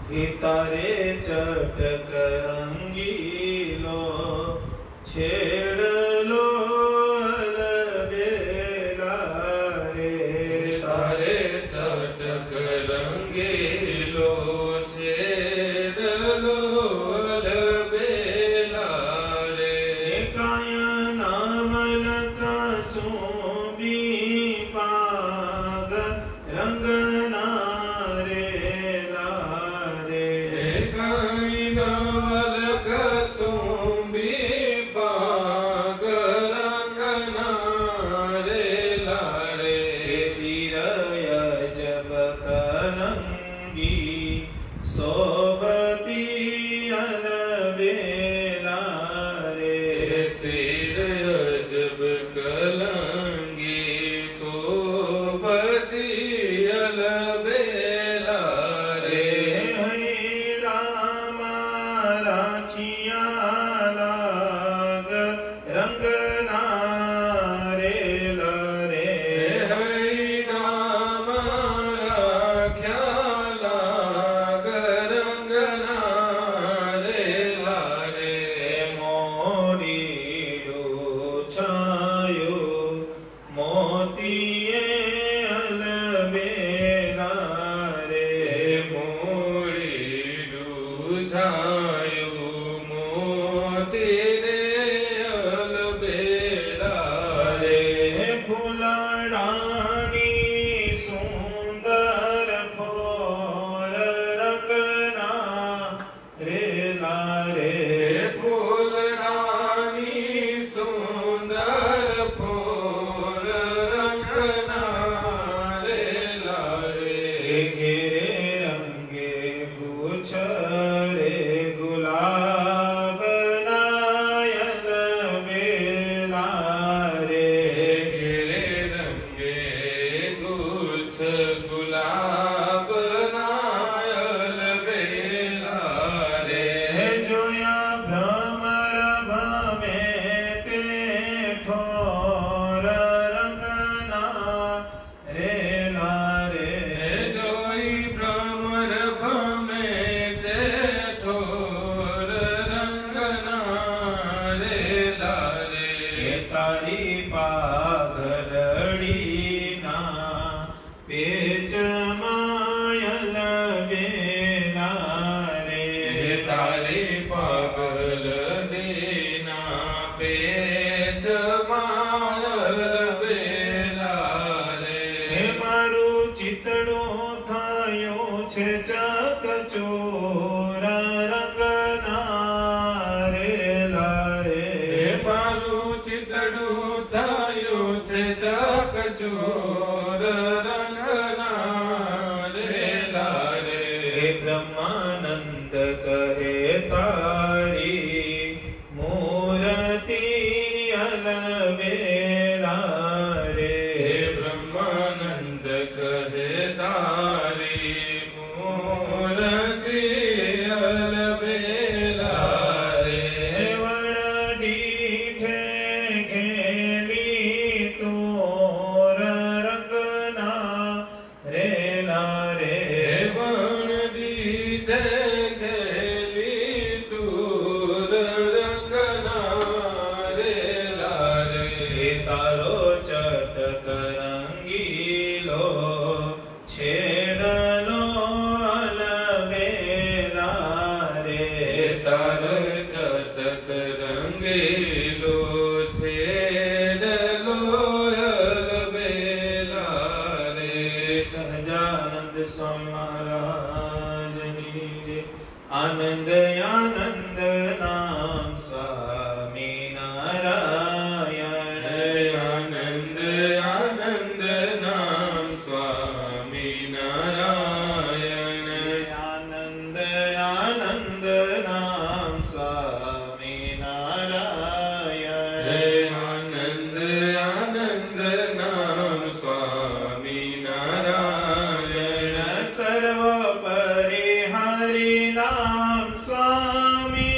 तारे चटक रंगीलो छेड़ लो अलबेला रे। तारे चटक रंगीलो छेड़ लो अलबेला रे। काया नामल का सोबी पाग रंगना सोबती अलबेला रे। सिर अजब कलंगी सोबती अलबेला रे। हई रामा राखिया लाग रंगना रे लरे। हई रामा राख्या मोतिये अलबेला रे। मोड़ी डूझायो मोती रे अलबेला रे। फुलडानी सुंदर फोर रंगना रे लारे। फुलडानी सुंदर फोर रंगना रे लारे। घेरे रंगे कुछ रे गुलाब नायल बेला रे। घेरे रंगे कुछ गुलाब नायल बेला रे। जोया भ्रमर भमे ते ठोर रंगना रे लारे। जोई भ्रमर भमे ते ठोर रंगना रे लारे। तारी पागलड़ी ना पेच मायल बेला रे। तारी पागल दीना पेच मायल बेला रे। मारू चितड़ो थायो छे चकचोर रंगना रे लारे। मारू चितड़ू थायो छे चकचोर रंगना रे लारे। ब्रह्मानंद कहे तारी मूर्ति अलबेला रे। ब्रह्मानंद कहे तारी मूर्ति अलबेला रे। वड़डीठे खेली तोर रंगना रे लारे। वण दीठे खेली तूर रंगना रे लारे। तारो चटक रंगीलो छेड़लो अलबेला रे। तार चटक रंगीलो छेड़लो अलबेला रे। सहजानंद स्वामी महाराज जी। आनंद आनंद नाम स्वामी नारायण। आनंद आनंद नाम स्वामी नारायण। आनंद आनंद नाम स्वामी नारायण। आनंद आनंद नाम स्वामी नारायण। सर्व परिहरि नाम स्वामी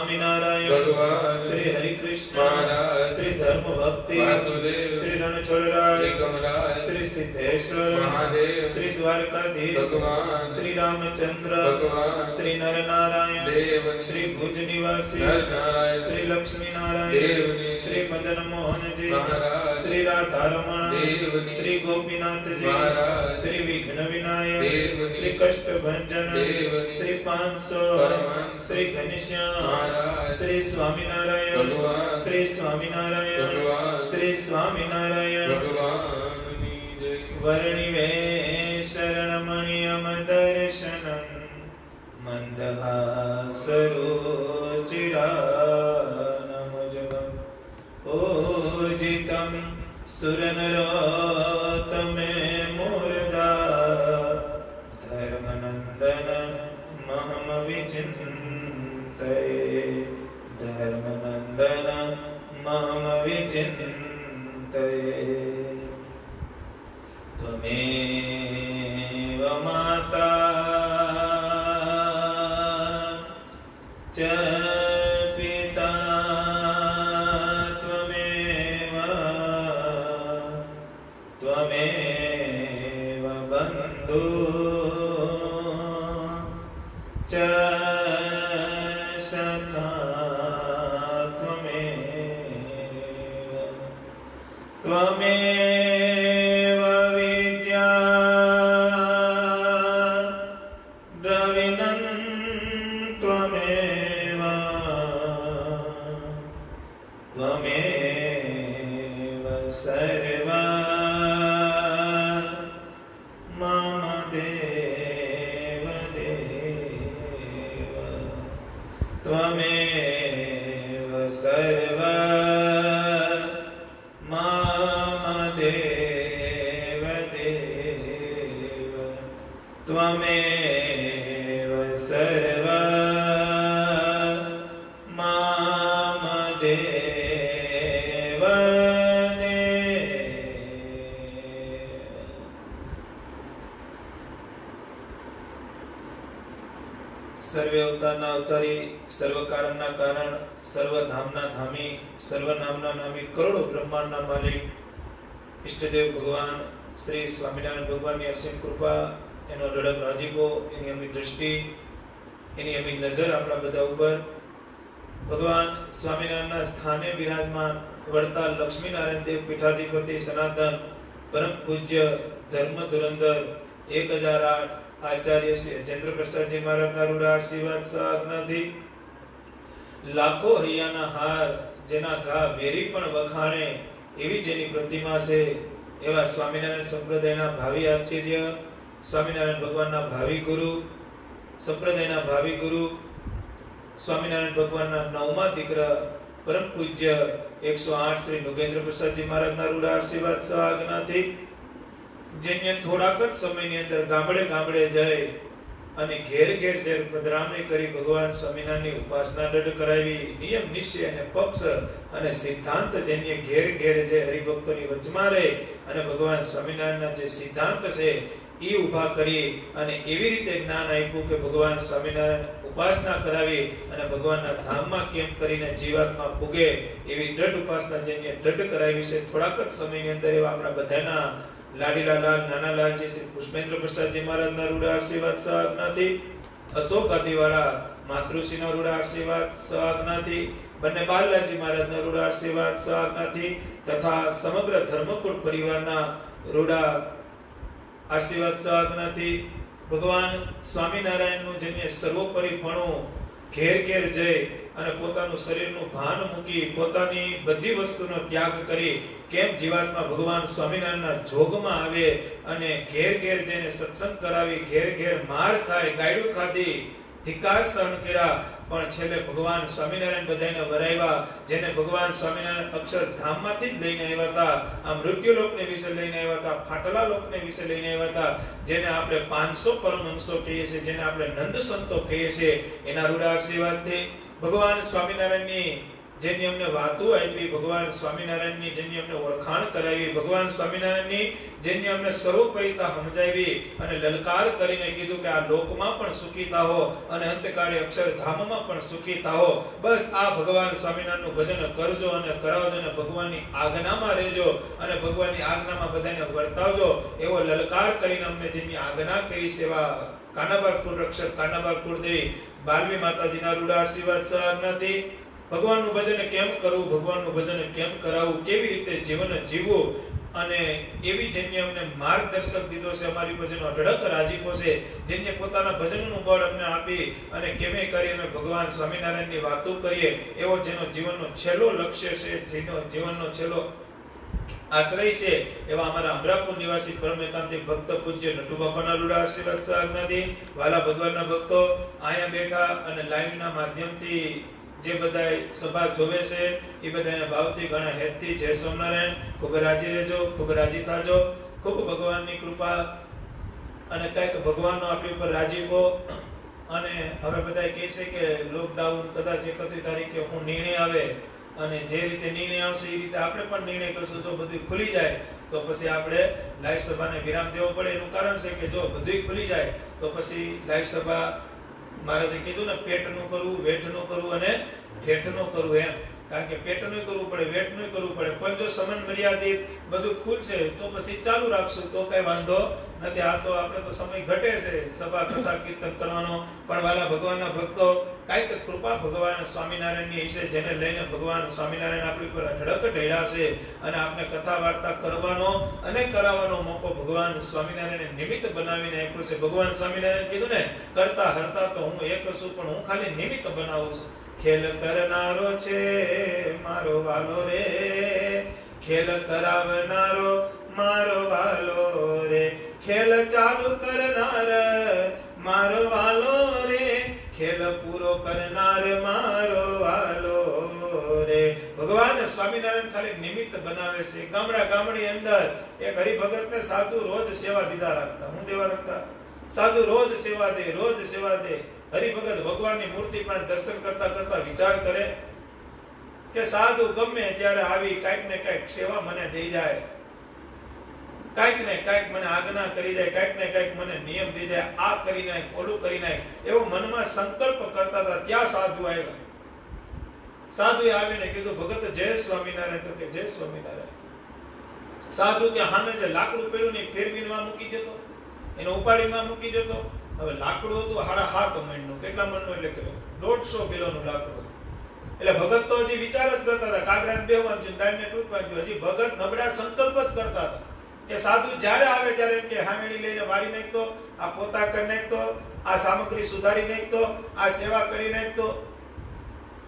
સ્વામિનારાયણ ભગવાન શ્રી હરિ કૃષ્ણ મહારાજ શ્રી ધર્મ ભક્તિ વાસુદેવ શ્રી રણછોડરાય શ્રી કમરાજ શ્રી સિદ્ધેશ્વર મહાદેવ શ્રી દ્વારકાધીશ ભગવાન શ્રી રામચંદ્ર ભગવાન શ્રી નરનારાયણ દેવ શ્રી ભુજ નિવાસી નરનારાયણ શ્રી લક્ષ્મી નારાયણ દેવની શ્રી મદન મોહનજી મહારાજ શ્રી રાધારમણ દેવની શ્રી ગોપીનાથજી મહારાજ શ્રી વિઘ્ન વિનાયક દેવની શ્રી કષ્ટભંજન દેવની શ્રી પાંચસો પરમહંસ શ્રી ઘનશ્યામ મહારાજ શ્રી સ્વામિનારાયણ ભગવાન શ્રી સ્વામિનારાયણ ભગવાન શ્રી સ્વામિનારાયણ ભગવાનની જય વર્ણિવે શરણમણિયમ દર્શનમ મંદહાસરુચિરાનમજગમ પૂજિતમ સુરનરોત્તમે મૂર્ધા ધર્મનંદન મહમ વિચિંતયે ધર્મનંદન મહમ વિચિંતયે ત્વમેવ માતા ચ પિતા ત્વમેવ ત્વમેવ બંધુ ચ સખા ત્વમેવ વિદ્યા દ્રવિણં ત્વમેવ ત્વમેવ સર્વા મમ દેવ દેવ ત્વમેવ સર્વા મમ દેવ દેવ ત્વમેવ સર્વા મમ દેવ સર્વે અવતારના અવતારી સર્વ કારણના કારણ સર્વ ધામના ધામી સર્વ નામના નામી કરોડો બ્રહ્માંડના માલિક ઈષ્ટદેવ ભગવાન શ્રી સ્વામિનારાયણ ભગવાનની અસીમ કૃપા એનો અઢળક રાજીપો એની અમી દૃષ્ટિ એની અમી નજર આપણા બધા ઉપર ભગવાન સ્વામિનારાયણના સ્થાને બિરાજમાન વડતાલ લક્ષ્મીનારાયણ દેવ પીઠાધિપતિ સનાતન પરમ પૂજ્ય ધર્મ ધુરંધર 1008 આચાર્ય શ્રી અજેન્દ્ર પ્રસાદજી મહારાજના રૂડા આશીર્વાદ સાધનાથી લાખો હૈયાના હાર જેના ઘા વેરી પણ વખાણે એવી જેની પ્રતિમા છે એવા સ્વામિનારાયણ સંપ્રદાયના ભાવિ આચાર્ય સ્વામિનારાયણ ભગવાનના ભાવિ ગુરુ સંપ્રદાયના ભાવિ ગુરુ સ્વામિનારાયણ ભગવાનના નવમા દીકરા પરમ પૂજ્ય 108 શ્રી નુગેન્દ્ર પ્રસાદજી મહારાજના રૂડા આશીર્વાદ સાધનાથી જેને થોડાક જ સમયની અંદર ગામડે ગામડે જઈ અને ઘેર ઘેર જે પધરામણી કરી ભગવાન સ્વામિનારાયણની ઉપાસના દઢ કરાવી નિયમ નિશ્ચય અને પક્ષ અને સિદ્ધાંત જેને ઘેર ઘેર જે હરિભક્તોની વચમાં રહે અને ભગવાન સ્વામિનારાયણના જે સિદ્ધાંત છે એ ઊભા કરી અને એવી રીતે જ્ઞાન આપ્યું કે ભગવાન સ્વામિનારાયણ ઉપાસના કરાવી અને ભગવાનના ધામમાં કેમ કરીને જીવાત્મા પુગે એવી દઢ ઉપાસના જેને દઢ કરાવી છે થોડાક જ સમયની અંદર એવા આપણા બધાના લાડીલા લાલ નાના લાલજી શ્રી પુષ્પેન્દ્ર પ્રસાદજી મહારાજના રૂડા આશીર્વાદ સહાજ્ઞાથી અશોક આદિવાળા માતૃશ્રીના રૂડા આશીર્વાદ સહાજ્ઞાથી બંને બાલલાલજી મહારાજના રૂડા આશીર્વાદ સહાજ્ઞાથી તથા સમગ્ર ધર્મકુળ પરિવારના રૂડા આશીર્વાદ સહાજ્ઞાથી ભગવાન સ્વામિનારાયણનું જેને સર્વોપરીપણું ઘેર ઘેર જઈ અને પોતાનું શરીરનું ભાન મૂકી પોતાની બધી વસ્તુનો ત્યાગ કરી કેમ જીવાત્મા ભગવાન સ્વામિનારાયણના જોગમાં આવે અને ઘેર ઘેર જઈને સત્સંગ કરાવી ઘેર ઘેર માર ખાય ગાયડું ખાધી ધિકાર સહન કર્યા પણ છેલ્લે ભગવાન સ્વામિનારાયણ બધાને વરાવ્યા જેને ભગવાન સ્વામિનારાયણ અક્ષરધામમાંથી જ લઈને આવ્યા હતા આ મૃત્યુલોકને વિશે લઈને આવ્યા હતા ફાટલા લોકને વિશે લઈને આવ્યા હતા જેને આપણે 500 પરમહંસો કહીએ છીએ જેને આપણે નંદ સંતો કહીએ છીએ એના રૂડા આશીર્વાદથી ભગવાન સ્વામિનારાયણની જેની અમને વાતો આપી, ભગવાન સ્વામિનારાયણની જેની અમને ઓળખાણ કરાવી, ભગવાન સ્વામિનારાયણની જેની અમને સર્વોપરિતા સમજાવી અને લલકાર કરીને કીધું કે આ લોકમાં પણ સુખી થાઓ અને અંતકાળે અક્ષરધામમાં પણ સુખી થાઓ. બસ આ ભગવાન સ્વામિનારાયણનું ભજન કરજો અને કરાવજો અને ભગવાનની આજ્ઞામાં રહેજો અને ભગવાનની આજ્ઞામાં બધાને વર્તાવજો એવો લલકાર કરીને અમને જેની આજ્ઞા કરી છે એવા કાનાબાર કુળ રક્ષક કાનાબાર કુળદેવી બાલવી માતાજીના રૂડા આશીર્વાદ સહજ્ઞાથી ભગવાનનું ભજન કેમ કરવું, ભગવાનનું ભજન કેમ કરાવવું, કેવી રીતે જીવન જીવવું અને એવી જેને અમને માર્ગદર્શક દીધો છે, અમારી ભજનનો અઢળક રાજીપો છે, જેને પોતાના ભજનનું બળ અમને આપી અને કેમે કરી અમે ભગવાન સ્વામિનારાયણની વાતો કરીએ એવો જેનો જીવનનો છેલ્લો લક્ષ્ય છે, જેનો જીવનનો છેલ્લો આશ્રય છે એવા અમારા અમરાપુર નિવાસી પરમ એકાંતિક ભક્ત પૂજ્ય નટુ બાપાના રૂડા આશીર્વાદ સહજ્ઞાથી વાલા ભગવાનના ભક્તો અહીંયા બેઠા અને લાઈવના માધ્યમથી જે બધાય સભા જોવે છે એ બધાને ભાવથી ઘણા હેતથી જય સ્વામિનારાયણ. ખૂબ રાજી રહેજો, ખૂબ રાજી થાજો, ખૂબ ભગવાનની કૃપા અને કંઈક ભગવાનનો આપણી ઉપર રાજીપો. અને હવે બધા કહે છે કે લોકડાઉન કદાચ 31 તારીખે હું નિર્ણય આવે અને જે રીતે નિર્ણય આવશે એ રીતે આપણે પણ નિર્ણય કરશું તો બધું ખુલી જાય તો પછી આપણે લાઈવ સભાને વિરામ દેવો પડે. એનું કારણ છે કે જો બધું ખુલી જાય તો પછી લાઈવ સભા મહારાજે કીધું ને પેટનું કરવું, વેઠનું કરવું અને ઠેઠનું કરવું એમ. કારણ કે પેટનું કરવું પડે, વેઠનું કરવું પડે, પણ જો સમન મર્યાદિત બધું ખુલશે તો પછી ચાલુ રાખશું તો કઈ વાંધો નથી. આ તો આપણે તો સમય ઘટે છે સભા કથા કીર્તન કરવાનો, પણ વાલા ભગવાનના ભક્તો કાંઈક કૃપા ભગવાન સ્વામિનારાયણની હશે જેને લઈને ભગવાન સ્વામિનારાયણ આપણી પર અઢળક ઢળ્યા છે અને આપણે કથા વાર્તા કરવાનો અને કરાવવાનો મોકો ભગવાન સ્વામિનારાયણને નિમિત્ત બનાવીને આપ્યો છે. ભગવાન સ્વામિનારાયણ કીધું ને કરતા હરતા તો હું એક છું પણ હું ખાલી નિમિત્ત બનાવું છું. ખેલ કરનારો છે મારો વાલો રે, ખેલ કરાવનારો મારો વાલો રે, ખેલ ચાલુ કરનાર મારો વાલો રે, ખેલ પૂરો કરનાર મારો વાલો રે. ભગવાન સ્વામિનારાયણ ખાલી નિમિત્ત બનાવે છે. ગામડા ગામડી અંદર એક હરિભગતને સાધુ રોજ સેવા દીધા રાખતા. હું દેવા રાખતા? સાધુ રોજ સેવા દે, રોજ સેવા દે. હરિભગત ભગવાનની મૂર્તિ પાસે દર્શન કરતા કરતા વિચાર કરે કે સાધુ ગમે ત્યારે આવી કાંઈક ને કાંઈક સેવા મને દઈ જાય, કાંઈક ને કાંઈક મને આજ્ઞા કરી જાય, કાંઈક ને કાંઈક મને નિયમ દઈ જાય, આ કરી નાખ, ઓલું કરી નાખ, એવો મનમાં સંકલ્પ કરતા હતા. ત્યાં સાધુ આવ્યા. સાધુએ આવીને કીધું ભગત જય સ્વામિનારાયણ. તો કે જય સ્વામિનારાયણ. સાધુ કે સામે જે લાકડું પડ્યું ને ફેરવીમાં મૂકી જતો, એને ઉપાડીમાં મૂકી જતો. હવે લાકડું હતું 7.5 મણનું. કેટલા મણનું? એટલે કે 150 કિલોનું લાકડું. એટલે ભગત તો હજી વિચાર જ કરતા હતા કાગડાને બેહવાનું છે, ટાઈમને તૂટવાનું છે. હજી ભગત નબળા સંકલ્પ જ કરતા હતા કે સાધુ જ્યારે આવે ત્યારે એમ કે હામેડી લઈને વાળી નાખતો, આ પોતા કરી નાખતો, આ સામગ્રી સુધારી નાખતો, આ સેવા કરી નાખતો.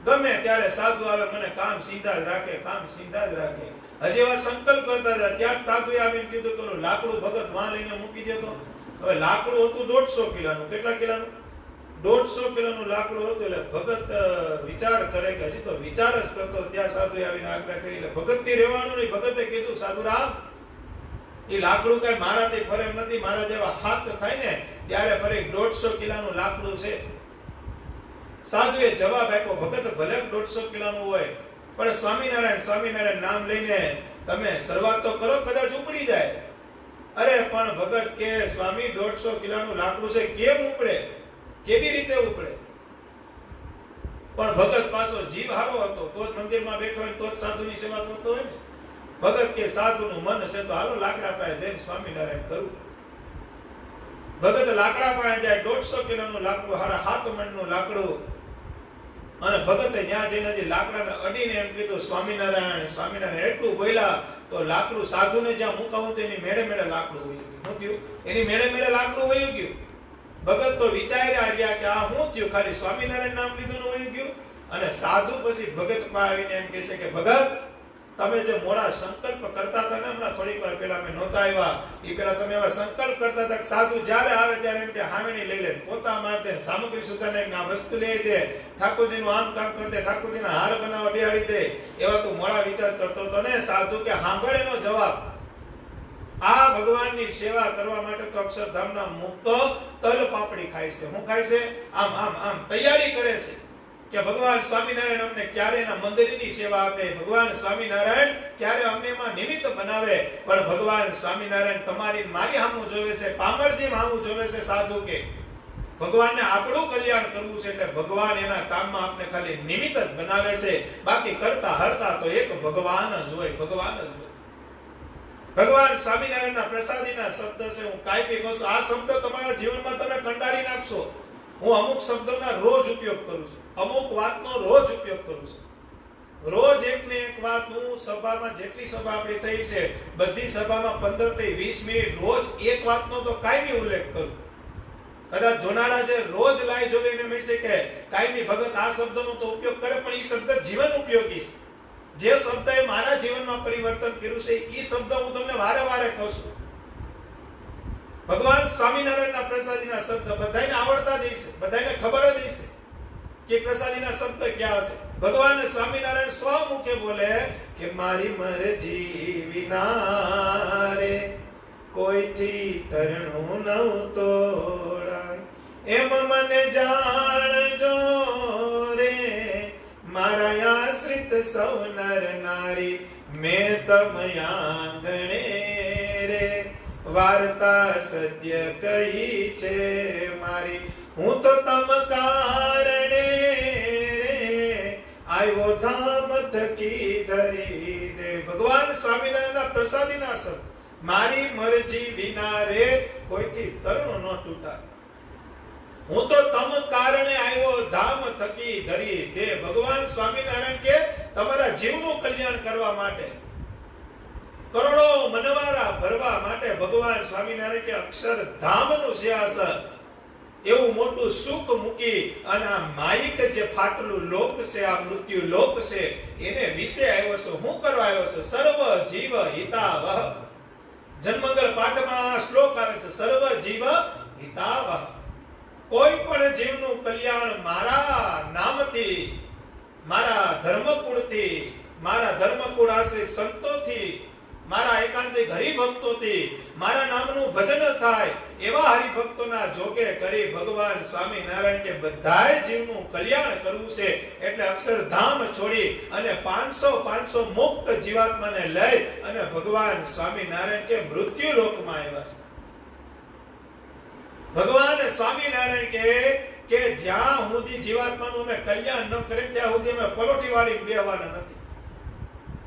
ગમે ત્યારે સાધુ આવે મને કામ સીધા જ રાખે, કામ સીધા જ રાખે. હજી એવા સંકલ્પ કરતા હતા. ત્યાં જ સાધુએ આવીને કીધું કે લાકડું ભગત વાં લઈને મૂકી દેતો. હવે લાકડું હતું 150 કિલોનું. કેટલા કિલોનું? 150 કિલોનું લાકડું હતું. એટલે ભગત વિચાર કરે કે હજી તો વિચાર જ કરતો. ત્યાં સાધુએ આવીને આજ્ઞા કરી. એટલે ભગત થી રહેવાનું નહીં. ભગતે કીધું સાધુરામ એ લાકડું કઈ મારાથી ફરે એમ નથી. મારા જેવા હાથ થાય ને ત્યારે ફરે. 150 કિલોનું લાકડું છે. સાધુએ જવાબ આપ્યો ભગત ભલે 150 કિલોનું હોય પણ સ્વામિનારાયણ સ્વામિનારાયણ નામ લઈને તમે શરૂઆત તો કરો, કદાચ ઉપડી જાય. અરે પણ ભગત કે સ્વામી 150 કિલોનું લાકડું છે, કેમ ઉપડે? કેવી રીતે ઉપડે? પણ ભગત પાછો જીવ હારો હતો તો જ મંદિરમાં બેઠો હોય તો જ સાધુની સેવા કરતો હોય ને. ભગત કે સાધુનું મન છે તો હાલો લાકડા પાસે જઈને સ્વામિનારાયણ કરું. ભગત લાકડા પાસે જાય. 150 કિલોનું લાકડું, 7.5 મણનું લાકડું. અને ભગતે ત્યાં જઈને જે લાકડાને અડીને એમ કીધું સ્વામિનારાયણ સ્વામિનારાયણ. એટલું બોલ્યા તો લાકડું સાધુને જ્યાં મુકાવું તો એની મેળે મેળે લાકડું વયું ગયું. શું થયું? એની મેળે મેળે લાકડું વયું ગયું. ભગત તો વિચાર્યા રહ્યા કે આ શું થયું? ખાલી સ્વામિનારાયણ નામ લીધું ને વયું ગયું. અને સાધુ પછી ભગત પાસે આવીને એમ કહે છે કે ભગત તમે જે મોડા સંકલ્પ કરતા હતા ને હમણાં થોડીક વાર પહેલા અમે નહોતા આવ્યા એ પહેલા તમે એવા સંકલ્પ કરતા હતા કે સાધુ જ્યારે આવે ત્યારે એમ કે હામેણી લઈ લે, પોતા મારતે, સામગ્રી સુધારને આ વસ્તુ લઈ દે, ઠાકોરજીનું આમ કામ કરી દે, ઠાકોરજીના હાર બનાવવા બેહાડી દે, એવા તું મોડા વિચાર કરતો હતો ને. સાધુ કે સાંભળે એનો જવાબ. આ ભગવાનની સેવા કરવા માટે તો અક્ષરધામના મુક્તો તલ પાપડી ખાય છે. શું ખાય છે? આમ આમ આમ તૈયારી કરે છે કે ભગવાન સ્વામિનારાયણ અમને ક્યારે એના મંદિરની સેવા આપે, ભગવાન સ્વામિનારાયણ ક્યારે અમને એમાં નિમિત્ત બનાવે. પણ ભગવાન સ્વામિનારાયણ તમારી મારી સામું જોવે છે, પામરજી સામું જોવે છે સાધુ કે ભગવાનને આપણું કલ્યાણ કરવું છે. એટલે ભગવાન એના કામમાં આપણે ખાલી નિમિત્ત જ બનાવે છે, બાકી કરતા હરતા તો એક ભગવાન જ હોય, ભગવાન જ હોય. ભગવાન સ્વામિનારાયણના પ્રસાદીના શબ્દ છે. હું કાંઈ કહું છું, આ શબ્દ તમારા જીવનમાં તમે કંડારી નાખશો. હું અમુક શબ્દોના રોજ ઉપયોગ કરું છું, અમુક વાતનો રોજ ઉપયોગ કરું છું. રોજ એક ને એક વાત હું સભામાં, જેટલી સભા આપણી થઈ છે બધી સભામાં 15 થી 20 મિનિટ રોજ એક વાતનો તો કાયમી ઉલ્લેખ કરું. કદાચ જોનારા જે રોજ લાઈ જોવે એને મેં છે કે કાયમી ભગત આ શબ્દનો તો ઉપયોગ કરે, પણ એ શબ્દ જીવન ઉપયોગી છે. જે શબ્દએ મારા જીવનમાં પરિવર્તન કર્યું છે એ શબ્દ હું તમને વારે વારે કહું છું. ભગવાન સ્વામિનારાયણના પ્રસાદીના શબ્દ બધાને આવડતા જ હશે, બધાને ખબર જ હશે કે પ્રસાદીના શબ્દ ક્યાં હશે. ભગવાન સ્વામિનારાયણ સ્વમુખે બોલે કે મારી મરજી વિના રે કોઈથી તરણું ન તોડાય, એમ મને જાણજો રે મારા આશ્રિત સૌ નર નારી, મેં તમયાંગણે રે વાર્તા સત્ય કહી છે મારી, હું તો તમ કારણે રે આવ્યો ધામ થકી ધરી દે. ભગવાન સ્વામિનારાયણના પ્રસાદીના શબ્દ, મારી મરજી વિના રે કોઈથી તરણું ન તૂટાય, હું તો તમ કારણે આવ્યો ધામ થકી ધરી દે. ભગવાન સ્વામિનારાયણ કે તમારા જીવનું કલ્યાણ કરવા માટે, કરોડો મનવારા ભરવા માટે ભગવાન સ્વામિનારાયણ કે અક્ષરધામનું સિંહાસન એવું મોટું સુખ મૂકી અને આ માયિક જે ફાટલું લોક છે, આ મૃત્યુ લોક છે એને વિશે આવ્યો છે. હું કરવા આવ્યો છું? સર્વ જીવ હિતાવહ. જન્મંગલ પાઠમાં શ્લોક આવે છે, સર્વ જીવ હિતાવહ. કોઈ પણ જીવનું કલ્યાણ મારા નામથી, મારા ધર્મકુળથી, મારા ધર્મકુળ આશ્રિત સંતોથી, મારા એકાંતિક હરિભક્તોથી મારા નામનું ભજન થાય એવા હરિભક્તોના જોગે કરી ભગવાન સ્વામિનારાયણ કે બધાય જીવનું કલ્યાણ કરવું છે. એટલે અક્ષરધામ છોડી અને 500 મુક્ત જીવાત્માને લઈ અને ભગવાન સ્વામિનારાયણ કે મૃત્યુ લોકમાં આવ્યા છે. ભગવાન સ્વામિનારાયણ કે જ્યાં સુધી જીવાત્માનું અમે કલ્યાણ ન કરે ત્યાં સુધી અમે પલોઠી વાળી બેહવાના નથી.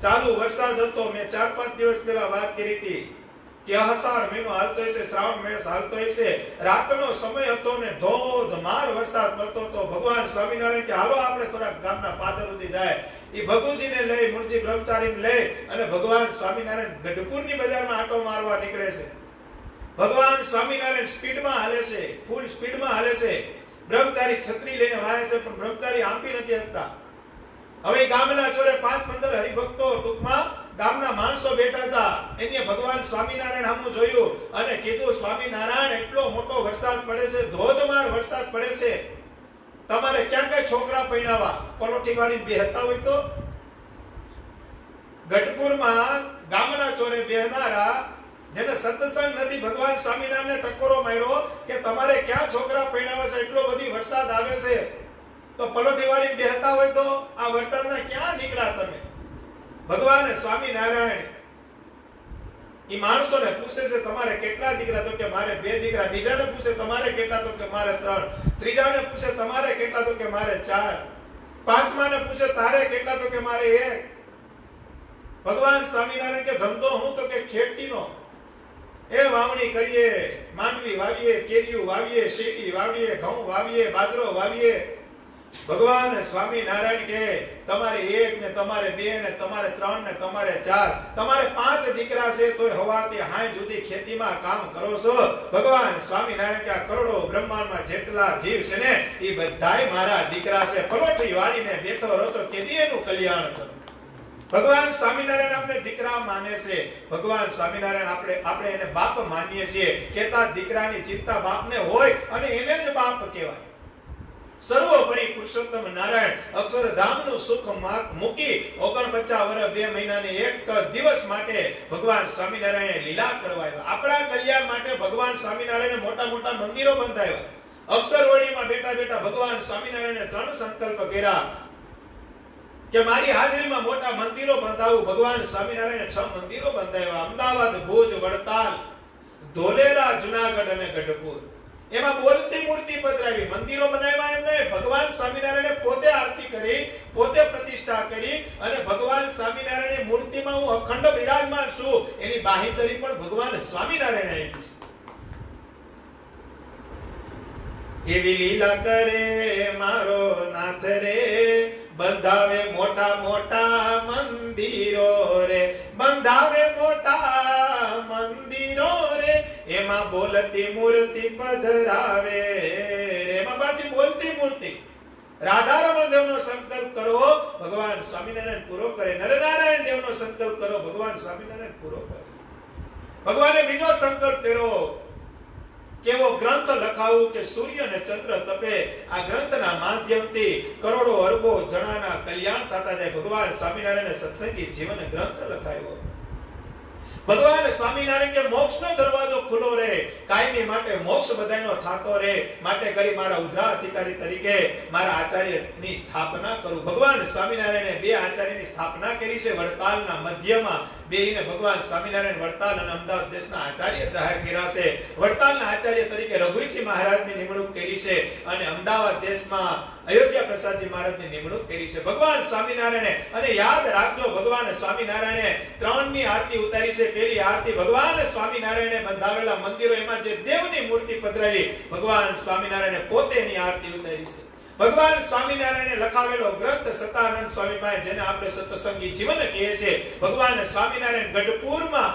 ચાલુ વરસાદ હતો, મેં 4-5 દિવસ પહેલા વાત કરી હતી કે અષાઢ મહિનો હાલતો હશે, શ્રાવણ માસ હાલતો હશે, રાતનો સમય હતો ને ધોધમાર વરસાદ પડતો હતો. ભગવાન સ્વામિનારાયણ કે હાલો આપણે થોડા ગામના પાદર સુધી જાય. એ ભગુજીને લઈ, મુરજી બ્રહ્મચારીને લઈ અને ભગવાન સ્વામિનારાયણ ગઢપુરની બજારમાં આંટો મારવા નીકળે છે. ભગવાન સ્વામિનારાયણ સ્પીડમાં હાલે છે, ફૂલ સ્પીડમાં હાલે છે. બ્રહ્મચારી છત્રી લઈને વાય છે પણ બ્રહ્મચારી આંપી નથી શકતા. હવે ગામના ચોરે 5-15 હરિભક્તો, ટૂંકમાં ગામના માણસો બેઠા હતા. એને ભગવાન સ્વામિનારાયણ સામું જોયું અને કીધું, સ્વામિનારાયણ એટલો મોટો વરસાદ પડે છે, ધોધમાર વરસાદ પડે છે, તમારે ક્યાં કઈ છોકરા પૈણાવા પલોઠી વાળી બેહતા હોય તો? ગઢપુરમાં ગામના ચોરે બેહનારા જેને સત્સંગ નથી, ભગવાન સ્વામિનારાયણને ટકોરો માર્યો કે તમારે ક્યાં છોકરા પૈણાવા છે, એટલો બધી વરસાદ આવે છે તો પલોઠી વાળી બેહતા હોય તો આ વરસાદના ક્યાં નીકળ્યા તમે? ભગવાન સ્વામિનારાયણ ઈ માણસોને પૂછે છે, તમારે કેટલા દીકરા? તો કે મારે 2 દીકરા. બીજાને પૂછે, તમારે કેટલા? તો કે મારે 3. ત્રીજાને પૂછે, તમારે કેટલા? તો કે મારે 4. પાંચમાને પૂછે, તારે કેટલા? તો કે મારે 1. ભગવાન સ્વામિનારાયણ કે ધંધો હું? તો કે ખેતીનો. એ વાવણી કરીએ, માંડવી વાવીએ, કેરીઓ વાવીએ, શેરડી વાવીએ, ઘઉં વાવીએ, બાજરો વાવીએ. ભગવાન સ્વામિનારાયણ કે તમારે 1 ને તમારે 2 ને તમારે 3 ને તમારે 4, તમારે 5 દીકરા છે તોય હવારથી હાંજ સુધી ખેતીમાં કામ કરો છો. ભગવાન સ્વામિનારાયણ કે આ કરોડો બ્રહ્માંડમાં જેટલા જીવ છે ને એ બધાય મારા દીકરા છે. પલોઠી વાળીને બેઠો રહો તો કેદી એનું કલ્યાણ કરો. ભગવાન સ્વામિનારાયણ આપણે દીકરા માને છે. ભગવાન સ્વામિનારાયણ આપણે એને બાપ માનીએ છીએ. કેતા દીકરાની ચિંતા બાપને હોય અને એને જ બાપ કહેવાય. સર્વોપરી પુરુષોત્તમ નારાયણ અક્ષરધામનું સુખ મૂકી 49 વર્ષ 2 મહિનાની 1 દિવસ માટે ભગવાન સ્વામિનારાયણે લીલા કરવાયા. આપણા કલ્યાણ માટે ભગવાન સ્વામિનારાયણે મોટા મોટા મંદિરો બંધાવ્યા. અક્ષરવાણીમાં બેઠા બેઠા ભગવાન સ્વામિનારાયણે 3 સંકલ્પ કર્યા કે મારી હાજરીમાં મોટા મંદિરો બંધાવું. ભગવાન સ્વામિનારાયણે 6 મંદિરો બંધાવ્યા. અમદાવાદ, ભુજ, વડતાલ, ધોલેરા, જુનાગઢ અને ગઢપુર. એમાં બોલતી મૂર્તિ પધરાવી, મંદિરો બનાવ્યા. એમને ભગવાન સ્વામિનારાયણે પોતે આરતી કરી, પોતે પ્રતિષ્ઠા કરી અને ભગવાન સ્વામિનારાયણની મૂર્તિમાં હું અખંડ બિરાજમાન છું એની બાંહેધરી પણ ભગવાન સ્વામિનારાયણે આપી છે. એવી લીલા કરે મારો નાથ રે, બંધાવે મોટા મોટા મંદિરો રે, બંધાવે મોટા મંદિરો રે, એમાં બોલતી મૂર્તિ પધરાવે. એમાં પાછી બોલતી મૂર્તિ. રાધા રમણ દેવનો સંકલ્પ કરો, ભગવાન સ્વામિનારાયણ પૂરો કરે. નરનારાયણ દેવનો સંકલ્પ કરો, ભગવાન સ્વામિનારાયણ પૂરો કરે. ભગવાને બીજો સંકલ્પ કર્યો, કેવો ગ્રંથ લખાવું કે સૂર્ય અને ચંદ્ર તપે. આ ગ્રંથના માધ્યમથી કરોડો અરબો જણાના કલ્યાણ થતા જાય. ભગવાન સ્વામિનારાયણે સત્સંગી જીવન ગ્રંથ લખાયો. ભગવાન સ્વામિનારાયણ કે મોક્ષનો દરવાજો ખુલ્લો રહે, કાયમી માટે મોક્ષ બધાયનો થાતો રહે, માટે કરી મારા ઉધરા અધિકારી તરીકે મારા આચાર્યની સ્થાપના કરું. ભગવાન સ્વામિનારાયણે 2 આચાર્યની સ્થાપના કરી છે. વડતાલના મધ્યમાં બેહીને ભગવાન સ્વામિનારાયણ વડતાલ અને અમદાવાદ દેશના આચાર્ય જાહેર કર્યા છે. વડતાલના આચાર્ય તરીકે રઘુવીરજી મહારાજની નિમણૂક કરી છે અને અમદાવાદ દેશમાં અયોધ્યા પ્રસાદજી મહારાજની નિમણૂક કરી છે. ભગવાન સ્વામિનારાયણે, અને યાદ રાખજો, ભગવાન સ્વામિનારાયણે 3ની આરતી ઉતારી છે. પહેલી આરતી ભગવાન સ્વામિનારાયણે બંધાવેલા મંદિરો, એમાં જે દેવની મૂર્તિ પધરાવી, ભગવાન સ્વામિનારાયણે પોતે એની આરતી ઉતારી છે. ભગવાન સ્વામિનારાયણે લખાવેલો ગ્રંથ સતાનંદ સ્વામી પાસે, જેને આપણે સત્સંગી જીવન કહીએ છીએ, ભગવાન સ્વામિનારાયણ ગઢપુરમાં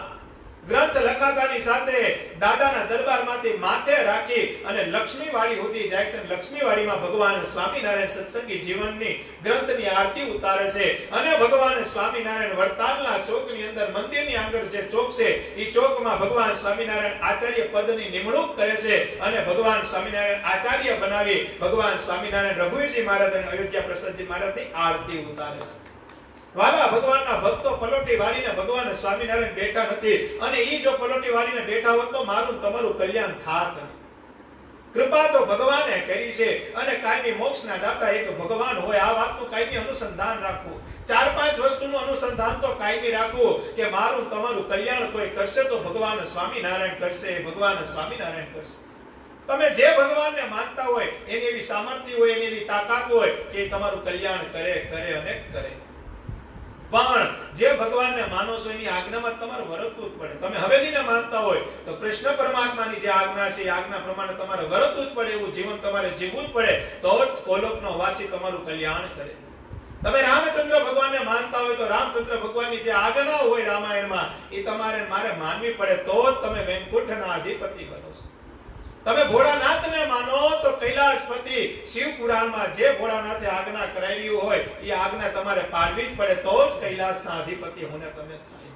ગ્રંથ લખાતાની સાથે દાદાના દરબારમાંથી માથે રાખી અને લક્ષ્મીવાડી સુધી જાય છે. લક્ષ્મીવાડીમાં ભગવાન સ્વામિનારાયણ સત્સંગી જીવનની ગ્રંથની આરતી ઉતારે છે. અને ભગવાન સ્વામિનારાયણ વડતાલના ચોકની અંદર, મંદિરની આગળ જે ચોક છે, એ ચોકમાં ભગવાન સ્વામિનારાયણ આચાર્ય પદની નિમણૂક કરે છે અને ભગવાન સ્વામિનારાયણ આચાર્ય બનાવી ભગવાન સ્વામિનારાયણ રઘુવીરજી મહારાજ અને અયોધ્યા પ્રસાદજી મહારાજની આરતી ઉતારે છે. વાલા ભગવાનના ભક્તો, પલોટી વાળીને ભગવાન સ્વામિનારાયણ બેઠા નથી, અને ઈ જો પલોટી વાળીને બેઠા હોત તો મારું તમારું કલ્યાણ થાત નહીં. કૃપા તો ભગવાને કરી છે અને કાયમી મોક્ષના દાતા એ તો ભગવાન હોય. આ વાતનું કાયમી અનુસંધાન રાખવું, 4-5 વસ્તુનું અનુસંધાન તો કાયમી રાખવું કે મારું તમારું કલ્યાણ કોઈ કરશે તો ભગવાન સ્વામિનારાયણ કરશે, ભગવાન સ્વામિનારાયણ કરશે. તમે જે ભગવાનને માનતા હોય, એની એવી સામર્થ્ય હોય, એની એવી તાકાત હોય કે તમારું કલ્યાણ કરે અને કરે. પણ જે ભગવાનને માનો છો એની આજ્ઞામાં તમારે વર્તવું જ પડે. તમે હવેલીને માનતા હોય તો કૃષ્ણ પરમાત્માની જે આજ્ઞા છે, એ આજ્ઞા પ્રમાણે તમારે વર્તવું જ પડે. એવું જીવન તમારે જીવવું જ પડે, તો જ કોલોકનો વાસી તમારું કલ્યાણ કરે. તમે રામચંદ્ર ભગવાનને માનતા હોય તો રામચંદ્ર ભગવાનની જે આજ્ઞા હોય રામાયણમાં, એ તમારે મારે માનવી પડે, તો જ તમે વૈકુંઠના અધિપતિ બનો છો. તમે ભોળાનાથને માનો તો કૈલાસપતિ શિવ પુરાણમાં જે ભોળાનાથે આજ્ઞા કરાવી હોય, એ આજ્ઞા તમારે પાળવી જ પડે, તો જ કૈલાસના અધિપતિ હોને તમે થાય.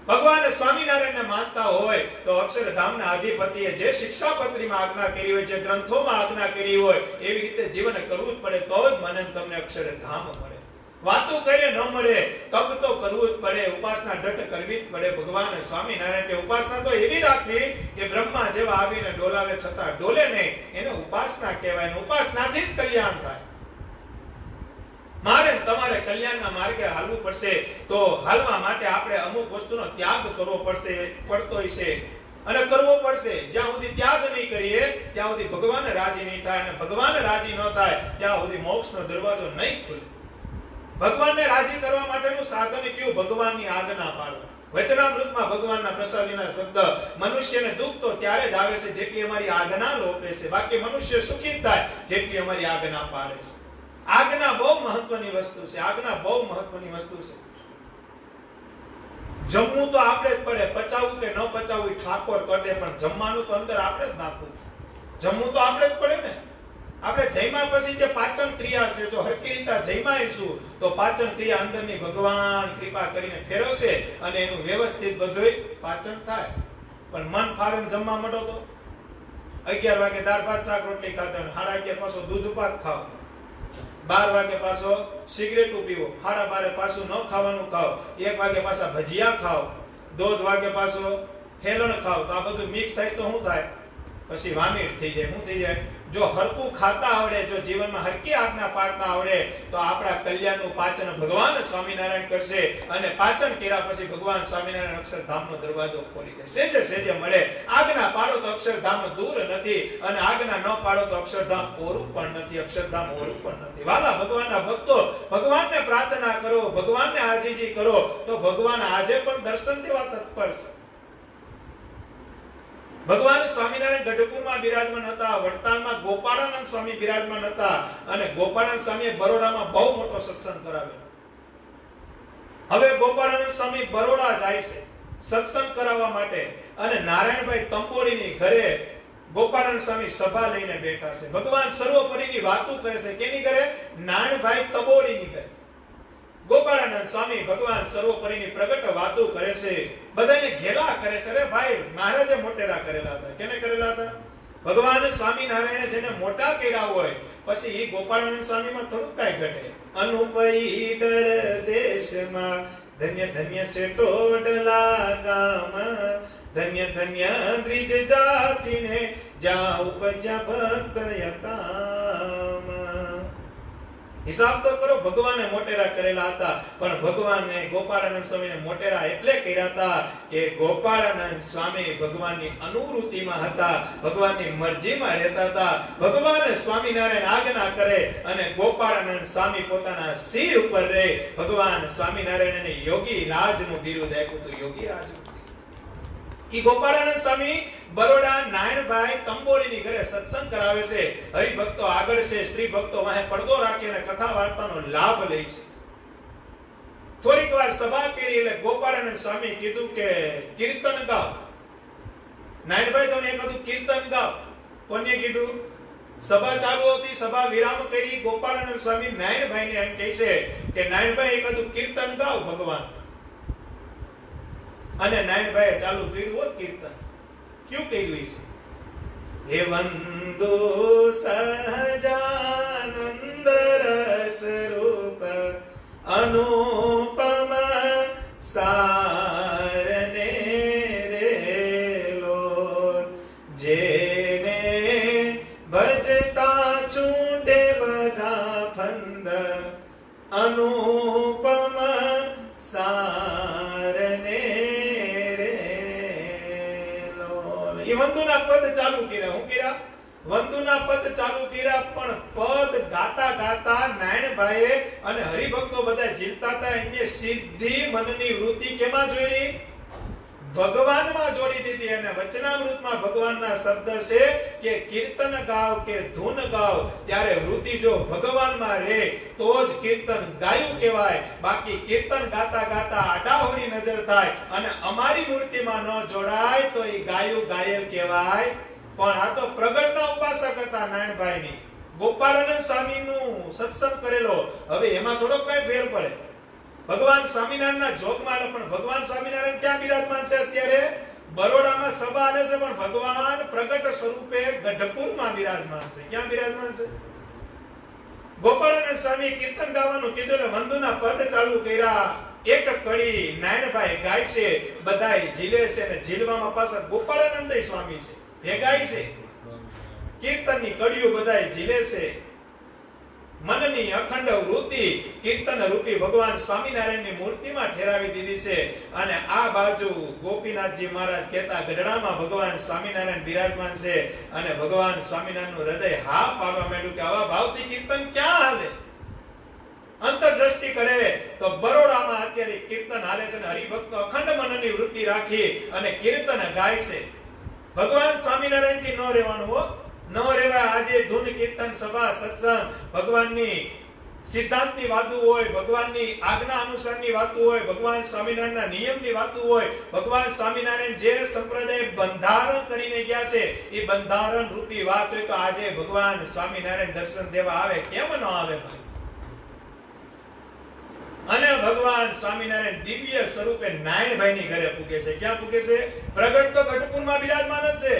ભગવાન સ્વામિનારાયણને માનતા હોય તો અક્ષરધામના અધિપતિએ જે શિક્ષાપત્રીમાં આજ્ઞા કરી હોય, જે ગ્રંથોમાં આજ્ઞા કરી હોય, એવી રીતે જીવન કરવું જ પડે, તો જ મને તમને અક્ષરધામ મળે. વાતો કરીએ ન મળે, તપ તો કરવું જ પડે, ઉપાસના ડટ કરવી જ પડે. ભગવાન સ્વામિનારાયણ કે ઉપાસના તો એવી રાખવી કે બ્રહ્મા જેવા આવીને ડોલાવે છતાં ડોલે નહીં, એને ઉપાસના કહેવાય. ને ઉપાસનાથી જ કલ્યાણ થાય. મારે તમારે કલ્યાણના માર્ગે હાલવું પડશે, તો હાલવા માટે આપણે અમુક વસ્તુનો ત્યાગ કરવો પડતો છે અને કરવો પડશે. જ્યાં સુધી ત્યાગ નહીં કરીએ ત્યાં સુધી ભગવાન રાજી નહીં થાય, અને ભગવાન રાજી ન થાય ત્યાં સુધી મોક્ષનો દરવાજો નહીં ખુલે. ભગવાનને રાજી કરવા માટેનું સાધન કયું? ભગવાનની આજ્ઞા પાળવા. વચનામૃતમાં ભગવાનના પ્રસાદીના શબ્દ, મનુષ્યને દુઃખ તો ત્યારે જ આવે છે જેટલી અમારી આજ્ઞા લોપે છે, બાકી મનુષ્ય સુખી થાય જેટલી અમારી આજ્ઞા પાળે છે. આજ્ઞા બહુ મહત્વની વસ્તુ છે. આજ્ઞા બહુ મહત્વની વસ્તુ છે. જમવું તો આપણે જ પડે, પચાવવું કે ન પચાવવું ઠાકોર કરે, પણ જમવાનું તો અંદર આપણે જ નાખવું. જમવું તો આપણે જ પડે ને. આપણે જમ્યા પછી જે પાચન ક્રિયા છે, જો હરકી રીતે જમ્યાઈશું તો પાચન ક્રિયા અંદરની ભગવાન કૃપા કરીને ફેરવશે અને એનું વ્યવસ્થિત બધું પાચન થાય. પણ મન ફાવે જમવા માંડો તો 11 વાગે દાળ ભાત શાક રોટલી ખાતા, 11:30 પાછો દૂધ પાક ખાવ, 12 વાગે પાછો સિગરેટ પીવો, 12:30 પાછું ન ખાવાનું ખાવ, 1 વાગે પાછા ભજીયા ખાવ, 2 વાગે પાછો હેલણ ખાવ. તો આ બધું મિક્સ થાય તો શું થાય? પછી વામિટ થઈ જાય. શું થઈ જાય? જો હરકું ખાતા આવડે, જો જીવનમાં હરકી આજ્ઞા પાડતા આવડે તો આપણા કલ્યાણનું પાચન ભગવાન સ્વામિનારાયણ કરશે અને પાચન કર્યા પછી ભગવાન સ્વામિનારાયણ અક્ષરધામનો દરવાજો ખોલી દે. સેજે સેજે મળે. આજ્ઞા પાડો તો અક્ષરધામ દૂર નથી અને આજ્ઞા ન પાડો તો અક્ષરધામ ઓરું પણ નથી, અક્ષરધામ ઓરું પણ નથી. વાલા ભગવાનના ભક્તો, ભગવાનને પ્રાર્થના કરો, ભગવાનને આજીજી કરો તો ભગવાન આજે પણ દર્શન દેવા તત્પર છે. ભગવાન સ્વામિનારાયણ ગઢપુરમાં બિરાજમાન હતા, વડતાલમાં ગોપાળાનંદ સ્વામી બિરાજમાન હતા અને ગોપાળાનંદ સ્વામીએ બરોડામાં બહુ મોટો સત્સંગ કરાવ્યો. હવે ગોપાળાનંદ સ્વામી બરોડા જાય છે સત્સંગ કરાવવા માટે અને નારાયણભાઈ તંબોળીની ઘરે ગોપાળાનંદ સ્વામી સભા લઈને બેઠા છે. ભગવાન સર્વોપરીની વાતો કરે છે. કેની ઘરે? નારાયણભાઈ તંબોળીની ઘરે. ગોપાળાનંદ સ્વામી ભગવાન સર્વોપરીની પ્રગટ વાતો કરે છે, બધાને ઘેલા કરે છે. અરે ભાઈ, મહારાજે મોટેરા કરેલા હતા. કેને કરેલા હતા? ભગવાન સ્વામિનારાયણે જેને મોટા કર્યા હોય પછી એ ગોપાળાનંદ સ્વામીમાં થોડું કાંઈ ઘટે. અનુપઈડર દેશમાં ધન્ય ધન્ય છે ટોડલા ગામ, ધન્ય ધન્ય દ્વિજ જાતિને જા ઉપજ્યા ભક્ત યકામ. હિસાબ તો કરો, ભગવાને મોટેરા કરેલા હતા પણ ભગવાને ગોપાળાનંદ સ્વામીને મોટેરા એટલે કર્યા હતા કે ગોપાળાનંદ સ્વામી ભગવાનની અનુવૃત્તિમાં હતા, ભગવાનની મરજીમાં રહેતા હતા. ભગવાન સ્વામિનારાયણ આજ્ઞા કરે અને ગોપાળાનંદ સ્વામી પોતાના સિર ઉપર રહે. ભગવાન સ્વામિનારાયણને યોગી રાજનું બિરુદ આપ્યું હતું, યોગી રાજ. ઈ ગોપાળાનંદ સ્વામી બરોડા નારાયણભાઈ તંબોળીની ઘરે સત્સંગ કરાવે છે. હરિભક્તો આગળ છે, સ્ત્રી ભક્તો વાહે પડદો રાખીને કથા વાર્તાનો લાભ લે છે. થોડીક વાર સભા કરી એટલે ગોપાળાનંદ સ્વામી કીધું કે કીર્તન ગાઓ. નારાયણભાઈ તમે કીધું કીર્તન ગાઓ. કોને કીધું? સભા ચાલુ હતી, સભા વિરામ કરી. ગોપાળાનંદ સ્વામી નારાયણભાઈને એમ કહે છે કે નારાયણભાઈ કીધું કીર્તન ગાઓ ભગવાન. અને નારાયણભાઈએ ચાલુ કર્યું કીર્તન. ક્યું કહ્યું છે? હે વંદો સહજાનંદ રસ રૂપ અનુપમ સારને રેલો, જેને ભજતા છૂટે બધા ફંદ અનુપમ સારને. વંદુના પદ ચાલુ કર્યા. હું કર્યા? વંદુના પદ ચાલુ કર્યા. પણ પદ ગાતા ગાતા નારાયણભાઈએ અને હરિભક્તો બધા જીલતા હતા. એને સીધી મનની વૃત્તિ કેમાં જોડી? ભગવાનમાં જોડી દીધી. અને વચનામૃતમાં ભગવાનના શબ્દ છે કે કીર્તન ગાવ કે ધૂન ગાવ ત્યારે વૃત્તિ જો ભગવાનમાં રહે તો જ કીર્તન ગાયું કહેવાય. બાકી કીર્તન ગાતા ગાતા આડાહોડી નજર થાય અને અમારી મૂર્તિમાં ન જોડાય તો એ ગાયું ગાયલ કહેવાય. પણ આ તો પ્રગટના ઉપાસક હતા નારાયણભાઈની. ગોપાળાનંદ સ્વામીનું સત્સંગ કરેલો. હવે એમાં થોડો કઈ ફેર પડે. ભગવાન સ્વામિનારાયણના જોગમાં પણ ભગવાન સ્વામિનારાયણ ક્યાં બિરાજમાન છે અત્યારે? બરોડામાં સભા આલે છે પણ ભગવાન પ્રગટ સ્વરૂપે ગઢપુરમાં બિરાજમાન છે. ક્યાં બિરાજમાન છે? ગોપાળાનંદ સ્વામી કીર્તન ગાવાનું કીધું ને વંદુના પદ ચાલુ કર્યા. એક કડી નારાયણભાઈ ગાય છે, બધાય ઝીલે છે ને ઝીલવામાં પાછા ગોપાળાનંદ સ્વામી છે, ભેગાય છે. કીર્તનની કડીઓ બધાય ઝીલે છે. મનની અખંડ વૃત્તિ કીર્તન રૂપી ભગવાન સ્વામિનારાયણની મૂર્તિમાં ઠેરાવી દીધી છે. અને આ બાજુ ગોપીનાથજી મહારાજ કહેતા ગઢડામાં ભગવાન સ્વામિનારાયણ બિરાજમાન છે. અને ભગવાન સ્વામિનારાયણનું હૃદય હા પાડવા માંડ્યું કે આવા ભાવથી કીર્તન ક્યાં હાલે? અંતરદ્રષ્ટિ કરે તો બરોડામાં અત્યારે કીર્તન હાલે છે અને હરિભક્તો અખંડ મનની વૃત્તિ રાખી અને કીર્તન ગાય છે. ભગવાન સ્વામિનારાયણથી ન રહેવાનું હો, ન રહેવા. આજે ધૂન કીર્તન સભા સત્સંગ ભગવાનની સિદ્ધાંતની વાતો હોય, ભગવાનની આજ્ઞા અનુસારની વાતો હોય, ભગવાન સ્વામિનારાયણના નિયમની વાતો હોય. ભગવાન સ્વામિનારાયણ જે સંપ્રદાય બંધારણ કરીને ગયા છે એ બંધારણ રૂપી વાત હોય તો આજે ભગવાન સ્વામિનારાયણ દર્શન દેવા આવે કેમ ન આવે ભાઈ? અને ભગવાન સ્વામિનારાયણ દિવ્ય સ્વરૂપે નારાયણભાઈની ઘરે પૂગે છે. ક્યાં પૂગે છે? પ્રગટ તો ગઢપુરમાં બિરાજમાન જ છે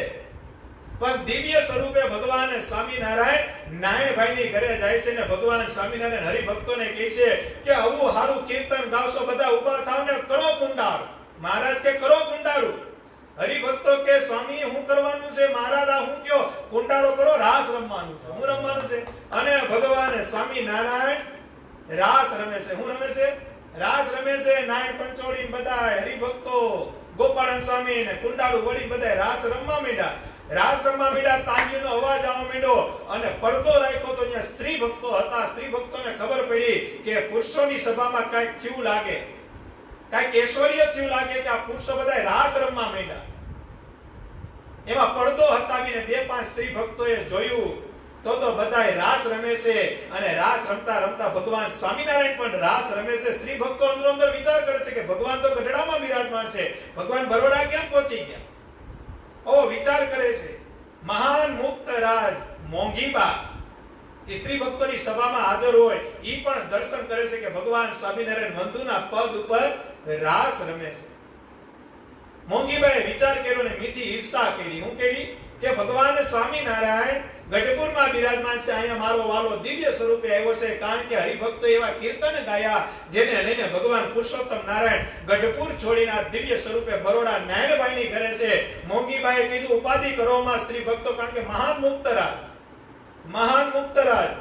પણ દિવ્ય સ્વરૂપે ભગવાન સ્વામિનારાયણ નારાયણભાઈની ઘરે જાય છે. ને ભગવાન સ્વામિનારાયણ હરિભક્તોને કહે છે કે આવું હારું કીર્તન ગાવશો, બધા ઊભા થાવ ને કરો કુંડાળ. મહારાજ કે કરો કુંડાળું. હરિભક્તો કે સ્વામી હું કરવાનું છે? મહારાજ આ હું કયો? કુંડાળો કરો, રાસ રમવાનું છે. હું રમવાનું છે? અને ભગવાન સ્વામિનારાયણ રાસ રમે છે. હું રમે છે? રાસ રમે છે. નાયણ પંચોળી બધા હરિભક્તો ગોપાળન સ્વામી ને કુંડાળું વળી બધા રાસ રમવા માંડ્યા. રાસ રમવા માંડ્યા, તાંજીનો અવાજ આવવા માંડ્યો અને પડદો રાખ્યો તો ત્યાં સ્ત્રી ભક્તો હતા. સ્ત્રી ભક્તોને ખબર પડી કે પુરુષોની સભામાં કાંઈક થયું લાગે, કાંઈક ઐશ્વર્ય થયું લાગે કે આ પુરુષો બધા રાસ રમવા માંડ્યા. એમાં પડદો હટાવીને બે પાંચ સ્ત્રી ભક્તોએ જોયું તો બધાય રાસ રમે છે. અને રાસ રમતા રમતા ભગવાન સ્વામિનારાયણ પણ રાસ રમે છે. સ્ત્રી ભક્તો અંદર અંદર વિચાર કરે છે કે ભગવાન તો ગઢડામાં બિરાજમાન છે, ભગવાન બરોડા ક્યાં પહોંચી ગયા? ઓ વિચાર કરે છે. મહાન મુક્ત રાજ મોંઘીબા સ્ત્રી ભક્તોની સભામાં હાજર હોય, ઈ પણ દર્શન કરે છે કે ભગવાન સ્વામિનારાયણ વંદુના પદ ઉપર રાસ રમે છે. મોંઘીબાએ વિચાર કર્યો ને મીઠી ઈર્ષા કરી. હું કરી કે ભગવાન સ્વામિનારાયણ ગઢપુરમાં બિરાજમાન છે, અહીંયા મારો વાલો દિવ્ય સ્વરૂપે આવ્યો છે. કારણ કે હરિભક્તો એવા કીર્તન ગાયા જેને લઈને ભગવાન પુરુષોત્તમ નારાયણ ગઢપુર છોડીને આ દિવ્ય સ્વરૂપે બરોડા નાયણબાઈની ઘરે છે. મોંઘીબાઈએ કીધું ઉપાધિ કરો માં સ્ત્રી ભક્તો, કારણ કે મહાન મુક્તરાજ, મહાન મુક્તરાજ,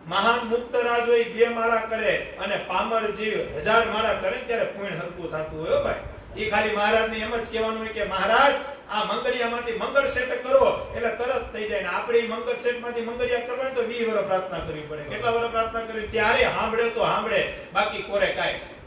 મહાન મુક્તરાજ હોય 2 માળા કરે અને પામર જીવ 1000 માળા કરે ત્યારે પુણ્ય હરકું થતું હોય ભાઈ. ઈ ખાલી મહારાજને એમ જ કહેવાનું હોય કે મહારાજ આ મંગળિયામાંથી મંગળ સેટ કરો એટલે તરત થઈ જાય. ને આપણે મંગળ સેટમાંથી મંગળિયા કરવાની તો 20 વર્ષ પ્રાર્થના કરવી પડે. કેટલા વર્ષ પ્રાર્થના કરવી? ત્યારે સાંભળે તો સાંભળે, બાકી કોરે કાંઈ.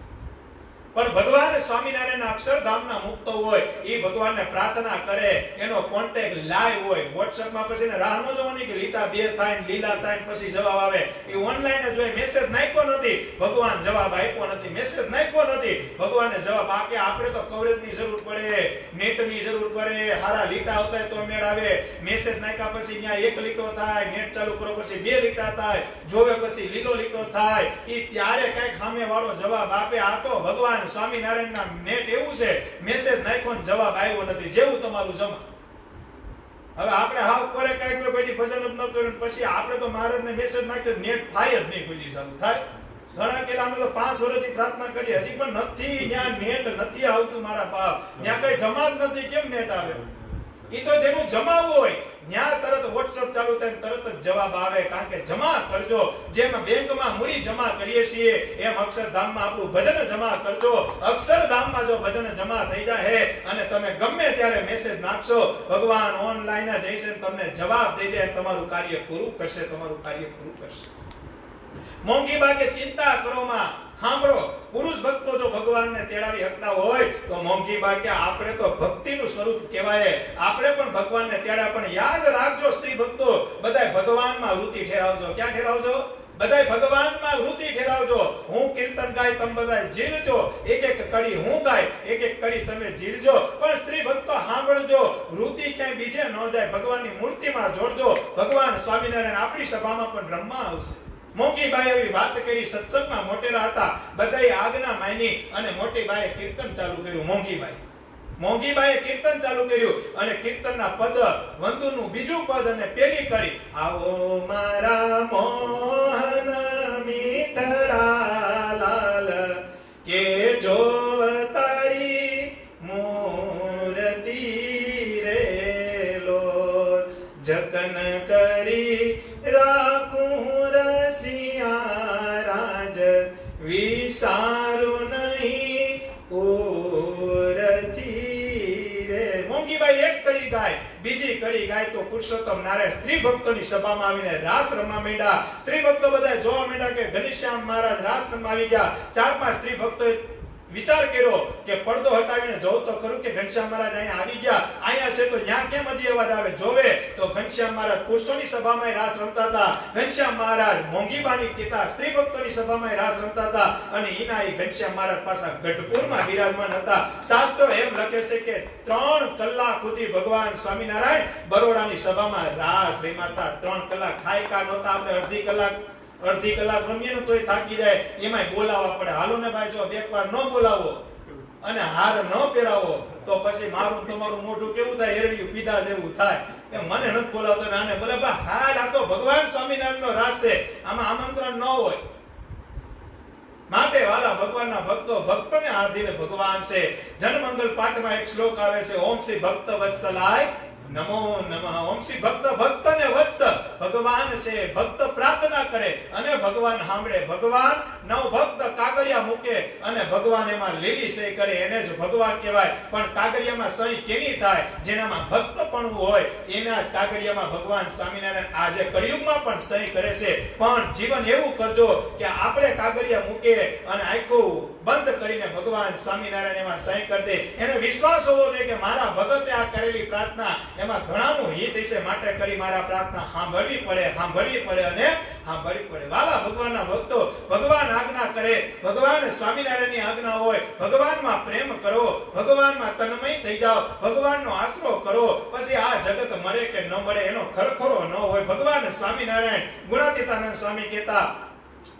પણ ભગવાન સ્વામિનારાયણના અક્ષરધામના મુક્ત હોય એ ભગવાનને પ્રાર્થના કરે, એનો કોન્ટેક્ટ લાઈવ હોય. WhatsAppમાં પછી ને રાહ ન જોવાની કે લીટા 2 થાય ને લીલા થાય ને પછી જવાબ આવે. એ ઓનલાઈન જ હોય. મેસેજ નાખ્યો નથી, ભગવાન જવાબ આપ્યો નથી. મેસેજ નાખ્યો નથી, ભગવાને જવાબ આપે. આપણે તો કવરેજની જરૂર પડે, નેટની જરૂર પડે, હારા લીટા આવતા હોય તો મેળ આવે. મેસેજ નાખ્યા પછી ત્યાં 1 લીટો થાય, નેટ ચાલુ કરો પછી 2 લીટા થાય, જોવે પછી લીલો લીટો થાય. ઈ ત્યારે કઈક સામે વાળો જવાબ આપે. આ તો ભગવાન સ્વામિનારાયણના નેટ એવું છે, મેસેજ નાખ્યો ને જવાબ આવ્યો નથી, જેવું તમારું જમા. હવે આપણે હાવ કોરે કાઢ્યો, કોઈ ભજન જ ન કર્યું, પછી આપણે તો મહારાજને મેસેજ નાખ્યો, નેટ થાય જ નહીં, કોઈ ચાલુ થાય. ઘણા કેલા અમે તો 5 વર્ષથી પ્રાર્થના કરી, હજી પણ નથી, ત્યાં નેટ નથી આવતું મારા બાપ, ત્યાં કઈ જમા જ નથી. કેમ નેટ આવે? ઈ તો જેનું જમાવું હોય ત્યાં તરત WhatsApp ચાલુ થાય તરત જ જવાબ આવે. કારણ કે જમા કરજો, જેમ બેંકમાં મૂડી જમા કરીએ છીએ એમ અક્ષરધામમાં આપણું ભજન જમા કરજો. અક્ષરધામમાં જો ભજન જમા થઈ જાય અને તમે ગમે ત્યારે મેસેજ નાખશો, ભગવાન ઓનલાઈન જ હશે, તમને જવાબ દઈ દે, તમારું કાર્ય પૂરું કરશે, તમારું કાર્ય પૂરું કરશે. મોંઘીબા કે ચિંતા કરો માં, સાંભળો, પુરુષ ભક્તો જો ભગવાનને તેડાવી શકતા હોય તો મોંઘીબા કે આપણે તો ભક્તિનું સ્વરૂપ કહેવાય, આપણે પણ ભગવાનને તેડા. પણ યાદ રાખજો સ્ત્રી ભક્તો, બધાય ભગવાનમાં વૃત્તિ ઠેરાવજો. ક્યાં ઠેરાવજો? બધાય ભગવાનમાં વૃત્તિ ઠેરાવજો. હું કીર્તન ગાય, તમે બધાય ઝીલજો, એક એક કડી હું ગાય, એક એક કડી તમે ઝીલજો. પણ સ્ત્રી ભક્તો સાંભળજો, વૃત્તિ ક્યાંય બીજે ન જાય, ભગવાનની મૂર્તિમાં જોડજો. ભગવાન સ્વામિનારાયણ આપણી સભામાં પણ રમવા આવશે. મોંઘીબાઈ એવી વાત કરી, સત્સંગમાં મોટેરા હતા, બધાએ આજ્ઞા માની અને મોટીબાઈએ કીર્તન ચાલુ કર્યું. મોંઘીબાઈએ કીર્તન ચાલુ કર્યું અને કીર્તનના પદ, વંદુનું બીજું પદ અને પેલી કડી, આવો મારા મોહન મીઠડા લાલ કે જોવ તારી મૂર્તિ રે લો, જતન કરી રાખું રસિયા રાજ, વિસારું નહીં ઓરથી રે. મોંઘીબાઈ એક કડી ગાય, બીજી કડી ગાય તો પુરુષોત્તમ નારાયણ સ્ત્રી ભક્તોની સભામાં આવીને રાસ રમવા માંડ્યા. સ્ત્રી ભક્તો બધા જોવા માંડ્યા કે ઘનશ્યામ મહારાજ રાસ રમવા આવી ગયા. 4-5 સ્ત્રી ભક્તોએ વિચાર કર્યો કે પડદો હટાવીને જોઉં તો ખરું કે ઘનશ્યામ મહારાજ અહીંયા આવી ગયા. અહીંયા છે તો ત્યાં કેમ હજી અવાજ આવે? જોવે તો ઘનશ્યામ મહારાજ પુરુષોની સભામાં રાસ રમતા હતા, ઘનશ્યામ મહારાજ મોંઘીબાની પિતા સ્ત્રી ભક્તોની સભામાં રાસ રમતા હતા. અને ઈના ઈ ઘનશ્યામ મહારાજ પાછા ગઢપુરમાં બિરાજમાન હતા. શાસ્ત્રો એમ લખે છે કે 3 કલાક સુધી ભગવાન સ્વામિનારાયણ બરોડાની સભામાં રાસ રમ્યા. 3 કલાક ખાઈ કા નહોતા. આપણે અડધી કલાક રમીએ ને તોય થાકી જાય, એમાંય બોલાવવા પડે. હાલો ને ભાઈ, જો એકવાર ન બોલાવો અને હાર ન પહેરાવો તો પછી મારું તમારું મોઢું કેવું થાય? હેરડિયું પીધા જેવું થાય. એ મને નથી બોલાવતો ને આને બોલે, બા હાલ આ તો ભગવાન સ્વામિનારાયણનો રાસ છે, આમાં આમંત્રણ ન હોય. માટે વાલા ભગવાનના ભક્તો ભક્તોને આધીન ભગવાન છે. જનમંગલ પાઠમાં એક શ્લોક આવે છે, ઓમ શ્રી ભક્ત વત્સલાય નમો નમઃ. ઓમ શ્રી ભક્ત, ભક્તને વત્સ ભગવાન છે. ભક્ત પ્રાર્થના કરે અને ભગવાન સાંભળે. ભગવાન નવ ભક્ત કાગળિયા મૂકે અને ભગવાન એમાં લીલી સહી કરે, એને જ ભગવાન કહેવાય. પણ કાગળિયામાં સહી કેવી થાય? જેનામાં ભક્તપણું હોય એના જ કાગળિયામાં ભગવાન સ્વામિનારાયણ આજે કળિયુગમાં પણ સહી કરે છે. પણ જીવન એવું કરજો કે આપણે કાગળિયા મૂકીએ અને આખું બંધ કરીને ભગવાન સ્વામિનારાયણ એમાં સહી કરી દે. એને વિશ્વાસ હોવો જોઈએ કે મારા ભગતે આ કરેલી પ્રાર્થના એમાં ઘણાનું હિત હશે, માટે કરી મારા પ્રાર્થના સાંભળવી પડે અને સાંભળવી પડે. વાલા ભગવાનના ભક્તો, ભગવાન આજ્ઞા કરે, ભગવાન સ્વામિનારાયણની આજ્ઞા હોય, ભગવાનમાં પ્રેમ કરો, ભગવાનમાં તન્મય થઈ જાઓ, ભગવાનનો આશરો કરો, પછી આ જગત મળે કે ન મળે એનો ખરખરો ન હોય. ભગવાન સ્વામિનારાયણ ગુણાતીતાનંદ સ્વામી કહેતા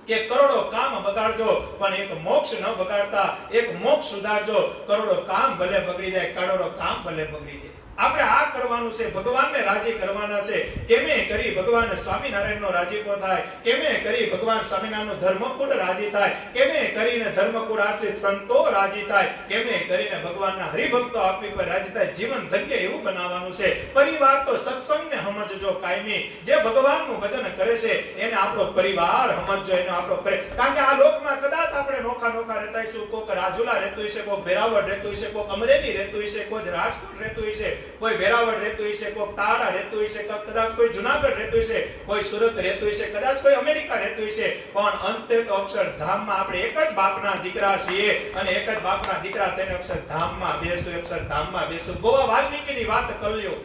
કે કરોડો કામ બગાડજો પણ એક મોક્ષ ન બગાડતા. એક મોક્ષ સુધારજો, કરોડો કામ ભલે બગડી જાય, કરોડો કામ ભલે બગડી જાય. આપણે આ કરવાનું છે, ભગવાનને રાજી કરવાના છે. કેમે કરી ભગવાન સ્વામિનારાયણનો રાજીપો થાય, કેમે કરી ભગવાન સ્વામિનારાયણનો ધર્મકુળ રાજી થાય, કેમે કરીને ધર્મકુળ આશ્રિત સંતો રાજી થાય, કેમે કરીને ભગવાનના હરિભક્તો આપણી પર રાજી થાય. જીવન ધન્ય એવું બનાવવાનું છે. પરિવાર તો સત્સંગને સમજજો કાયમી. જે ભગવાનનું ભજન કરે છે એને આપણો પરિવાર સમજજો, એનો આપણો કારણ કે આ લોકમાં કદાચ આપણે નોખા રહેતા હશું. કોક રાજુલા રહેતું હશે, કોક વેરાવળ રહેતું હશે, કોક અમરેલી રહેતું હશે, કોક રાજકોટ રહેતું હશે, કોઈ વેરાવળ રહેતું હશે, કોઈ તાડા રહેતું હશે, કદાચ કોઈ જુનાગઢ રહેતું હશે, કોઈ સુરત રહેતું હશે, કદાચ કોઈ અમેરિકા રહેતું હશે. પણ અંતે તો અક્ષરધામમાં આપણે એક જ બાપના દીકરા છીએ અને એક જ બાપના દીકરા થઈને અક્ષરધામમાં બેસું, અક્ષરધામમાં બેસું. ગોવા વાલ્મીકીની વાત કરી લ્યો.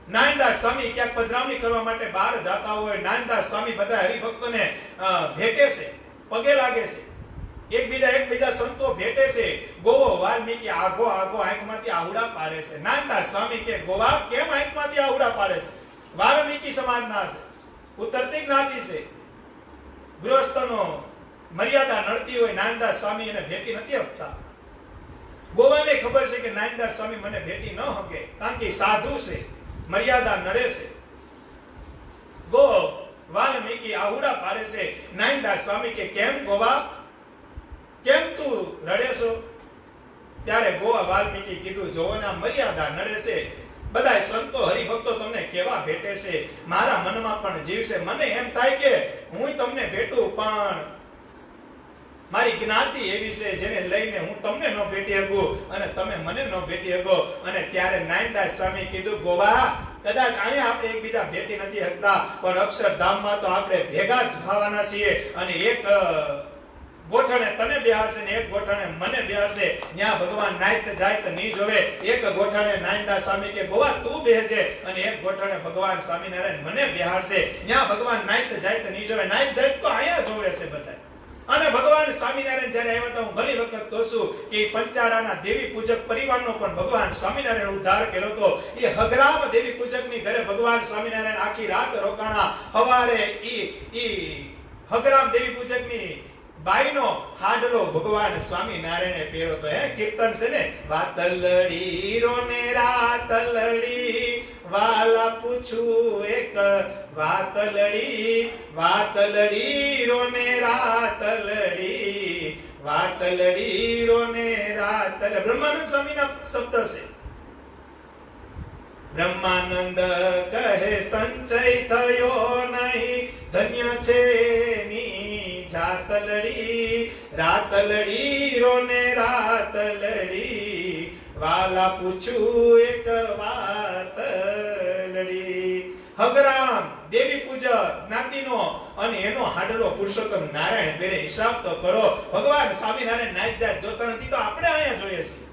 નાનદાસ સ્વામી ક્યાંક પધરામણી કરવા માટે બહાર જતા હોય, નાનદાસ સ્વામી બધા હરિભક્તોને ભેટે છે, પગે લાગે છે, એકબીજા સંતો ભેટે છે. ગોવો વાલ્મીકી આગો આંખમાંથી આહુડા પાડે છે. નાનદાસ સ્વામી કે ગોવા કેમ આંખમાંથી આહુડા પાડે છે? વાલ્મીકી સમાજના છે, ઉત્તરતી જ્ઞાતિ છે, ગૃહસ્થનો મર્યાદા નડતી હોય, નાનદાસ સ્વામી એને ભેટી નથી આપતા. ગોવાને ખબર છે કે નાનદાસ સ્વામી મને ભેટી ન હકે, કારણ કે સાધુ છે, મર્યાદા નડે છે. ગો વાલ્મીકી આહુડા પાડે છે. નાનદાસ સ્વામી કે કેમ ગોવા, કેમ તું રડે છો? ત્યારે ગોવા વાલ્મીકી કીધું, જોવો ને મર્યાદા નડે છે. બધાય સંતો હરિભક્તો તમને કેવા ભેટે છે, મારા મનમાં પણ જીવ છે. મને એમ થાય કે હું તમને ભેટું, પણ મારી જ્ઞાતિ એવી છે જેને લઈને હું તમને ન ભેટી શકું અને તમે મને ન ભેટી શકો. અને ત્યારે નાનદાસ સ્વામી કીધું, ગોવા કદાચ અહીંયા આપણે એકબીજા ભેટી નથી શકતા, પણ અક્ષરધામમાં તો આપણે ભેગા જ થવાના છીએ. અને એક ગોઠણે તને બેહાડશે ને એક ગોઠણે મને બેહાડશે. ત્યાં ભગવાન નાઈત જાય નહીં જોવે. એક ગોઠણે નાનદાસ સ્વામી કે ગોવા તું બેહજે અને એક ગોઠણે ભગવાન સ્વામિનારાયણ મને બેહાડશે. ત્યાં ભગવાન નાઈત જાય નહીં જોવે. નાઈત જાય તો અહીંયા જોવે છે બધા. અને ભગવાન સ્વામિનારાયણ જ્યારે આવ્યા હતા, હું ઘણી વખત કહું છું કે પંચાળાના દેવી પૂજક પરિવારનો પણ ભગવાન સ્વામિનારાયણ ઉદ્ધાર કર્યો હતો. એ હગરામ દેવી પૂજકની ઘરે ભગવાન સ્વામિનારાયણ આખી રાત રોકાણા. હવારે ઈ હગરામ દેવી પૂજકની બાઈનો હાડલો ભગવાન સ્વામિનારાયણે પહેર્યો તો. કીર્તન છે ને, વાતલડી રોને રાતલડી વાલા પૂછું એક વાતલડી રોને રાતલડી વાતલડી રોને રાતલ. બ્રહ્માનંદ સ્વામીના શબ્દ છે. બ્રહ્માનંદ કહે સંચય થયો નહીં, ધન્ય છે ની જાતલડી. રાતલડી રોને રાતલડી વાલા પૂછું એક વાતલડી. હગરામ દેવી પૂજક જ્ઞાતિનો અને એનો હાડલો પુરુષોત્તમ નારાયણ પહેરે. હિસાબ તો કરો. ભગવાન સ્વામિનારાયણ નાઈટ જાત જોતા નથી તો આપણે અહીંયા જોઈએ છીએ.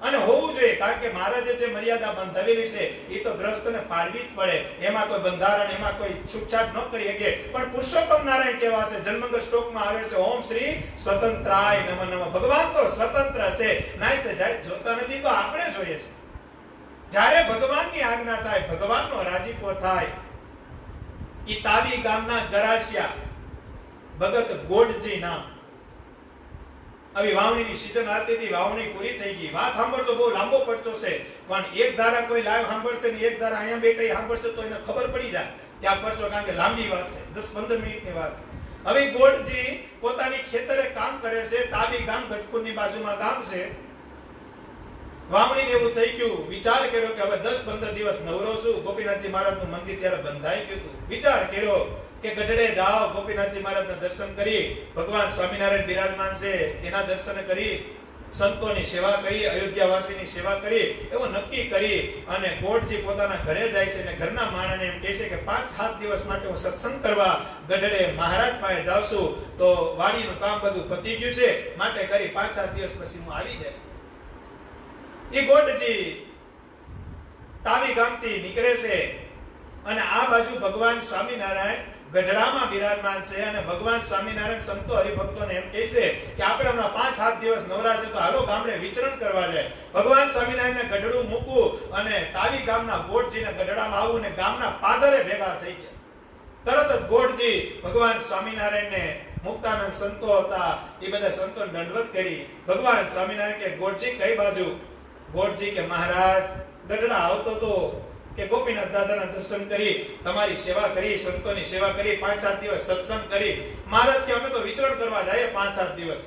અને હોવું જોઈએ, કારણ કે મહારાજે જે મર્યાદા બંધાવેલી છે એ તો ગ્રસ્તને પાળવી જ પડે. એમાં કોઈ બંધારણ, એમાં કોઈ છૂટછાટ ન કરી શકે. પણ પુરુષોત્તમ નારાયણ કેવા છે? જન્મંગલ શ્લોકમાં આવે છે, ઓમ શ્રી સ્વતંત્રાય નમઃ નમઃ. ભગવાન તો સ્વતંત્ર છે, નાઈત જાય જોતા નથી તો આપણે જોઈએ છે. જ્યારે ભગવાનની આજ્ઞા થાય, ભગવાનનો રાજીપો થાય. ઈ તાવી ગામના ગરાસિયા ભગત ગોડજી નામ. આવી વાવણીની સીઝન આવતી હતી, વાવણી પૂરી થઈ ગઈ. વાત સાંભળજો, બહુ લાંબો પડતો છે, પણ એક ધારા કોઈ લાઈવ સાંભળશે ને એક ધારા અહીંયા બેઠી સાંભળશે તો એને ખબર પડી જાય કે આ પડચો, કારણ કે લાંબી વાત છે, 10-15 મિનિટની વાત છે. હવે ગોળજી પોતાની ખેતરે કામ કરે છે. તાવી ગામ ગઢપુરની બાજુમાં ગામ છે. વાવણી એવું થઈ ગયું. વિચાર કર્યો કે હવે 10-15 દિવસ નવરો છું. ગોપીનાથજી મહારાજનું મંદિર ત્યારે બંધાઈ ગયું હતું. વિચાર કર્યો કે ગઢડે જાઓ, ગોપીનાથજી મહારાજના દર્શન કરી, ભગવાન સ્વામિનારાયણ બિરાજમાન છે એના દર્શન કરી, સંતોની સેવા કરી, અયોધ્યાવાસીની સેવા કરી, એવું નક્કી કરી અને ગોળજી પોતાના ઘરે જાય છે અને ઘરના માણસને એમ કહે છે કે 5-7 દિવસ માટે હું સત્સંગ કરવા ગઢડે મહારાજ પાસે જાઉં છું. તો વાડીનું કામ બધું પતી ગયું છે, માટે કરી 5-7 દિવસ પછી હું આવી જાય. એ ગોળજી તાવી ગામથી નીકળે છે અને આ બાજુ ભગવાન સ્વામિનારાયણ ગઢડામાં બિરાજમાન છે અને ભગવાન સ્વામિનારાયણ સંતો હરિભક્તોને એમ કહે છે કે આપણે હમણાં 5-7 દિવસ નવરા છે તો હાલો ગામડે વિચરણ કરવા જાય. ભગવાન સ્વામિનારાયણને ગઢડું મૂકવું અને તાવી ગામના ગોળજીને ગઢડામાં આવવું ને ગામના પાદરે ભેગા થઈ ગયા. તરત જ ગોળજી ભગવાન સ્વામિનારાયણને મુક્તાનંદ સંતો હતા એ બધા સંતોને દંડવત કરી. ભગવાન સ્વામિનારાયણ કે ગોળજી કઈ બાજુ? ગોળજી કે મહારાજ ગઢડા આવતો તો કે ગોપીનાથ દાદાના દર્શન કરી, તમારી સેવા કરી, સંતોની સેવા કરી, 5-7 દિવસ સત્સંગ કરી. મહારાજ કે અમે તો વિચરણ કરવા જઈએ 5-7 દિવસ,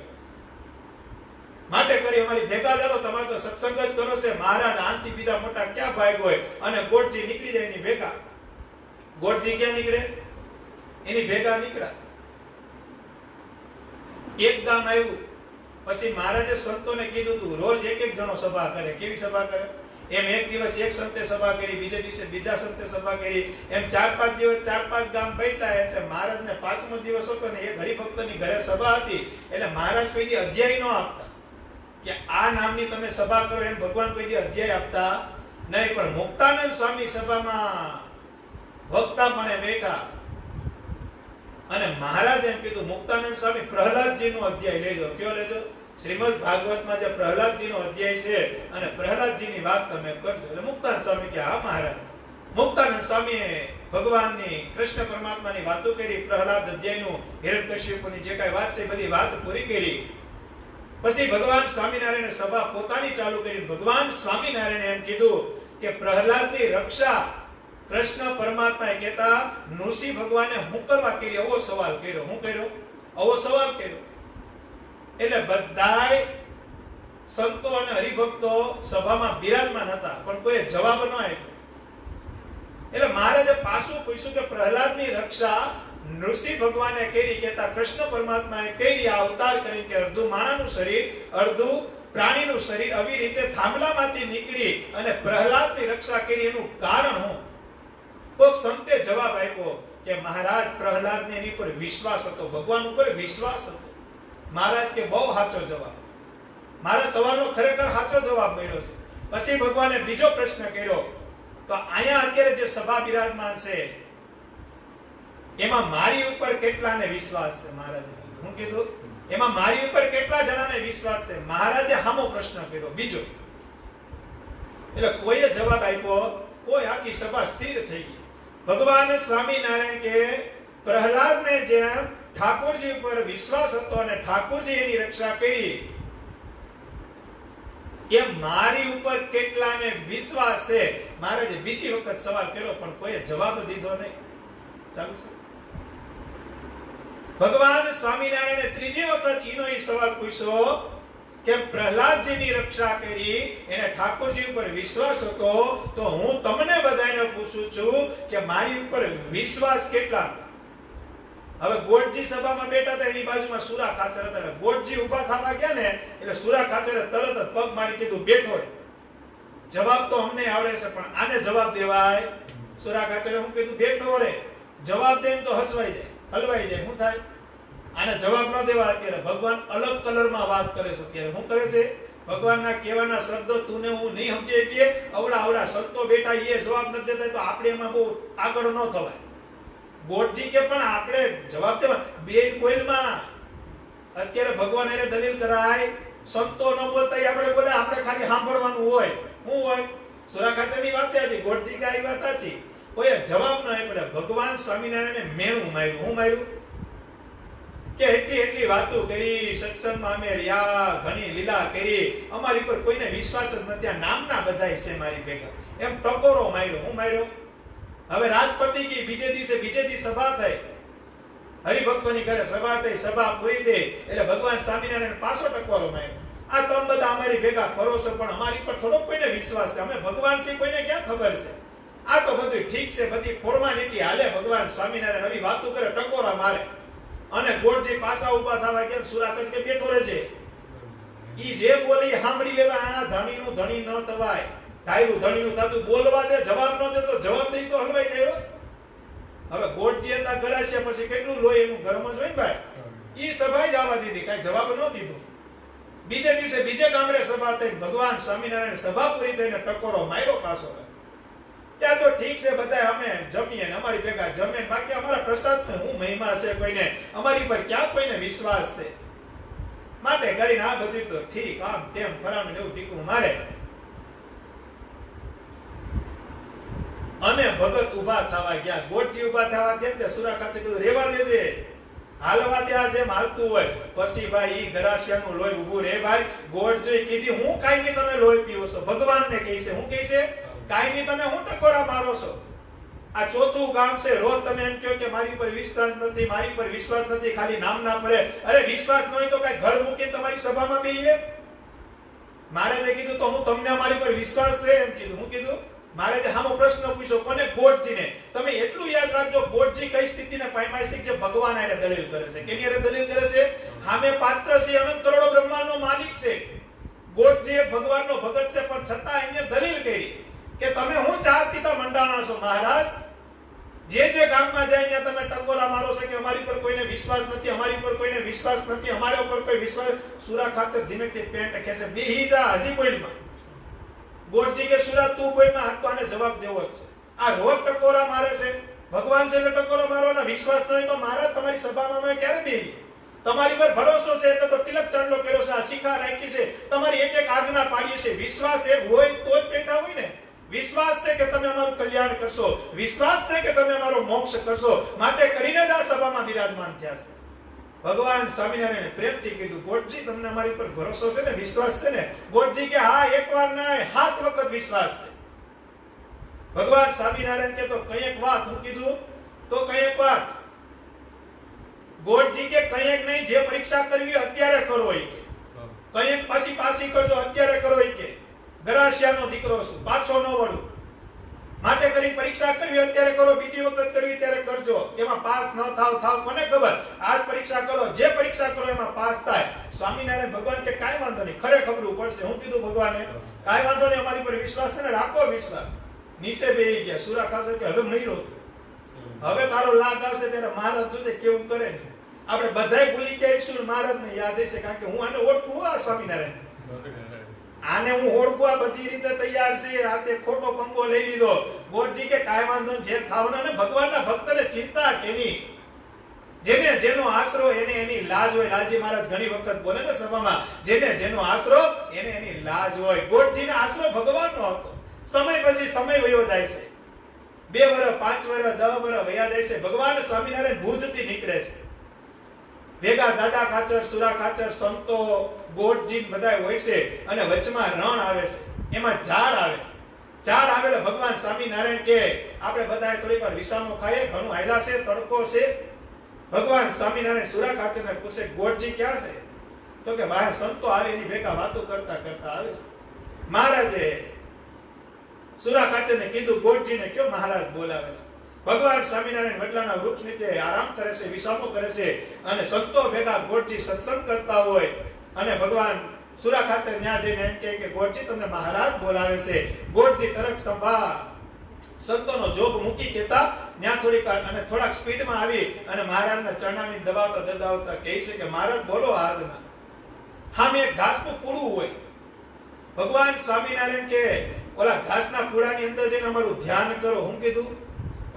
માટે કરી અમારી ભેગા જાઓ, તમારે તો સત્સંગ જ કરો છે. મહારાજ આંતી બીજા મોટા ક્યાં ભાગ હોય? અને ગોળજી નીકળી જાય એની ભેગા. ગોળજી ક્યાં નીકળે? એની ભેગા નીકળ્યા. એક ગામ આવ્યું. પછી મહારાજે સંતોને કીધું તું રોજ એક જણો સભા કરે. કેવી સભા કરે? એમ એક દિવસ એક સંતે સભા કરી, બીજે દિવસે બીજા સંતે સભા કરી, એમ 4-5 દિવસ 4-5 ગામ બેઠા. એટલે મહારાજને 5મો દિવસ હતો ને એક હરિભક્તની ઘરે સભા હતી. એટલે મહારાજ કોઈ દી અધ્યાય ન આપતા કે આ નામની તમે સભા કરો, એમ ભગવાન કોઈ દી અધ્યાય આપતા નહીં. પણ મુક્તાનંદ સ્વામી સભામાં વક્તા પણ બેઠા અને મહારાજ એમ કીધું મુક્તાનંદ સ્વામી પ્રહલાદજીનો અધ્યાય લેજો. કયો લેજો? શ્રીમદ ભાગવતમાં જે પ્રહલાદજીનો અધ્યાય છે અને પ્રહલાદજીની વાત તમે કરજો. એટલે મુક્તાનંદ સ્વામી કે હા મહારાજ. મુક્તાનંદ સ્વામીએ ભગવાનની કૃષ્ણ પરમાત્માની વાતો કરી, પ્રહલાદ અધ્યાયનું, હિરણ્યકશ્યપુની જે કાંઈ વાત છે બધી વાત પૂરી કરી. પછી ભગવાન સ્વામિનારાયણે સભા પોતાની ચાલુ કરી. ભગવાન સ્વામિનારાયણે એમ કીધું કે પ્રહલાદની રક્ષા કૃષ્ણ પરમાત્માએ કહેતા નૃસિંહ ભગવાને હું કરવા કરી? એવો સવાલ કર્યો. હું કર્યો? આવો સવાલ કર્યો. એટલે બધાય સંતો અને હરિભક્તો સભામાં બિરાજમાન હતા પણ કોઈ જવાબ ન આપ્યો. એટલે મહારાજે પાછું પૂછ્યું કે પ્રહલાદની રક્ષા નૃસિંહ ભગવાને કરી કહેતા કૃષ્ણ પરમાત્માએ કરી આ અવતાર કરીને કે અડધું માણાનું શરીર અડધું પ્રાણીનું શરીર આવી રીતે થાંભલામાંથી નીકળી અને પ્રહલાદની રક્ષા કરી એનું કારણ હું? કોક સંતે જવાબ આપ્યો કે મહારાજ પ્રહલાદને એની પર વિશ્વાસ હતો, ભગવાન ઉપર વિશ્વાસ હતો. મહારાજ કે બહુ સાચો જવાબ. મારા સવાલનો ખરેખર સાચો જવાબ મળ્યો છે. પછી ભગવાને બીજો પ્રશ્ન કર્યો તો અહીંયા અત્યારે જે સભા બિરાજમાન છે એમાં મારી ઉપર કેટલાને વિશ્વાસ છે? મહારાજે કીધું. હું કીધું એમાં મારી ઉપર કેટલા જણાને વિશ્વાસ છે? મહારાજે સામો પ્રશ્ન કર્યો બીજો. એટલે કોઈએ જવાબ આપ્યો? કોઈ. આખી સભા સ્થિર થઈ ગઈ. ભગવાન સ્વામિનારાયણ કે પ્રહલાદને જેમ ઠાકોરજી ઉપર વિશ્વાસ હતો અને ઠાકોરજી એની રક્ષા કરી એમ મારી ઉપર કેટલાને વિશ્વાસ છે? મહારાજે બીજી વખત સવાલ કર્યો પણ કોઈએ જવાબ દીધો નહીં. ચાલુ છે. ભગવાન સ્વામિનારાયણે ત્રીજી વખત ઈનો ઈ સવાલ પૂછ્યો કે પ્રહલાદજીની રક્ષા કરી એને ઠાકોરજી ઉપર વિશ્વાસ હતો તો હું તમને બધાને પૂછું છું કે મારી ઉપર વિશ્વાસ કેટલા? હવે ગોળજી સભામાં બેઠા હતા, એની બાજુમાં સુરા ખાચર હતા. ગોળજી ઊભા થવા ગયા ને એટલે સુરા ખાચરે તરત જ પગ મારી કીધું બેઠો રહે. જવાબ તો અમને આવડે છે પણ આને જવાબ દેવાય? સુરા ખાચરે હું કીધું બેઠો રહે. જવાબ દે તો હસવાઈ જાય, હલવાઈ જાય. શું થાય? આને જવાબ ન દેવા. અત્યારે ભગવાન અલગ કલરમાં વાત કરે છે. અત્યારે શું કરે છે? ભગવાનના કહેવાના શબ્દો તુને હું નહીં સમજી શકીએ. અવડા સંતો બેઠા એ જવાબ ન દેતા તો આપણે એમાં બહુ આગળ ન થવાય. ગોળજી કે પણ આપણે જવાબ દેવા. બે કોઈલમાં અત્યારે ભગવાન એને દલીલ કરાય. સંતો ન બોલતા આપણે બોલે, આપણે ખાલી સાંભળવાનું હોય. શું હોય? સુરા ખાચરની વાત હતી, ગોળજી કે આ વાત હતી. કોઈ જવાબ ન આપ્યો. ભગવાન સ્વામિનારાયણે મેણું માર્યું. હું માર્યું? કે એટલી વાતો કરી, સત્સંગમાં અમે રહ્યા, ઘણી લીલા કરી, અમારી પર કોઈને વિશ્વાસ જ નથી. આ નામના બધાય છે મારી ભેગા. એમ ટકોરો માર્યો. હું માર્યો? હવે રાજપતિ કી બીજે દિવસે સભા થઈ. હરિભક્તોની ઘરે સભા થઈ, સભા પૂરી થઈ એટલે ભગવાન સ્વામિનારાયણ પાછો ટકોરો માર્યો. આ તમે બધા અમારી ભેગા ફરો છો પણ અમારી પર થોડોક કોઈને વિશ્વાસ છે, અમે ભગવાન છે કોઈને ક્યાં ખબર છે? આ તો બધું ઠીક છે, બધી ફોર્માલિટી હાલે. ભગવાન સ્વામિનારાયણ નવી વાતો કરે, ટકોરા મારે અને ગોળજી પાછા ઊભા થવા ગયા. સુરાકજ કે બેઠો રહેજે, ઈ જે બોલી સાંભળી લેવા. આ ધણીનું ધણી ન થવાય, ધાયરું ધણીનું થાતું. બોલવા દે, જવાબ ન દે તો જવાબ દઈ તો હલવાઈ ગયો. હવે ગોળજી હતા ગરાશે, પછી કેટલું લોહી એનું ગરમ જ હોય ને ભાઈ. ઈ સભાએ જવા દીધી, કાઈ જવાબ ન દીધો. બીજે દિવસે બીજે ગામડે સભા થઈ, ભગવાન સ્વામિનારાયણ સભા પૂરી થઈને ટકોરો માર્યો પાછો. ત્યાં તો ઠીક છે, બધા અમે જમીએ ને અમારી ભેગા જમે, બાકી અમારા પ્રસાદનો હું મહિમા છે કોઈને, અમારી પર ક્યાં કોઈને વિશ્વાસ છે? માટે કરીને આ બધું તો ઠીક, આમ તેમ ફરાણ એવું ટીકું મારે. અને ભગત ઊભા થવા ગયા, ગોળજી ઊભા થવા ગયા તે સુરા ખાતે કીધું રેવા દેજે, હાલવા દે આ જેમ હાલતું હોય. પછી ભાઈ ઈ ગરાસિયાનું લોહી ઊભું રે ભાઈ. ગોળજી કીધી હું કાઈ તમે લોહી પીવો છો? ભગવાનને કહે છે, હું કહે છે કાઈ તમે હું ટકોરા મારો છો? આ ચોથું ગામ છે, રોજ તમે એમ કહો કે મારી પર વિશ્વાસ નથી, મારી પર વિશ્વાસ નથી, ખાલી નામ ના પડે. અરે વિશ્વાસ ન હોય તો કઈ ઘર મૂકીને તમારી સભામાં બેહીએ? મારે તે કીધું તો હું તમને અમારી પર વિશ્વાસ છે એમ કીધું. હું કીધું મારે જે સામો પ્રશ્ન પૂછ્યો કોને? ગોળજીને. તમે એટલું યાદ રાખજો, ગોળજી કઈ સ્થિતિને પામ્યા છે જે ભગવાન આરે દલીલ કરે છે. કેની આરે દલીલ કરે છે? સામે પાત્ર છે, અનંત કરોડો બ્રહ્માંડનો માલિક છે. ગોળજી એ ભગવાનનો ભગત છે, પણ છતાં એને દલીલ કરી કે તમે હું ચારતીતા મંડાણા છો મહારાજ. જે ગામમાં જાય ત્યાં તમે ટકોરા મારો છો કે અમારી પર કોઈને વિશ્વાસ નથી, અમારી પર કોઈને વિશ્વાસ નથી, અમારા ઉપર કોઈ વિશ્વાસ. સુરા ખાતર ધીમેથી પેન્ટ ખેંચે, બેહી જા હજી બોલમાં. ગોળજી કે સુરા તું બોલમાં, હાથ તો આને જવાબ દેવો જ છે. આ રોજ ટકોરા મારે છે, ભગવાન છે એટલે ટકોરો મારવાનો વિશ્વાસ ન હોય તો મહારાજ તમારી સભામાં અમે ક્યારે બેહી? તમારી પર ભરોસો છે એટલે તો તિલક ચાંદલો કર્યો છે, આ શિખા રાખી છે, તમારી એક એક આજ્ઞા પાડી છે. વિશ્વાસ એક હોય તો જ બેઠા હોય ને. વિશ્વાસ છે કે તમે અમારું કલ્યાણ કરશો, વિશ્વાસ છે કે તમે અમારો મોક્ષ કરશો, માટે કરીને જ આ સભામાં બિરાજમાન થયા છે. ભગવાન સ્વામિનારાયણે પ્રેમથી કીધું, ગોળજી તમને અમારી પર ભરોસો છે ને, વિશ્વાસ છે ને? ગોળજી કે હા, એકવાર ના 7 વખત વિશ્વાસ છે. ભગવાન સ્વામિનારાયણ કે તો કઈક વાત હું કીધું તો કઈક વાત. ગોળજી કે કઈક નહીં, જે પરીક્ષા કરવી અત્યારે કરો ઈ કે. કઈક પાછી કરજો, અત્યારે કરો ઈ કે. ગરાસિયાનો દીકરો છું, પાછો ન વળું, માટે કરી પરીક્ષા કરવી અત્યારે કરો, બીજી વખત કરવી ત્યારે કરજો. એમાં પાસ ન થાવ કોને ખબર? આજ પરીક્ષા કરો, જે પરીક્ષા કરો એમાં પાસ થાય. સ્વામિનારાયણ ભગવાન કે કાઈ વાંધો નહીં, ખરે ખબરું પડશે. હું કીધું ભગવાને કાઈ વાંધો નહીં, અમારી પર વિશ્વાસ છે ને, રાખો વિશ્વાસ. નીચે બેહી ગયા. સુરા ખાસે કે હવે નહીં રોતું, હવે તારો લાગ આવશે ત્યારે મહારાજ જોજે કેવું કરે. આપણે બધાય ભૂલી ગયા ઈશ્વર મહારાજને યાદ હશે, કારણ કે હું આને ઓળખું. આ સ્વામિનારાયણ આને હું ઓળખું, આ બધી રીતે તૈયાર છે. આ તે ખોટો પંગો લઈ લીધો. ગોળજી કે કાઈ વાંધો જે થાવના ને, ભગવાનના ભક્તને ચિંતા કેની? જેને જેનો આશરો એને એની લાજ હોય. લાલજી મહારાજ ઘણી વખત બોલે ને સભામાં, જેને જેનો આશરો એને એની લાજ હોય. ગોળજીનો આશરો ભગવાનનો હતો. સમય પછી સમય વયો જાય છે, 2 વર્ષ 5 વર્ષ 10 વર્ષ વયા જાય છે. ભગવાન સ્વામિનારાયણ ભુજથી નીકળે છે, ભેગા દાદા ખાચર, સુરા ખાચર, સંતો, ગોળજી બધાય હોય છે. અને વચમાં રણ આવે છે, એમાં ઝાડ આવે. ઝાડ આવેલા ભગવાન સ્વામિનારાયણ કે આપણે બધાએ થોડીક વાર વિસામો ખાઈએ, ઘણું હાયલા છે, તડકો છે. ભગવાન સ્વામિનારાયણ સુરા ખાચરને પૂછે, ગોળજી ક્યાં છે? તો કે બહાર સંતો આવે, એની ભેગા વાતો કરતા કરતા આવે છે. મહારાજે સુરા ખાચરને કીધું, ગોળજીને કયો મહારાજ બોલાવે છે. ભગવાન સ્વામિનારાયણ વડલાના વૃક્ષ નીચે આરામ કરે છે, વિસામો કરે છે. અને સંતો ભેગા ગોળજી સત્સંગ કરતા હોય. અને ભગવાન સુરા ખાચર ત્યાં જઈને એમ કહે કે ગોળજી તમને મહારાજ બોલાવે છે. ગોળજી તરત સંભા સંતોનો જોગ મૂકી કેતા ત્યાં થોડીક અને થોડાક સ્પીડમાં આવી અને મહારાજના ચરણાની દબાવતા કહે છે કે મહારાજ બોલો. આજના સામે એક ઘાસનું પૂળું હોય. ભગવાન સ્વામિનારાયણ કે ઓલા ઘાસના પૂળાની અંદર જઈને અમારું ધ્યાન કરો. હું કીધું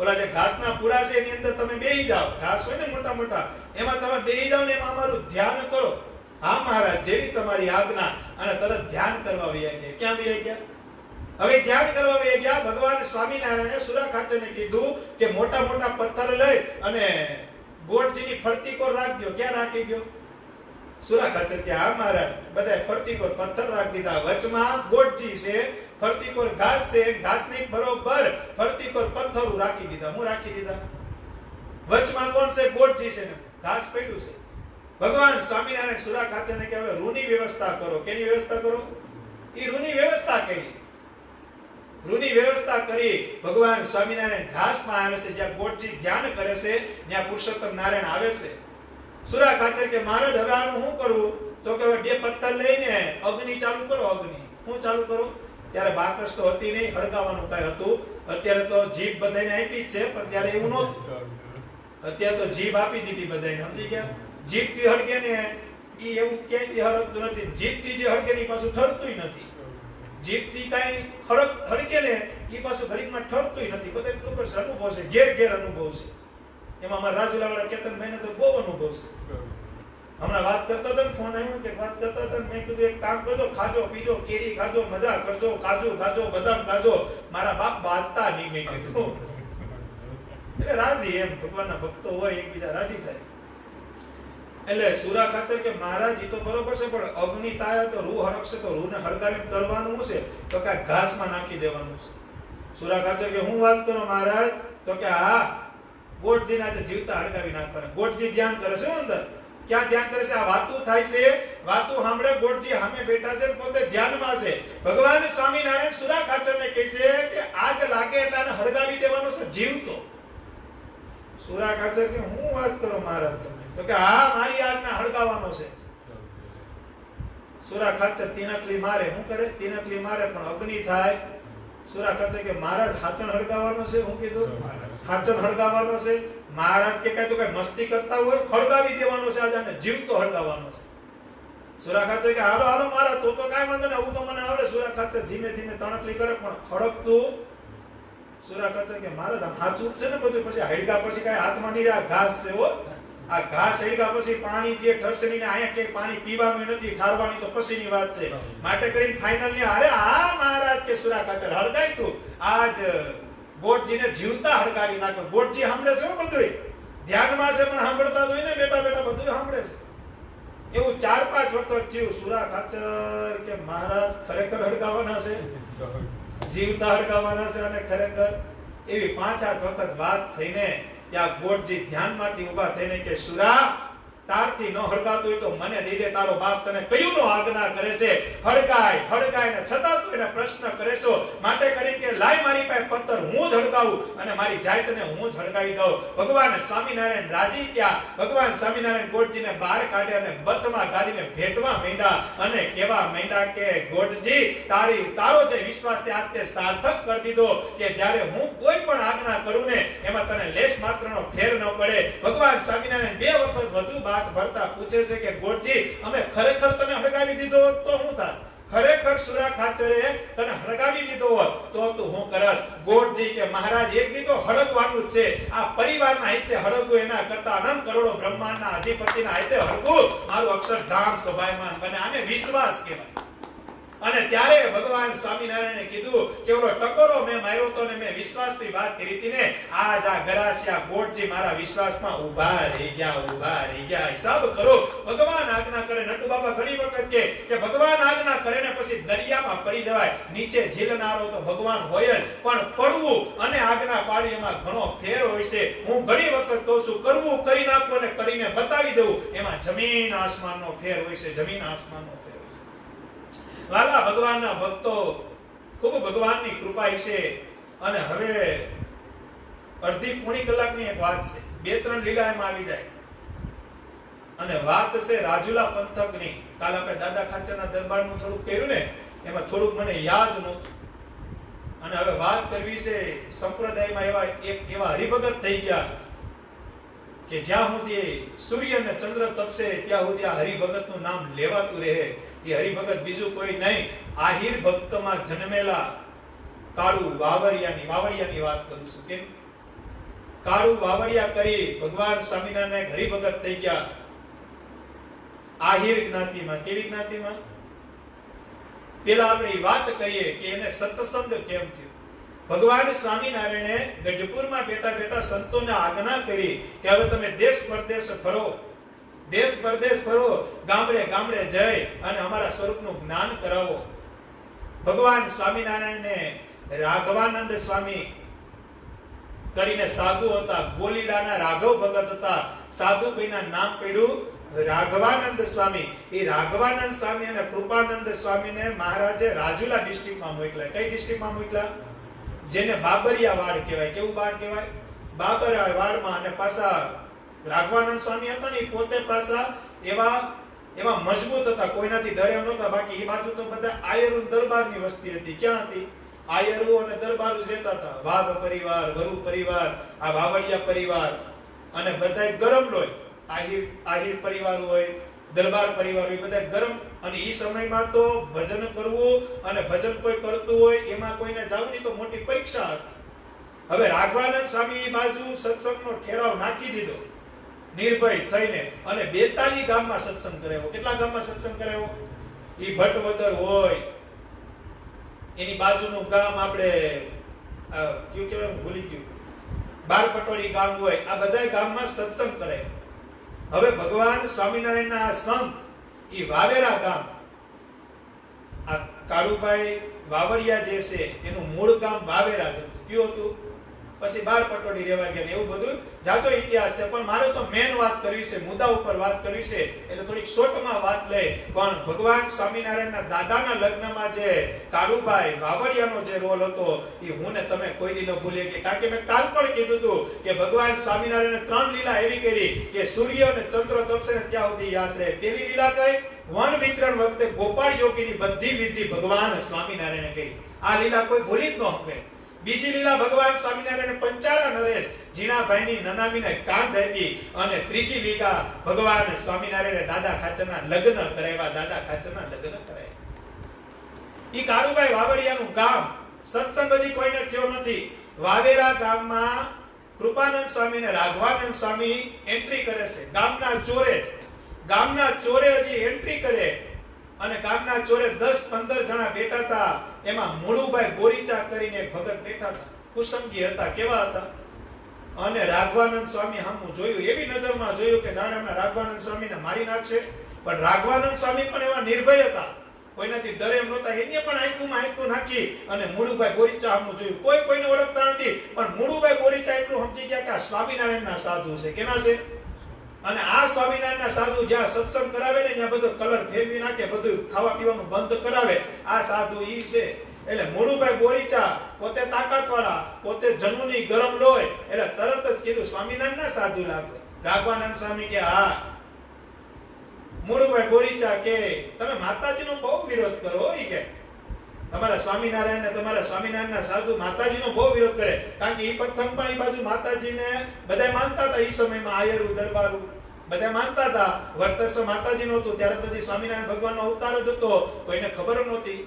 ઓલા જે ઘાસના પૂળા છે એની અંદર તમે બેહી જાઓ. ઘાસ હોય ને મોટા મોટા, એમાં તમે બેહી જાઓ ને એમાં અમારું ધ્યાન કરો. હા મહારાજ, જેવી તમારી આજ્ઞા. અને તરત ધ્યાન કરવા વયા ગયા. ક્યાં વયા ગયા? હવે ધ્યાન કરવા વયા ગયા. ભગવાન સ્વામિનારાયણે સુરા ખાચરને કીધું કે મોટા મોટા પથ્થર લઈ અને ગોળજીની ફરતી કોર રાખજો. ક્યાં રાખી ગયો? સુરા ખાચર કે હા મહારાજ. બધાય ફરતી કોર પથ્થર રાખી દીધા. વચમાં ગોળજી છે, ફરતી કોર ઘાસ છે, ઘાસની બરોબર ફરતી કોર પથ્થરો રાખી દીધા. હું રાખી દીધા? વચમાં કોણ છે? ગોઠજી છે. ઘાસ પડ્યું છે. ભગવાન સ્વામિનારાયણ સુરા ખાચરને કે હવે રૂની વ્યવસ્થા કરો. કેની વ્યવસ્થા કરો? એ રૂની વ્યવસ્થા કરી. રૂની વ્યવસ્થા કરી ભગવાન સ્વામિનારાયણ ઘાસમાં આવે છે. જ્યાં ગોઠજી ધ્યાન કરે છે ત્યાં પુરુષોત્તમ નારાયણ આવે છે. સુરા ખાચર કે મહારાજ હવે આનું શું કરવું? તો કે બે પથ્થર લઈને અગ્નિ ચાલુ કરો. અગ્નિ હું ચાલુ કરો? ત્યારે બાકસ તો હતી નહીં, હળગાવાનું કઈ હતું. અત્યારે તો જીભ બધાને આપી જ છે, પણ ત્યારે એવું નહોતું. અત્યારે તો જીભ આપી દીધી બધાને, સમજી ગયા? જીભ થી હળગે ને ઈ એવું ક્યાંયથી હળગતું નથી. જીભ થી જે હળગે ને ઈ પાછું ઠરતું નથી. જીભ થી કઈ હળગે ને ઈ પાછું ઘડીકમાં ઠરતું નથી. બધાને ખબર છે, અનુભવ છે, ઘેર અનુભવ છે. એમાં અમારા રાજુલાવાળા કેતનભાઈને તો બહુ અનુભવ છે. હમણાં વાત કરતા હતા, ફોન આવ્યો કે વાત કરતા હતા, મેં કીધું એક કામ કરજો, ખાજો પીજો, કેરી ખાજો, મજા કરજો, કાજુ ખાજો, બદામ ખાજો. મારા બાપ બાંધતા નહીં, મેં કીધું. એટલે રાજી, એમ ભગવાનના ભક્તો હોય એકબીજા રાજી થાય. એટલે સુરા ખાચર કે મહારાજ ઈ તો બરોબર છે, પણ અગ્નિ થાય તો રૂ હરકશે તો રૂને હળગાવી કરવાનું છે તો કે ઘાસમાં નાખી દેવાનું છે. સુરા ખાચર કે હું વાત કરું મહારાજ? તો કે હા, ગોઠજીના જે જીવતા હળગાવી નાખવાના. ગોઠજી ધ્યાન કરે છે અંદર. ક્યાં ધ્યાન કરે છે? આ વાતું થાય છે, વાતું સાંભળે ગોઠજી સામે બેઠા છે, પોતે ધ્યાનમાં છે. ભગવાન સ્વામિનારાયણ સુરા ખાચરને કહે છે કે આગ લાગે એટલે આને હળગાવી દેવાનો છે જીવતો. સુરા ખાચર કે હું વાત કરું મહારાજ તમે? તો કે હા, મારી આગને હળગાવવાનો છે. સુરા ખાચર તીનકલી મારે. શું કરે? તીનકલી મારે, પણ અગ્નિ થાય. સુરા ખાચર કે મહારાજ હાચણ હળગાવવાનો છે. હું કીધું હાચણ હળગાવવાનો છે. મહારાજ કે કઈ તો કઈ મસ્તી કરતા હોય, હળગાવી દેવાનો છે. આજાને જીવતો હળગાવવાનો છે. સુરા ખાચર કે હાલો હાલો મહારાજ, તો કાઈ વાંધો નહીં, હું તો મને આવડે. સુરા ખાચર ધીમે ધીમે તણકલી કરે, પણ હળગતું. સુરા ખાચર કે મહારાજ આમ હાચું છે ને બધું? પછી હળગા પછી કઈ હાથમાં નહીં રહે. ઘાસ છે હો, આ ઘાસ હળગા પછી પાણી જે ઠરસની ને આયા કે પાણી પીવાનું નથી, ઠારવાની તો પછીની વાત છે. માટે કરીને ફાઇનલ ને અરે આ મહારાજ કે સુરા ખાચર હળગાઈ તું આજ ગોઠજીને જીવતા હળગાવી નાખો. ગોઠજી સાંભળે છે બધું, ધ્યાનમાં છે, પણ સાંભળતા જ હોય ને, બેટા બેટા બધું સાંભળે છે. એવું 4-5 વખત થયું. સુરા ખાચર કે મહારાજ ખરેખર હળગાવાના છે, જીવતા હળગાવાના છે. અને ખરેખર એવી 5-8 વખત વાત થઈને ત્યાં ગોઠજી ધ્યાનમાંથી ઊભા થઈને કે સુરા, તારથી ન હળગાતું હોય તો મને દીધે, તારો બાપ તને કયું નો આજ્ઞા કરે છે? હળગાય હળગાય ને છતાં તું એને પ્રશ્ન કરે છો. માટે કરી કે લાય મારી પાસે પથ્થર, હું જ હળગાવું અને મારી જાતને હું જ હળગાવી દઉં. ભગવાન સ્વામિનારાયણ રાજી થયા. ભગવાન સ્વામિનારાયણ ગોઠજીને બહાર કાઢ્યા અને બથમાં ગાડીને ભેટવા માંડ્યા અને કહેવા માંડ્યા કે ગોઠજી, તારો જે વિશ્વાસ છે આજ તે સાર્થક કરી દીધો કે જ્યારે હું કોઈ પણ આજ્ઞા કરું ને એમાં તને લેશ માત્રનો ફેર ન પડે. ભગવાન સ્વામિનારાયણ 2 વખત વધુ વાત ભરતા પૂછે છે કે ગોઠજી, અમે ખરેખર તને હળગાવી દીધો હોત તો હું થાત? ખરેખર સુરા ખાચરે તને હળગાવી દીધો હોત તો તું હું કરત? ગોઠજી કે મહારાજ, એક દી તો હળગવાનું જ છે. આ પરિવારના હિતે હળગવું એના કરતા અનંત કરોડો બ્રહ્માંડના અધિપતિના હિતે હળગવું મારું અક્ષરધામ શોભાયમાન બને. આને વિશ્વાસ કહેવાય. અને ત્યારે ભગવાન સ્વામિનારાયણે કીધું કે ઓલો ટકોરો મેં માર્યો તો ને મેં વિશ્વાસની વાત કરી હતી ને, આજ આ ગરાસિયા ગોઠજી મારા વિશ્વાસમાં ઊભા રહી ગયા. હિસાબ કરો. ભગવાન આજ્ઞા કરે. નટુ બાબા ઘણી વખત કે ભગવાન આજ્ઞા કરે ને પછી દરિયામાં પડી જવાય. નીચે ઝીલનારો તો ભગવાન હોય જ, પણ પડવું અને આજ્ઞા પાડી એમાં ઘણો ફેર હોય છે. હું ઘણી વખત કહું છું, કરવું કરી નાખો ને કરીને બતાવી દઉં, એમાં જમીન આસમાનનો ફેર હોય છે. જમીન આસમાનનો ફેર. વાલા ભગવાનના ભક્તો, ખૂબ ભગવાનની કૃપા છે. અને હવે અડધી પોણી કલાકની એક વાત છે, 2-3 લીલા એમાં આવી જાય. અને વાત છે રાજુલા પંથકની. કાલ આપણે દાદા ખાચરના દરબારનું થોડુંક કર્યું ને, એમાં થોડુંક મને યાદ નહોતું. અને હવે વાત કરવી છે સંપ્રદાયમાં એવા હરિભગત થઈ ગયા કે જ્યાં સુધી સૂર્ય અને ચંદ્ર તપશે ત્યાં સુધી આ હરિભગતનું નામ લેવાતું રહે. એ હરિભગત બીજું કોઈ નહીં, આહિર ભક્તમાં જન્મેલા કાળુ વાવડિયાની વાત કરું છું. કેમ? કાળુ વાવડિયા કરી ભગવાન સ્વામિનારાયણ હરિભગત થઈ ગયા આહિર જ્ઞાતિમાં. કેવી જ્ઞાતિમાં? પેલા આપણે વાત કરીએ કે એને સત્સંગ કેમ થયો. ભગવાન સ્વામિનારાયણે ગઢપુરમાં બેઠા સંતોને આજ્ઞા કરી કે હવે તમે દેશ પરદેશ ફરો, દેશ પરદેશ ફરો, ગામડે ગામડે જઈ અને અમારા સ્વરૂપનું જ્ઞાન કરાવો. ભગવાન સ્વામિનારાયણને રાઘવાનંદ સ્વામી કરીને સાધુ હતા. ગોલીડાના રાઘવ ભગત હતા. સાધુભાઈના નામ પડ્યું રાઘવાનંદ સ્વામી. એ રાઘવાનંદ સ્વામી અને કૃપાનંદ સ્વામીને મહારાજે રાજુલા ડિસ્ટ્રિક્ટમાં મોકલ્યા. કઈ ડિસ્ટ્રિક્ટમાં મોકલ્યા? જેને બાબરિયા વાડ કહેવાય. કેવું વાડ કહેવાય? બાબરિયા વાડમાં. અને પાછા રાઘવાનંદ સ્વામી હતા ને પોતે પાછા એવા મજબૂત હતા, કોઈનાથી ડરે એમ નહોતા. બાકી એ બાજુ તો બધા આયરુ દરબારની વસ્તી હતી. ક્યાં હતી? આયરુ અને દરબાર જ રહેતા હતા. વાઘ પરિવાર, વરુ પરિવાર, આ વાવડિયા પરિવાર અને બધાય ગરમ લોય. આહિર પરિવાર હોય, દરબાર પરિવાર હોય, બધા ગરમ. અને એ સમયમાં તો ભજન કરવું અને ભજન કોઈ કરતું હોય એમાં કોઈને જાવની તો મોટી પરીક્ષા હતી. હવે રાઘવાનંદ સ્વામી એ બાજુ સત્સંગનો ઠેરાવ નાખી દીધો નિર્ભય થઈને અને 42 ગામમાં સત્સંગ કરાવ્યો. કેટલા ગામમાં સત્સંગ કરાવ્યો? ઈ ભટવદર હોય, એની બાજુનું ગામ આપણે કયું કહેવાય ભૂલી ગયું, બારપટોળી ગામ હોય, આ બધા ગામમાં સત્સંગ કરાવ્યો. હવે ભગવાન સ્વામિનારાયણના સંત ઈ વાવેરા ગામ, આ કાળુભાઈ વાવડિયા જે છે એનું મૂળ ગામ વાવેરા હતું. કયું હતું? પછી બારપટોળી રહેવા ગયા. એવું બધું જાજો ઇતિહાસ છે, પણ મારે તો મેન વાત કરવી છે, મુદ્દા ઉપર વાત કરવી છે, એટલે થોડીક શોર્ટમાં વાત લઈ. પણ ભગવાન સ્વામિનારાયણના દાદાના લગ્નમાં જે કાળુભાઈ વાવડિયાનો જે રોલ હતો એ હું ને તમે કોઈ દી ન ભૂલીએ. કારણ કે મેં કાલ પણ કીધું હતું કે ભગવાન સ્વામિનારાયણે 3 લીલા એવી કરી કે સૂર્ય અને ચંદ્ર તપશે ને ત્યાં સુધી યાદ રહે. પહેલી લીલા કઈ? વન વિચરણ વખતે ગોપાળ યોગીની બધી વિધિ ભગવાન સ્વામિનારાયણે કરી. આ લીલા કોઈ ભૂલી જ ન શકે. બીજી લીલા ભગવાન સ્વામિનારાયણ પંચાળા નરેશ જીણાભાઈની નનામીને કાંધ આપી. અને ત્રીજી લીલા ભગવાન સ્વામિનારાયણે દાદા ખાચરના લગ્ન કરાવ્યા. દાદા ખાચરના લગ્ન કરાવ્યા. ઈ કાળુભાઈ વાવડિયાનું ગામ સત્સંગ હજી કોઈને થયો નથી. વાવેરા ગામમાં કૃપાનંદ સ્વામી ને રાઘવાનંદ સ્વામી એન્ટ્રી કરે છે. ગામના ચોરે હજી એન્ટ્રી કરે અને ગામના ચોરે 10-15 જણા બેઠા હતા. એમાં મુળુભાઈ બોરીચા કરીને એક ભગત બેઠા હતા. કુસંગી હતા. કેવા હતા? અને રાઘવાનંદ સ્વામી સામું જોયું, એવી નજરમાં જોયું કે જાણે એમના રાઘવાનંદ સ્વામીને મારી નાખશે. પણ રાઘવાનંદ સ્વામી પણ એવા નિર્ભય હતા, કોઈનાથી ડરે એમ નહોતા. એને પણ આંખમાં આંખું નાખી અને મુળુભાઈ બોરીચા સામું જોયું. કોઈને ઓળખતા નથી, પણ મુળુભાઈ બોરીચા એટલું સમજી ગયા કે આ સ્વામિનારાયણના સાધુ છે. કેના છે? અને આ સ્વામિનારાયણના સાધુ જ્યાં સત્સંગ કરાવે ને ત્યાં બધો કલર ફેરવી નાખે, બધું ખાવા પીવાનું બંધ કરાવે. આ સાધુ ઈ છે. એટલે મુળુભાઈ બોરીચા પોતે તાકાતવાળા, પોતે જનુની ગરમ લોય, એટલે તરત જ કીધું સ્વામિનારાયણના સાધુ લાગે. રાઘવાનંદ સ્વામી કે હા. મુળુભાઈ બોરીચા કે તમે માતાજીનો બહુ વિરોધ કરો. ઈ કે તમારા સ્વામિનારાયણ ને તમારા સ્વામિનારાયણના સાધુ માતાજીનો બહુ વિરોધ કરે. કારણ કે ઈ પથ્થરમાં ઈ બાજુ માતાજીને બધા માનતા હતા. ઈ સમયમાં આયરુ દરબારુ બધા માનતા હતા. વર્તસ્વ માતાજીનો હતું. ત્યારે તો જે સ્વામિનારાયણ ભગવાનનો અવતાર જ હતો, કોઈને ખબર નહોતી.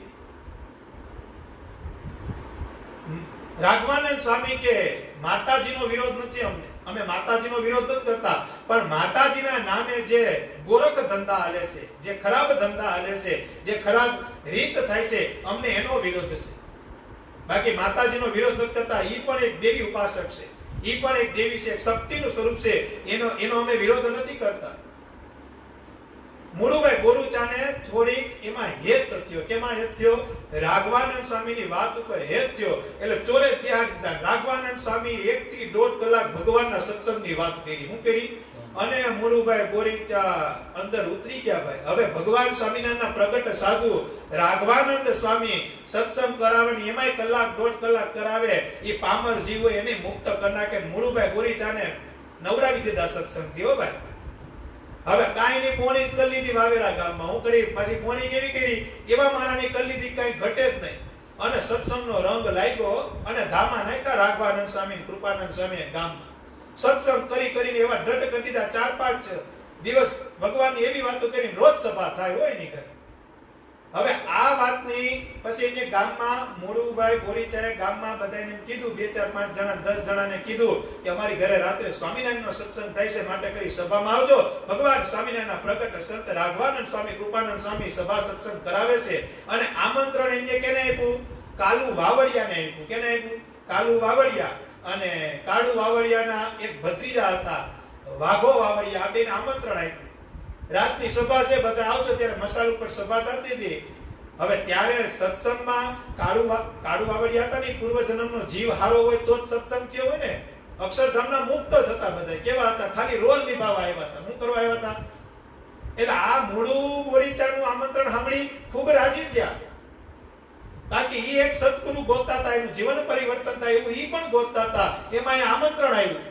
રાઘવાનંદ સ્વામી કે માતાજીનો વિરોધ નથી, અમે માતાજીનો વિરોધ નથી કરતા, પણ માતાજીના નામે જે ગોરખ ધંધા હાલે છે, જે ખરાબ ધંધા હાલે છે, જે ખરાબ રીત થાય છે, અમને એનો વિરોધ છે. બાકી માતાજીનો વિરોધ નથી કરતા. ઈ પણ એક દેવી ઉપાસક છે, ઈ પણ એક દેવી છે, એક શક્તિનું સ્વરૂપ છે. એનો અમે વિરોધ નથી કરતા. મુળુભાઈ બોરીચાને થોડીક એમાં હેત થયો. કેમાં હેત થયો? રાઘવાનંદ સ્વામીની વાત ઉપર હેત થયો. એટલે ચોરે બિહાર દીધા. રાઘવાનંદ સ્વામી 1 થી 1.5 કલાક ભગવાનના સત્સંગની વાત કરી. શું કરી? અને મુળુભાઈ બોરીચા અંદર ઉતરી ગયા. ભાઈ હવે ભગવાન સ્વામિનારાયણના પ્રગટ સાધુ રાઘવાનંદ સ્વામી સત્સંગ કરાવે ને એમાંય 1-1.5 કલાક કરાવે. એ પામર જીવ હોય એને મુક્ત કરી નાખે. મુળુભાઈ બોરીચાને નવરાવી દીધા સત્સંગથી. હો ભાઈ હવે કાઈ ની પોણી જ કરી લીધી વાવેરા ગામમાં. હું કરી પછી પોણી કેવી કરી? એવા માણાની કરી લીધી, કઈ ઘટે જ નહીં. અને સત્સંગનો રંગ લાગ્યો અને ધામા નાખ્યા રાઘવાનંદ સ્વામી કૃપાનંદ સ્વામી ગામમાં. સત્સંગ કરીને એવા ડટ કરી દીધા. 4-5 દિવસ ભગવાનની એવી વાતો કરીને રોજ સભા થાય હોય ની ઘરે. હવે આ વાતની પછી એને ગામમાં મુળુભાઈ બોરીચાએ ગામમાં બધાને કીધું, 2-4-5 જણા 10 જણાને કીધું કે અમારી ઘરે રાત્રે સ્વામિનારાયણનો સત્સંગ થાય છે, માટે કરી સભામાં આવજો. ભગવાન સ્વામિનારાયણના પ્રગટ સંત રાઘવાનંદ સ્વામી કૃપાનંદ સ્વામી સભા સત્સંગ કરાવે છે. અને આમંત્રણ એને કેને આપ્યું? કાલુ વાવડિયાને આપ્યું. કેને આપ્યું? કાલુ વાવડિયા. અને કાળુ વાવડિયાના એક ભત્રીજા હતા વાઘો વાવડિયા. આપીને આમંત્રણ આપ્યું. રાતની સભા છે, બધા આવજો. ત્યારે મસાલ ઉપર સભા થતી હતી. હવે ત્યારે સત્સંગમાં કાળુ વાવડિયા હતા ને પૂર્વ જન્મનો જીવ હારો હોય તો જ સત્સંગ થયો હોય ને. અક્ષરધામના મુક્ત થતા બધા કેવા હતા? ખાલી રોલ નિભાવવા આવ્યા હતા. શું કરવા આવ્યા હતા? એટલે આ મૂળું બોરીચાનું આમંત્રણ સાંભળી ખૂબ રાજી થયા. તાકી ઈ એક સત્ગુરુ ગોતતા હતા, એનું જીવન પરિવર્તન થાય એવું ઈ પણ ગોતતા હતા. એમાં એ આમંત્રણ આવ્યું.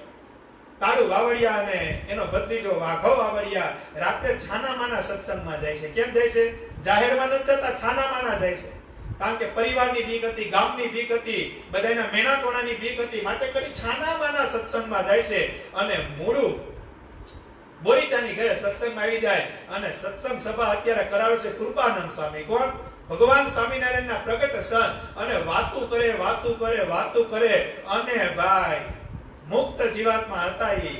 કાળુ વાવડિયા અને એનો ભત્રીજો વાઘો વાવડિયા રાત્રે છાનામાના સત્સંગમાં જાય છે. કેમ જાય છે? જાહેરમાં નથી જતા, છાનામાના જાય છે. કારણ કે પરિવારની બીક હતી, ગામની બીક હતી, બધાના મેણાટોણાની બીક હતી, માટે કરી છાનામાના સત્સંગમાં જાય છે. અને મૂળું બોરીચાની ઘરે સત્સંગમાં આવી જાય અને સત્સંગ સભા અત્યારે કરાવે છે કૃપાનંદ સ્વામી. કોણ? ભગવાન સ્વામિનારાયણના પ્રગટ સંત. અને વાતું કરે અને ભાઈ મુક્ત જીવાત્મા હતા ઈ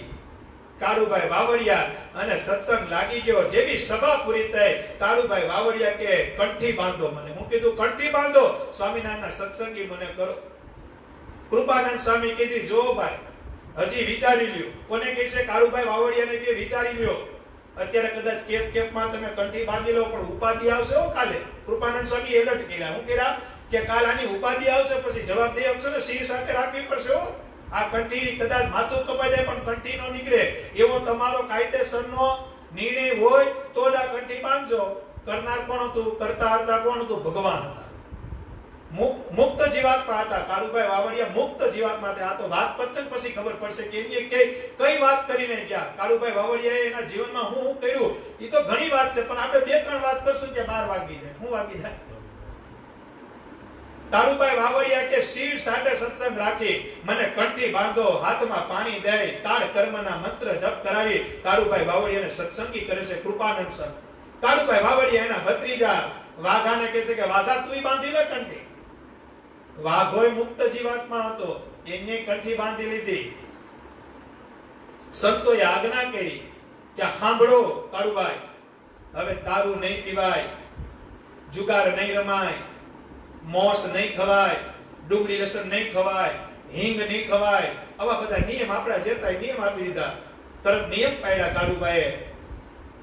કાળુભાઈ વાવડિયા. અને સત્સંગ લાગી ગયો. જેવી સભા પૂરી થઈ, કાળુભાઈ વાવડિયા કે કંઠી બાંધો મને. હું કીધું કંઠી બાંધો, સ્વામિનારાયણના સત્સંગી મને કરો. કૃપાનંદ સ્વામી કીધી જો ભાઈ હજી વિચારી લ્યો. કોને કહે છે? કાળુભાઈ વાવડિયાને કે વિચારી લ્યો. અત્યારે કદાચ કેપમાં તમે કંઠી બાંધી લો પણ ઉપાધિ આવશે હો કાલે. કૃપાનંદ સ્વામી એલર્ટ કર્યા. હું કર્યા કે કાલ આની ઉપાધિ આવશે, પછી જવાબ દઈ આપશો ને સિંહ સાથે રાખવી પડશે હો. આ કંઠી કદાચ માથું કપાઈ જાય પણ કંઠી નો નીકળે એવો તમારો કાયદેસરનો નિર્ણય હોય તો જ આ કંઠી બાંધજો. કરનાર કોણ હતું? કરતા હતા કોણ હતું? ભગવાન હતા. મુક્ત જીવાત્મા હતા કાળુભાઈ વાવડિયા. મુક્ત જીવાત્મા હતા. આ તો વાત પછન પછી ખબર પડશે કે એની કઈ વાત કરીને ગયા કાળુભાઈ વાવડિયાએ એના જીવનમાં હું કર્યું. એ તો ઘણી વાત છે પણ આપણે બે ત્રણ વાત કરશું કે 12 વાગી જાય. શું વાગી જાય? કાળુભાઈ વાવડિયા કે શિર સાથે સત્સંગ રાખી મને કંઠી બાંધો, હાથમાં પાણી દઈ, તાળ કર્મના મંત્ર જપ કરાવી કાળુભાઈ વાવડિયાને સત્સંગી કરે છે કૃપાનંદ સંત. કાળુભાઈ વાવડિયા એના ભત્રીજા વાઘાને કહે છે કે વાઘા તુંય બાંધી લે કંઠી. વાઘોય મુક્ત જીવાત્મા હતો, એને કંઠી બાંધી લીધી. સંતોએ આજ્ઞા કરી કે સાંભળો કાળુભાઈ, હવે દારૂ નહીં પીવાય, જુગાર નહીં રમાય, મોસ નહીં ખવાય, ડુંગળી લસણ નહીં ખવાય, હિંગ નહીં ખવાય. આવા બધા નિયમ આપણા જેતા નિયમ આપી દીધા. તરત નિયમ પાડ્યા કાળુભાઈએ.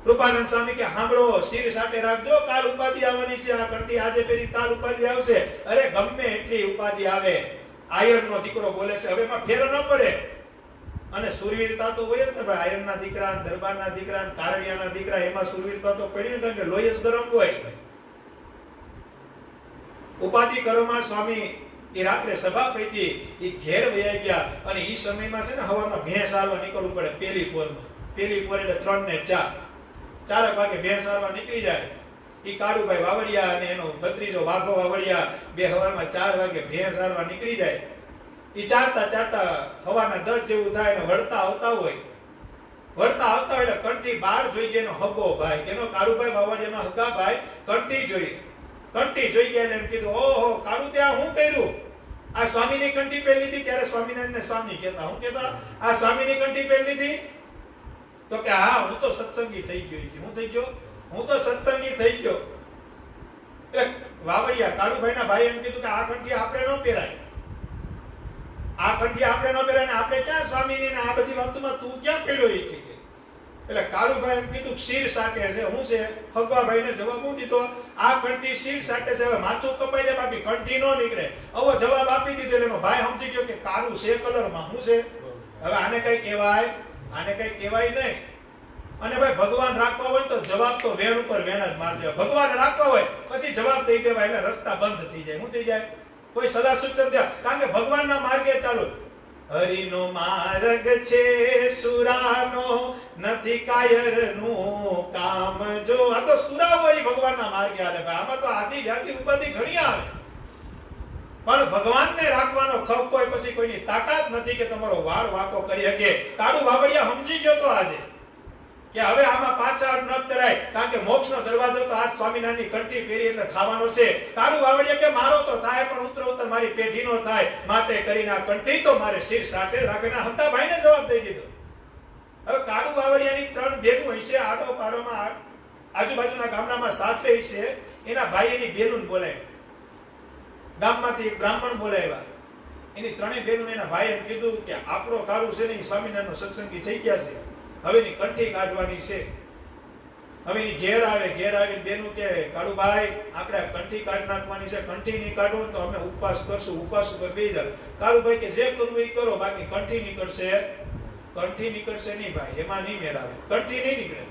કૃપાનંદ સ્વામી કે સાંભળો, શિર સાથે રાખજો, કાલ ઉપાધિ આવવાની છે. આ કંઠી આજે પેરી કાલ ઉપાધિ આવશે. અરે ગમે એટલી ઉપાધિ આવે, આયરનો દીકરો બોલે છે, હવે એમાં ફેર ન પડે. અને સુરવીરતા તો હોય જ ને ભાઈ. આયરના દીકરા, દરબારના દીકરા, કારણિયાના દીકરા, એમાં સુરવીરતા તો પડી ને, કે લોહી જ ગરમ હોય. ઉપાધિ કરોમાં સ્વામી એ રાત્રે સભા પૈતી એ ઘેર વયા ગયા. અને એ સમયમાં છે ને હવારમાં ભેંસ આરવા નીકળવું પડે. પેલી પોરમાં, પેલી પોર એટલે 3 ને 4 વાગે ભેંસ આરવા નીકળી જાય. એ કાળુભાઈ વાવડિયા અને એનો ભત્રીજો વાઘો વાવડિયા બે હવારમાં 4 વાગે ભેંસ આરવા નીકળી જાય. એ ચારતા હવાના 10 જેવું થાય ને વળતા આવતા હોય એટલે કંઠી બહાર જોઈ ગયો એનો હગો ભાઈ, એનો કાળુભાઈ વાવડિયાનો હગા ભાઈ કંઠી જોઈ ગયા. એમ કીધું ઓહો કાળુ ત્યાં હું કર્યું? આ સ્વામીની કંઠી પહેરી લીધી. ત્યારે સ્વામિનારાયણને સ્વામી કહેતા. હું કહેતા આ સ્વામીની કંઠી પહેરી લીધી? તો કે હા હું તો સત્સંગી થઈ ગયો. હું થઈ ગયો? હું તો સત્સંગી થઈ ગયો. એટલે વાવડિયા કાળુભાઈના ભાઈ એમ કીધું કે આ કંઠી આપણે ન પહેરાય, આ કંઠી આપણે ન પહેરાય ને આપણે ક્યાં સ્વામીની ને આ બધી વાતોમાં તું ક્યાં પેલો એ કે. એટલે કાળુભાઈ એમ કીધું શિર સાટે છે. હું છે? હગવાભાઈને જવાબ હું દીધો, આ કંઠી શિર સાટે છે. હવે માથું કપાઈ જાય બાકી કંઠી નો નીકળે. આવો જવાબ આપી દીધો. એનો ભાઈ સમજી ગયો કે કાળું છે કલરમાં. શું છે? હવે આને કઈ કહેવાય? આને કઈ કહેવાય નહીં. અને ભાઈ ભગવાન રાખવા હોય તો જવાબ તો વેણ ઉપર વેણ જ માર દેવા. ભગવાન રાખવા હોય પછી જવાબ દઈ દેવાય એટલે રસ્તા બંધ થઈ જાય. શું થઈ જાય? કોઈ સલાહ સૂચન દે. કારણ કે ભગવાનના માર્ગે ચાલો. હરિનો માર્ગ છે સુરાનો, નથી કાયરનું કામ જો. આ તો સુરા હોય ભગવાનના માર્ગે હાલે ભાઈ. આમાં તો આદિ જાતિ ઉપાધિ ઘણી આવે, પણ ભગવાનને રાખવાનો ખપ હોય પછી કોઈની તાકાત નથી કે તમારો વાળ વાકો કરી શકે. કાળુ વાવડિયા સમજી ગયો તો આજે કે હવે આમાં પાછા ન કરાય. કારણ કે મોક્ષનો દરવાજો તો આજ સ્વામિનારાયણની કંઠી પહેરી એટલે થવાનો છે. કાળુ વાવડિયા કે મારો તો થાય પણ ઉત્તર મારી પેઢીનો થાય, માટે કરીને આ કંઠી તો મારે શિર સાથે રાખીને હતા ભાઈને જવાબ દઈ દીધો. હવે કાળુ વાવડિયાની 3 બેનું હશે આડો પાડોમાં, આજુબાજુના ગામડામાં સાસરે હશે. એના ભાઈ એની બેનું બોલાય, ગામમાંથી બ્રાહ્મણ બોલાવ્યા. એની 3 બેનું એના ભાઈ એમ કીધું કે આપણો કાળુ છે ને સ્વામિનારાયણનો સત્સંગી થઈ ગયા છે, હવે ની કંઠી કાઢવાની છે. હવે એની ઘેર આવીને બેનું કે કાળુભાઈ આપણે કંઠી કાઢ નાખવાની છે, કંઠી નહીં કાઢો તો અમે ઉપવાસ કરશું, ઉપવાસ ઉપર બેસી જાવ. કાળુભાઈ કે જે કરવું એ કરો, બાકી કંઠી નીકળશે નહીં ભાઈ, એમાં નહીં મેળ આવે, કંઠી નહીં નીકળે.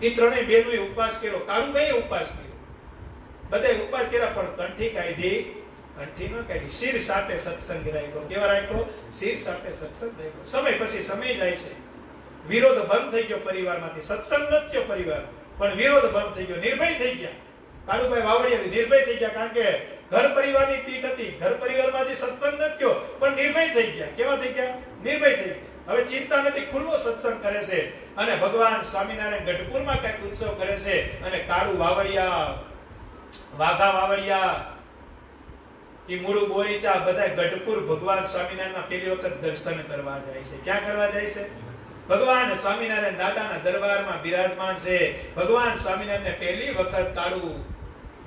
એ ત્રણેય બેનોએ ઉપવાસ કર્યો, કાળુભાઈએ ઉપવાસ કર્યો, બધાએ ઉપવાસ કર્યા, પણ કંઠી ન કાઢી. શિર સાથે સત્સંગ રાખ્યો. કેવા રાખ્યો? શિર સાથે સત્સંગ રાખ્યો. સમય પછી સમય જાય છે, વિરોધ બંધ થઈ ગયો પરિવારમાંથી, સત્સંગ નથી થયો પરિવાર, પણ વિરોધ બંધ થઈ ગયો, નિર્ભય થઈ ગયા. કાળુભાઈ વાવડિયા નિર્ભય થઈ ગયા, કારણ કે ઘર પરિવારની પીક હતી, ઘર પરિવારમાંથી સત્સંગ નથી થયો, પણ નિર્ભય થઈ ગયા. કેવા થઈ ગયા? નિર્ભય થઈ ગયા. હવે ચિંતા નથી, ખુલ્લો સત્સંગ કરે છે, અને ભગવાન સ્વામિનારાયણ ગઢપુરમાં કઈક ઉત્સવ કરે છે, અને કાળુ વાવડિયા, વાઘા વાવડિયા, એ મૂળુ બોરીચા બધા ગઢપુર ભગવાન સ્વામિનારાયણના પહેલી વખત દર્શન કરવા જાય છે. ક્યાં કરવા જાય છે? ભગવાન સ્વામિનારાયણ દાદાના દરબારમાં બિરાજમાન છે. ભગવાન સ્વામિનારાયણને પહેલી વખત કાળુ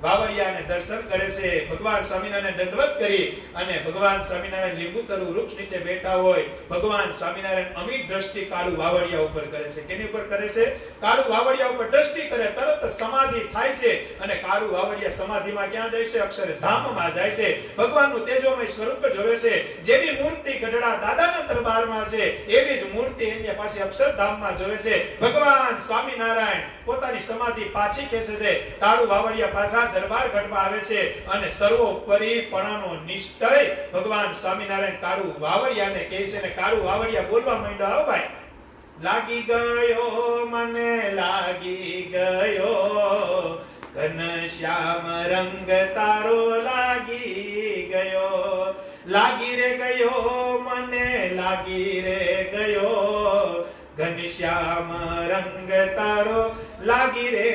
વાવડિયાને દર્શન કરે છે. ભગવાન સ્વામિનારાયણ દંડવત કરી અને ભગવાન સ્વામિનારાયણ લીંબુતરુ વૃક્ષ નીચે બેઠા હોય. ભગવાન સ્વામિનારાયણ અમિત દ્રષ્ટિ કાળુ વાવડિયા ઉપર કરે છે. કેની ઉપર કરે છે? કાળુ વાવડિયા ઉપર દ્રષ્ટિ કરે, તરત સમાધિ થાય છે, અને કાળુ વાવડિયા સમાધિમાં ક્યાં જાય છે? અક્ષરધામમાં જાય છે. ભગવાનનું તેજોમય સ્વરૂપ જોવે છે. જેવી મૂર્તિ ગઢડા દાદાના દરબારમાં છે, એવી જ મૂર્તિ એની પાસે અક્ષરધામમાં જોવે છે. ભગવાન સ્વામિનારાયણ પોતાની સમાધિ પાછી ખેંચે છે. કાળુ વાવડિયા પાછા દરબાર ગઢમાં આવે છે, અને સર્વોપરીપણાનો નિશ્ચય ભગવાન સ્વામિનારાયણ કાળુ વાવડિયાને કહે છે, અને કાળુ વાવડિયા બોલવા માંડ્યો, આવ ભાઈ, લાગી ગયો મને, લાગી ગયો ઘનશ્યામ રંગ તારો, લાગી ગયો, લાગી રે ગયો મને, લાગી રે ગયો ઘનશ્યામ રંગ તારો, લાગી રે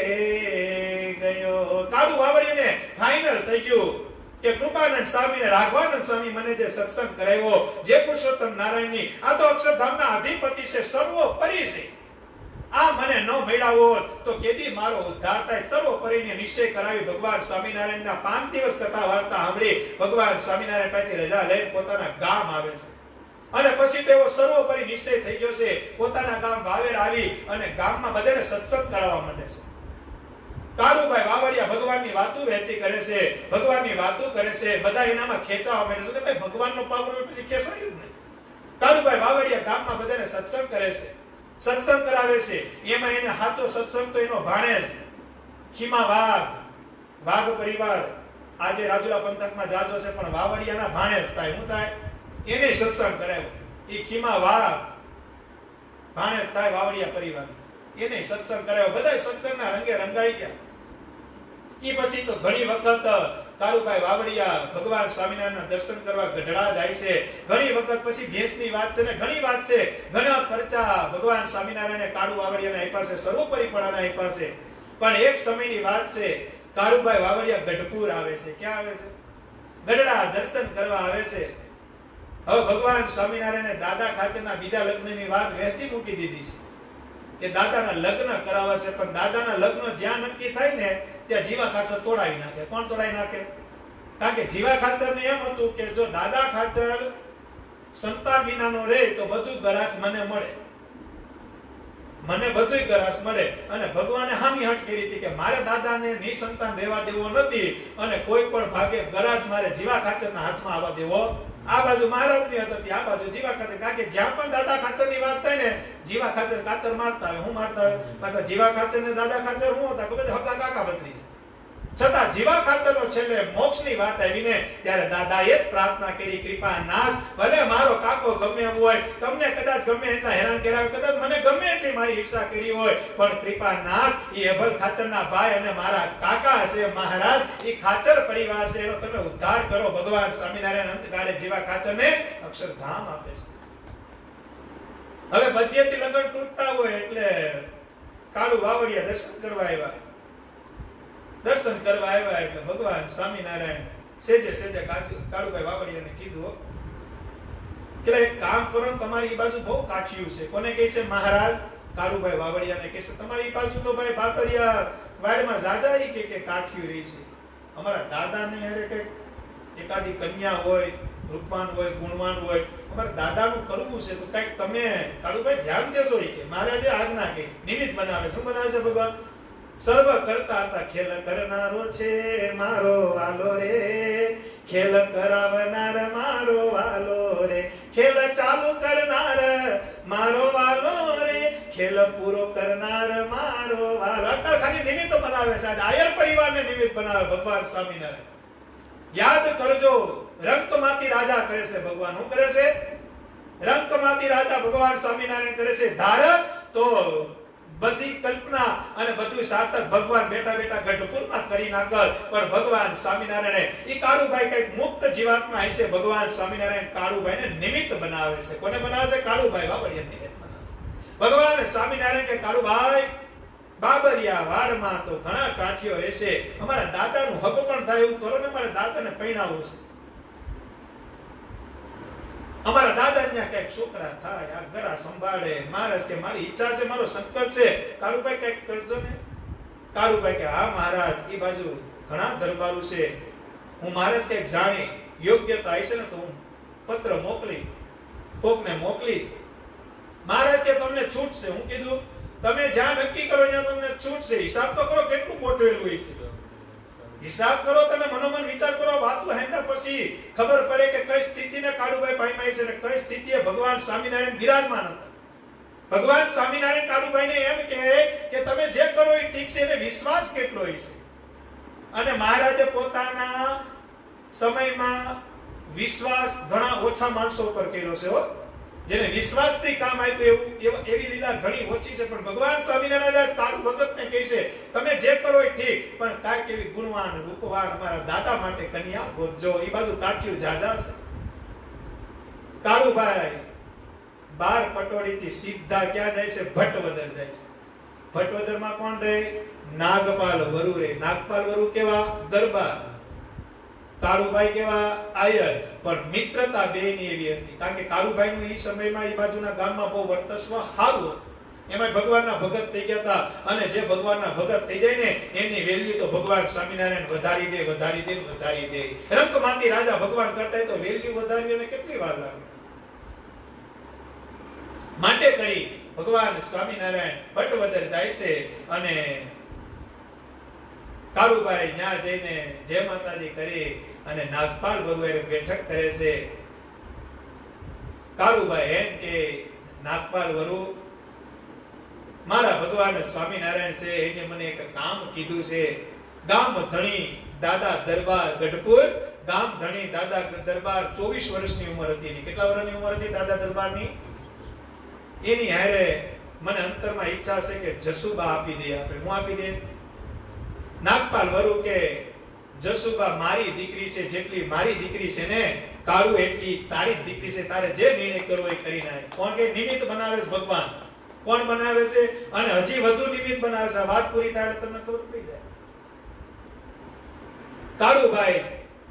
ગયો. કાળુ વાવડિયાને ફાઇનલ થઈ ગયું કે કૃપાનંદ સ્વામી ને રાઘવાનંદ સ્વામી મને જે સત્સંગ કરાવ્યો, જે પુરુષોત્તમ નારાયણની, આ તો અક્ષરધામના અધિપતિ છે, સર્વોપરી છે. આ મને ન મળ્યા હોત તો કેદી મારો ઉદ્ધાર થાય. સર્વોપરીને નિશ્ચય કરાવી ભગવાન સ્વામિનારાયણના 5 દિવસ કથા વાર્તા સાંભળી ભગવાન સ્વામિનારાયણ પાસેથી રજા લઈને પોતાના ગામ આવે છે, અને પછી તેઓ સર્વોપરી નિશ્ચય થઈ ગયો છે. પોતાના ગામ વાવેર આવી અને ગામમાં બધાને સત્સંગ કરાવવા માંડે છે. કાળુભાઈ વાવડિયા ભગવાનની વાતો વહેતી કરે છે, ભગવાનની વાતો કરે છે, બધા એનામાં ખેંચાવા માંડે છે. ભાઈ ભગવાનનો પાવર પછી ખેંચાય જ નહીં. કાળુભાઈ વાવડિયા ગામમાં બધાને સત્સંગ કરે છે, સત્સંગ કરાવે છે. એમાં એને સાચો સત્સંગ તો એનો ભાણેજ ખીમા વાઘ પરિવાર આજે રાજુલા પંથકમાં જાજો છે, પણ વાવડિયાના ભાણેજ થાય. શું થાય? એને સત્સંગ કરાવ્યો. એ ખીમા ભાણેજ થાય વાવડિયા પરિવાર, એને સત્સંગ કરાવ્યો. બધા સત્સંગના રંગે રંગાઈ ગયા. એ પછી તો ઘણી વખત કાળુભાઈ વાવડિયા ભગવાન સ્વામિનારાયણના દર્શન કરવા ગઢડા જાય છે. ઘણી વખત પછી ભેંસની વાત છે ને ઘણી વાત છે, ઘણા પરચા ભગવાન સ્વામિનારાયણે કાળુ વાવડિયાને આપ્યા છે, સર્વોપરીપણાને આપ્યા છે. પણ એક સમયની વાત છે, કાળુભાઈ વાવડિયા ગઢપુર આવે છે. ક્યાં આવે છે? ગઢડા દર્શન કરવા આવે છે. હવે ભગવાન સ્વામિનારાયણે દાદા ખાચરના બીજા લગ્નની વાત વહેતી મૂકી દીધી છે કે દાદાના લગ્ન કરાવવા છે, પણ દાદાના લગ્ન જ્યાં નક્કી થાય ને ત્યાં જીવા ખાચર તોડાવી નાખે. કોણ તોડાવી નાખે? કારણ કે જીવા ખાચરને એમ હતું કે જો દાદા ખાચર સંતાન વિનાનો રહે તો બધું ગરાસ મને મળે, મને બધું ગરાસ મળે. અને ભગવાને હામી હટ કરી હતી કે મારે દાદાને નિસંતાન રહેવા દેવો નથી, અને કોઈ પણ ભાગે ગરાસ મારે જીવા ખાચરના હાથમાં આવવા દેવો. આ બાજુ મહારાજની હતી, આ બાજુ જીવા ખાચર. કારણ કે જ્યાં પણ દાદા ખાચરની વાત થાય ને, જીવા ખાચર કાતર મારતા હોય. હું મારતા હોય પાછા જીવા ખાચર ને દાદા ખાચર હું હતા ખબર? હકા કાકા બદલી. છતાં જીવા ખાચરનો છેલ્લે મોક્ષની વાત આવીને ત્યારે દાદાએ જ પ્રાર્થના કરી, કૃપાનાથ ભલે મારો કાકો ગમે એમ હોય, તમને કદાચ ગમે એટલા હેરાન કર્યા, કદાચ મને ગમે એટલી મારી ઈચ્છા કરી હોય, પણ કૃપાનાથ એ અભલ ખાચરના ભાઈ અને મારા કાકા છે મહારાજ, એ ખાચર પરિવાર છે, એનો તમે ઉદ્ધાર કરો. ભગવાન સ્વામિનારાયણ અંતકાળે જીવા ખાચરને અક્ષરધામ આપે છે. હવે બધેથી લગન તૂટતા હોય એટલે કાળુ વાવડિયા દર્શન કરવા આવ્યા. દર્શન કરવા આવ્યા એટલે ભગવાન સ્વામિનારાયણ સેજે સેજે કાળુભાઈ વાવડિયાને કીધું કે એક કામ કરો, તમારી એ બાજુ બહુ કાઠિયું છે. કોને કહે છે? મહારાજ કાળુભાઈ વાવડિયાને કહે છે તમારી બાજુ તો ભાઈ બાપરિયા વાડમાં જાજા કે કાઠિયું રહી છે. અમારા દાદાને હારે કે એકાદી કન્યા હોય રૂપવાન હોય, ગુણવાન હોય, અમારા દાદાનું કરવું છે તો કઈક તમે કાળુભાઈ ધ્યાન દેજો કે મહારાજે આજ્ઞા કરી નિમિત્ત બનાવે. શું બનાવે છે ભગવાન? સર્વ કરતા હતા. ખેલ કરનારો છે મારો વાલો રે, ખેલ કરાવનાર મારો વાલો રે, ખેલ ચાલુ કરનાર મારો વાલો રે, ખેલ પૂરો કરનાર મારો વાલો. અત્યારે ખાલી નિમિત્ત બનાવે છે. આયર પરિવારને નિમિત્ત બનાવે ભગવાન સ્વામિનારાયણ. યાદ કરજો, રંકમાંથી રાજા કરે છે ભગવાન. શું કરે છે? રંકમાંથી રાજા ભગવાન સ્વામિનારાયણ કરે છે ધારક. તો બધી કલ્પના અને બધું સાર્થક ભગવાન બેઠા બેઠા ગઢપુરમાં કરી નાખલ. પણ ભગવાન સ્વામિનારાયણે ઈ કાળુભાઈ કઈક મુક્ત જીવાત્મા હશે. ભગવાન સ્વામિનારાયણ કાળુભાઈને નિમિત્ત બનાવે છે. કોને બનાવે છે? કાળુભાઈ બાબરિયા નિમિત્ત બનાવે. ભગવાન સ્વામિનારાયણ કે કાળુભાઈ બાબરિયા વાડમાં તો ઘણા કાઠીઓ રહેશે, અમારા દાદાનું હક પણ થાય એવું કરો ને, મારા દાદાને પૈણાવો છે. અમારા દાદા ત્યાં કઈક છોકરા થાય, આ ઘરા સંભાળે. મહારાજ કે મારી ઈચ્છા છે, મારો સંકલ્પ છે, કાળુભાઈ કઈક કરજો ને. કાળુભાઈ કે હા મહારાજ, ઈ બાજુ ઘણા દરબારો છે, હું મહારાજ કઈક જાણી યોગ્યતા હશે ને તો હું પત્ર મોકલી કોકને મોકલીશ. મહારાજ કે તમને છૂટ છે. હું કીધું તમે જ્યાં નક્કી કરો ત્યાં તમને છૂટ છે. હિસાબ તો કરો કેટલું ગોઠવેલું છે. હિસાબ કરો, તમે મનોમન વિચાર કરો. વાતો હેંડા પછી ખબર પડે કે કઈ સ્થિતિને કાળુભાઈ પામ્યા છે ને કઈ સ્થિતિએ ભગવાન સ્વામિનારાયણ બિરાજમાન હતા. ભગવાન સ્વામિનારાયણ કાળુભાઈને એમ કે તમે જે કરો એ ઠીક છે, એને વિશ્વાસ કેટલો હશે. અને મહારાજે પોતાના સમયમાં વિશ્વાસ ઘણા ઓછા માણસો ઉપર કર્યો છે હો. જેને વિશ્વાસથી કામ આપ્યું એવું એવી લીલા ઘણી ઓછી છે. પણ ભગવાન સ્વામિનારાયણ કાળુ ભગતને કહે છે તમે જે કરો એ ઠીક, પણ કાંઈક એવી ગુણવાન રૂપવાન અમારા દાદા માટે કન્યા ગોતજો. એ બાજુ કાઠિયું જાજા છે. કાળુભાઈ 12 પટોળીથી સીધા ક્યાં જાય છે? ભટ્ટવદર જાય છે. ભટ્ટવદરમાં કોણ રહે? નાગપાલ વરુ રહે. નાગપાલ વરુ કેવા? દરબાર. કાળુભાઈ કેવા? આયર. પણ મિત્રતા બેની એવી હતી, કારણ કે કાળુભાઈનું ઈ સમયમાં ઈ બાજુના ગામમાં બહુ વર્ચસ્વ સારું હતું. એમાં ભગવાનના ભગત થઈ ગયા હતા. અને જે ભગવાનના ભગત થઈ જાય ને એની વેલ્યુ તો ભગવાન સ્વામિનારાયણ વધારી દે, વધારી દે, વધારી દે. રંકમાંથી રાજા ભગવાન કરતા તો વેલ્યુ વધારી અને કેટલી વાર લાગે. માટે કરી ભગવાન સ્વામિનારાયણ ભટ્ટવદર જાય છે. અને કાળુભાઈ ત્યાં જઈને જય માતાજી કરી અને નાગપાલ વરુએ બેઠક કરે છે. કાળુભાઈ એમ કે નાગપાલ વરુ મારા ભગવાન સ્વામિનારાયણ છે, એને મને એક કામ કીધું છે. ગામ ધણી દાદા દરબાર ગઢપુર, ગામ ધણી દાદા દરબાર 24 વર્ષની ઉંમર હતી. કેટલા વર્ષની ઉંમર હતી દાદા દરબારની? એની હારે મને અંતરમાં ઈચ્છા છે કે જસુબા આપી દે. આપણે હું આપી દે? નાગપાલ વરુ કે જસુબા મારી દીકરી છે, જેટલી મારી દીકરી છે ને કાળુ એટલી તારી દીકરી છે. તારે જે નિર્ણય કરવો એ કરી નાખ. કોણ કે નિમિત્ત બનાવે છે ભગવાન. કોણ બનાવે છે? અને હજી વધુ નિમિત્ત બનાવે છે. વાત પૂરી થાય એટલે તમને ખબર પડી જાય. કાળુભાઈ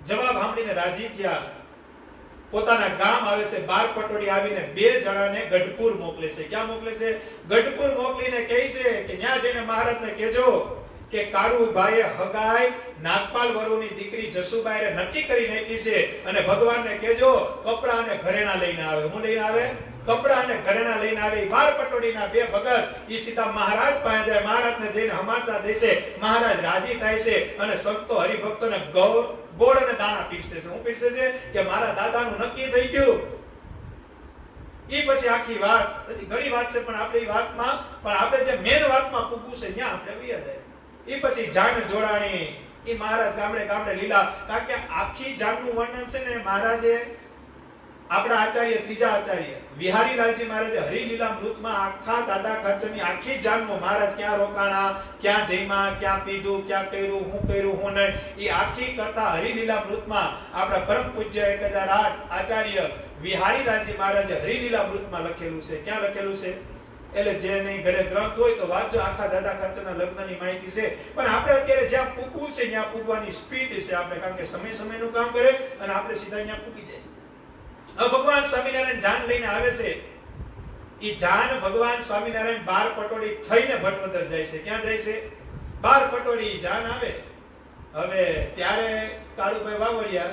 જવાબ સાંભળીને રાજી થયા. પોતાના ગામ આવે છે. 12 પટોળી આવીને 2 જણાને ગઢપુર મોકલે છે. ક્યાં મોકલે છે? ગઢપુર મોકલીને કહે છે કે ત્યાં જઈને મહારાજને કહેજો કે કાળુભાઈએ હગાઈ નાગપાલ વરુની દીકરી જસુબાઈએ નક્કી કરી નાખી છે. અને ભગવાનને કહેજો કપડા અને ઘરેણા લઈને આવે. હું લઈને આવે? કપડા અને ઘરેણા લઈને આવે. 12 પટોળીના 2 ભગત ઈ સીધા મહારાજ પાસે જાય. મહારાજને જઈને સમાચાર દેશે. મહારાજ રાજી થાય છે અને સંતો હરિભક્તોને ગોળ અને દાણા પીરસે છે. હું પીરસે છે કે મારા દાદાનું નક્કી થઈ ગયું. ઈ પછી આખી વાત, ઘણી વાત છે પણ આપણે ઈ વાતમાં આપણે જે મેન વાતમાં પૂગવું છે ત્યાં આપણે વ્યા જાય. ઈ પછી જાન જોડાણી ઈ મહારાજ ગામડે ગામડે લીલા. કારણ કે આખી જાનનું વર્ણન છે ને મહારાજે આપણા આચાર્ય ત્રીજા આચાર્ય વિહારીલાલજી મહારાજે હરિલીલામૃતમાં આખા દાદા ખર્ચની આખી જાનનો મહારાજ ક્યાં રોકાણા, ક્યાં જઈમાં, ક્યાં પીધું, ક્યાં કર્યું, હું કર્યું, હું નહીં, ઈ આખી કથા હરિલીલામૃતમાં આપણા પરમ પૂજ્ય 1008 આચાર્ય વિહારીલાલજી મહારાજે હરિલીલામૃતમાં લખેલું છે. ક્યાં લખેલું છે? એટલે જેને ઘરે ગ્રંથ હોય તો વાંચો. આખા દાદા ખર્ચના લગ્નની માહિતી છે. પણ આપણે અત્યારે જ્યાં પૂગવું છે ત્યાં પૂગવાની સ્પીડ છે આપણે, કારણ કે સમય સમયનું કામ કરે અને આપણે સીધા ત્યાં પૂગી જાય. હવે ભગવાન સ્વામિનારાયણ જાન લઈને આવે છે. ઈ જાન ભગવાન સ્વામિનારાયણ 12 પટોળી થઈને ભટ્ટવદર જાય છે. ક્યાં જાય છે? 12 પટોળી જાન આવે. હવે ત્યારે કાળુભાઈ વાવડિયા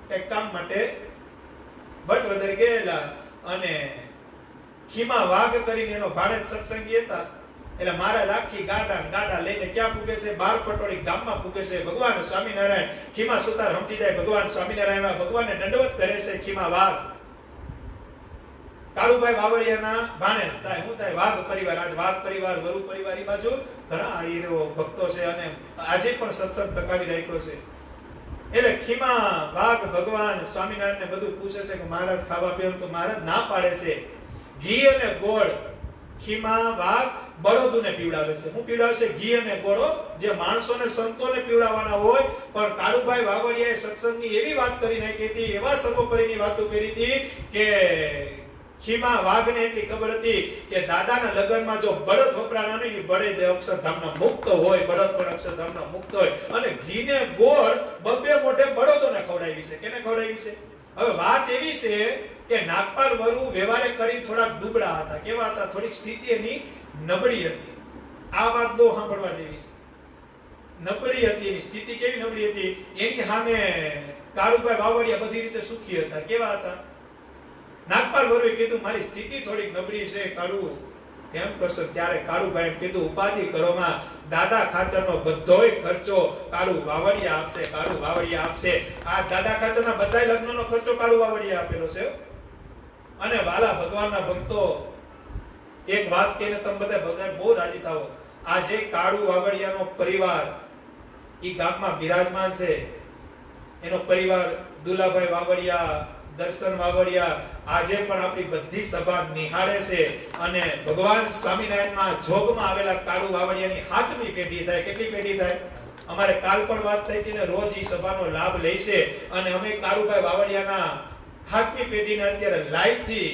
કઈક કામ માટે ભટવદર ગયેલા અને ખીમા વાઘ કરીને એનો ભાણેજ સત્સંગી હતા. એટલે મહારાજ આખી ગાડા લઈને ક્યાં પૂગે છે? બાર પટોળી ગામમાં પૂગે છે. ભગવાન સ્વામિનારાયણ ખીમા સુતાર હમતી જાય. ભગવાન સ્વામિનારાયણ ભગવાનને દંડવત કરે છે. ખીમા વાઘ કાળુભાઈ વાવડિયાના ભાણેજ થાય. શું થાય? વાઘ પરિવાર. આજ વાઘ પરિવાર, વરુ પરિવાર એ બાજુ ઘણા હીરો ભક્તો છે અને આજે પણ સત્સંગ ટકાવી રાખ્યો છે. એટલે ખીમા વાઘ ભગવાન સ્વામિનારાયણને બધું પૂછે છે કે મહારાજ ખાવા પીવાનું, તો મહારાજ ના પાડે છે. ઘી અને ગોળ ખીમા વાઘ બળદોને પીવડાવે છે. હું પીવડાવે છે? ઘી અને ગોળો, જે માણસોને સંતોને પીવડાવવાના હોય. પણ કાળુભાઈ વાવડિયાએ સત્સંગની એવી વાત કરી નાખી હતી, એવા સર્વોપરીની વાતો કરી હતી કે ખીમા વાઘને એટલી ખબર હતી કે દાદાના લગ્નમાં જો બળદ વપરાણા નહીં, બળદ અક્ષરધામના મુક્ત હોય, બળદ પણ અક્ષરધામના મુક્ત હોય. અને ઘી ને ગોળ બબ્બે મોઢે બળદોને ખવડાવી છે. કેને ખવડાવી છે? હવે વાત એવી છે કે નાગપાલ વરુ વ્યવહારે કરી થોડાક દુબળા હતા. કેવા હતા? થોડીક સ્થિતિ એની નબળી હતી. આ વાત બહુ સાંભળવા જેવી છે. નબળી હતી, એની સ્થિતિ કેવી નબળી હતી? એની સામે કાળુભાઈ વાવડિયા બધી રીતે સુખી હતા. કેવા હતા? નાગપાલ વરુએ કીધું મારી સ્થિતિ થોડીક નબળી છે, કાળુ કેમ કરશો? ત્યારે કાળુભાઈ એમ કીધું ઉપાધિ કરોમાં દાદા ખાચરનો બધોય ખર્ચો કાળુ વાવડિયા આપશે. કાળુ વાવડિયા આપશે. આ દાદા ખાચરના બધાય લગ્નનો ખર્ચો કાળુ વાવડિયા આપેલો છે. અને વાલા ભગવાનના ભક્તો, એક વાત કહીને તમે બધા બહુ રાજી થાઓ. આજે કાળુ વાવડિયાનો પરિવાર ઈ ગામમાં બિરાજમાન છે. એનો પરિવાર દુલાભાઈ વાવડિયા, દર્શન વાવડિયા આજે પણ આપણી બધી સભા નિહાળે છે. અને ભગવાન સ્વામિનારાયણના જોગમાં આવેલા કાળુ વાવડિયાની 7મી પેઢી થાય. કેટલી પેઢી થાય? અમારે કાલ પણ વાત થઈ હતી ને, રોજ ઈ સભાનો લાભ લે છે. અને અમે કાળુભાઈ વાવડિયાના 7મી પેઢીને અત્યારે લાઈવ થી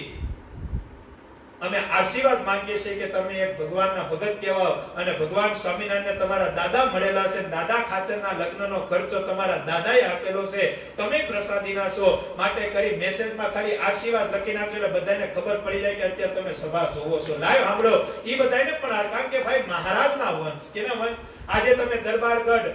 અમે આશીર્વાદ માંગીએ છીએ કે તમે એક ભગવાનના ભગત કહેવાઓ. અને ભગવાન સ્વામિનારાયણને તમારા દાદા મળેલા છે. દાદા ખાચરના લગ્નનો ખર્ચો તમારા દાદાએ આપેલો છે. તમે પ્રસાદીના છો. માટે કરી મેસેજમાં ખાલી આશીર્વાદ લખી નાખજો એટલે બધાને ખબર પડી જાય કે અત્યારે તમે સભા જોવો છો. લાઈવ સાંભળો. ઈ બધાને પણ કારણ કે ભાઈ મહારાજના વંશ. કેના વંશ? આજે તમે દરબારગઢ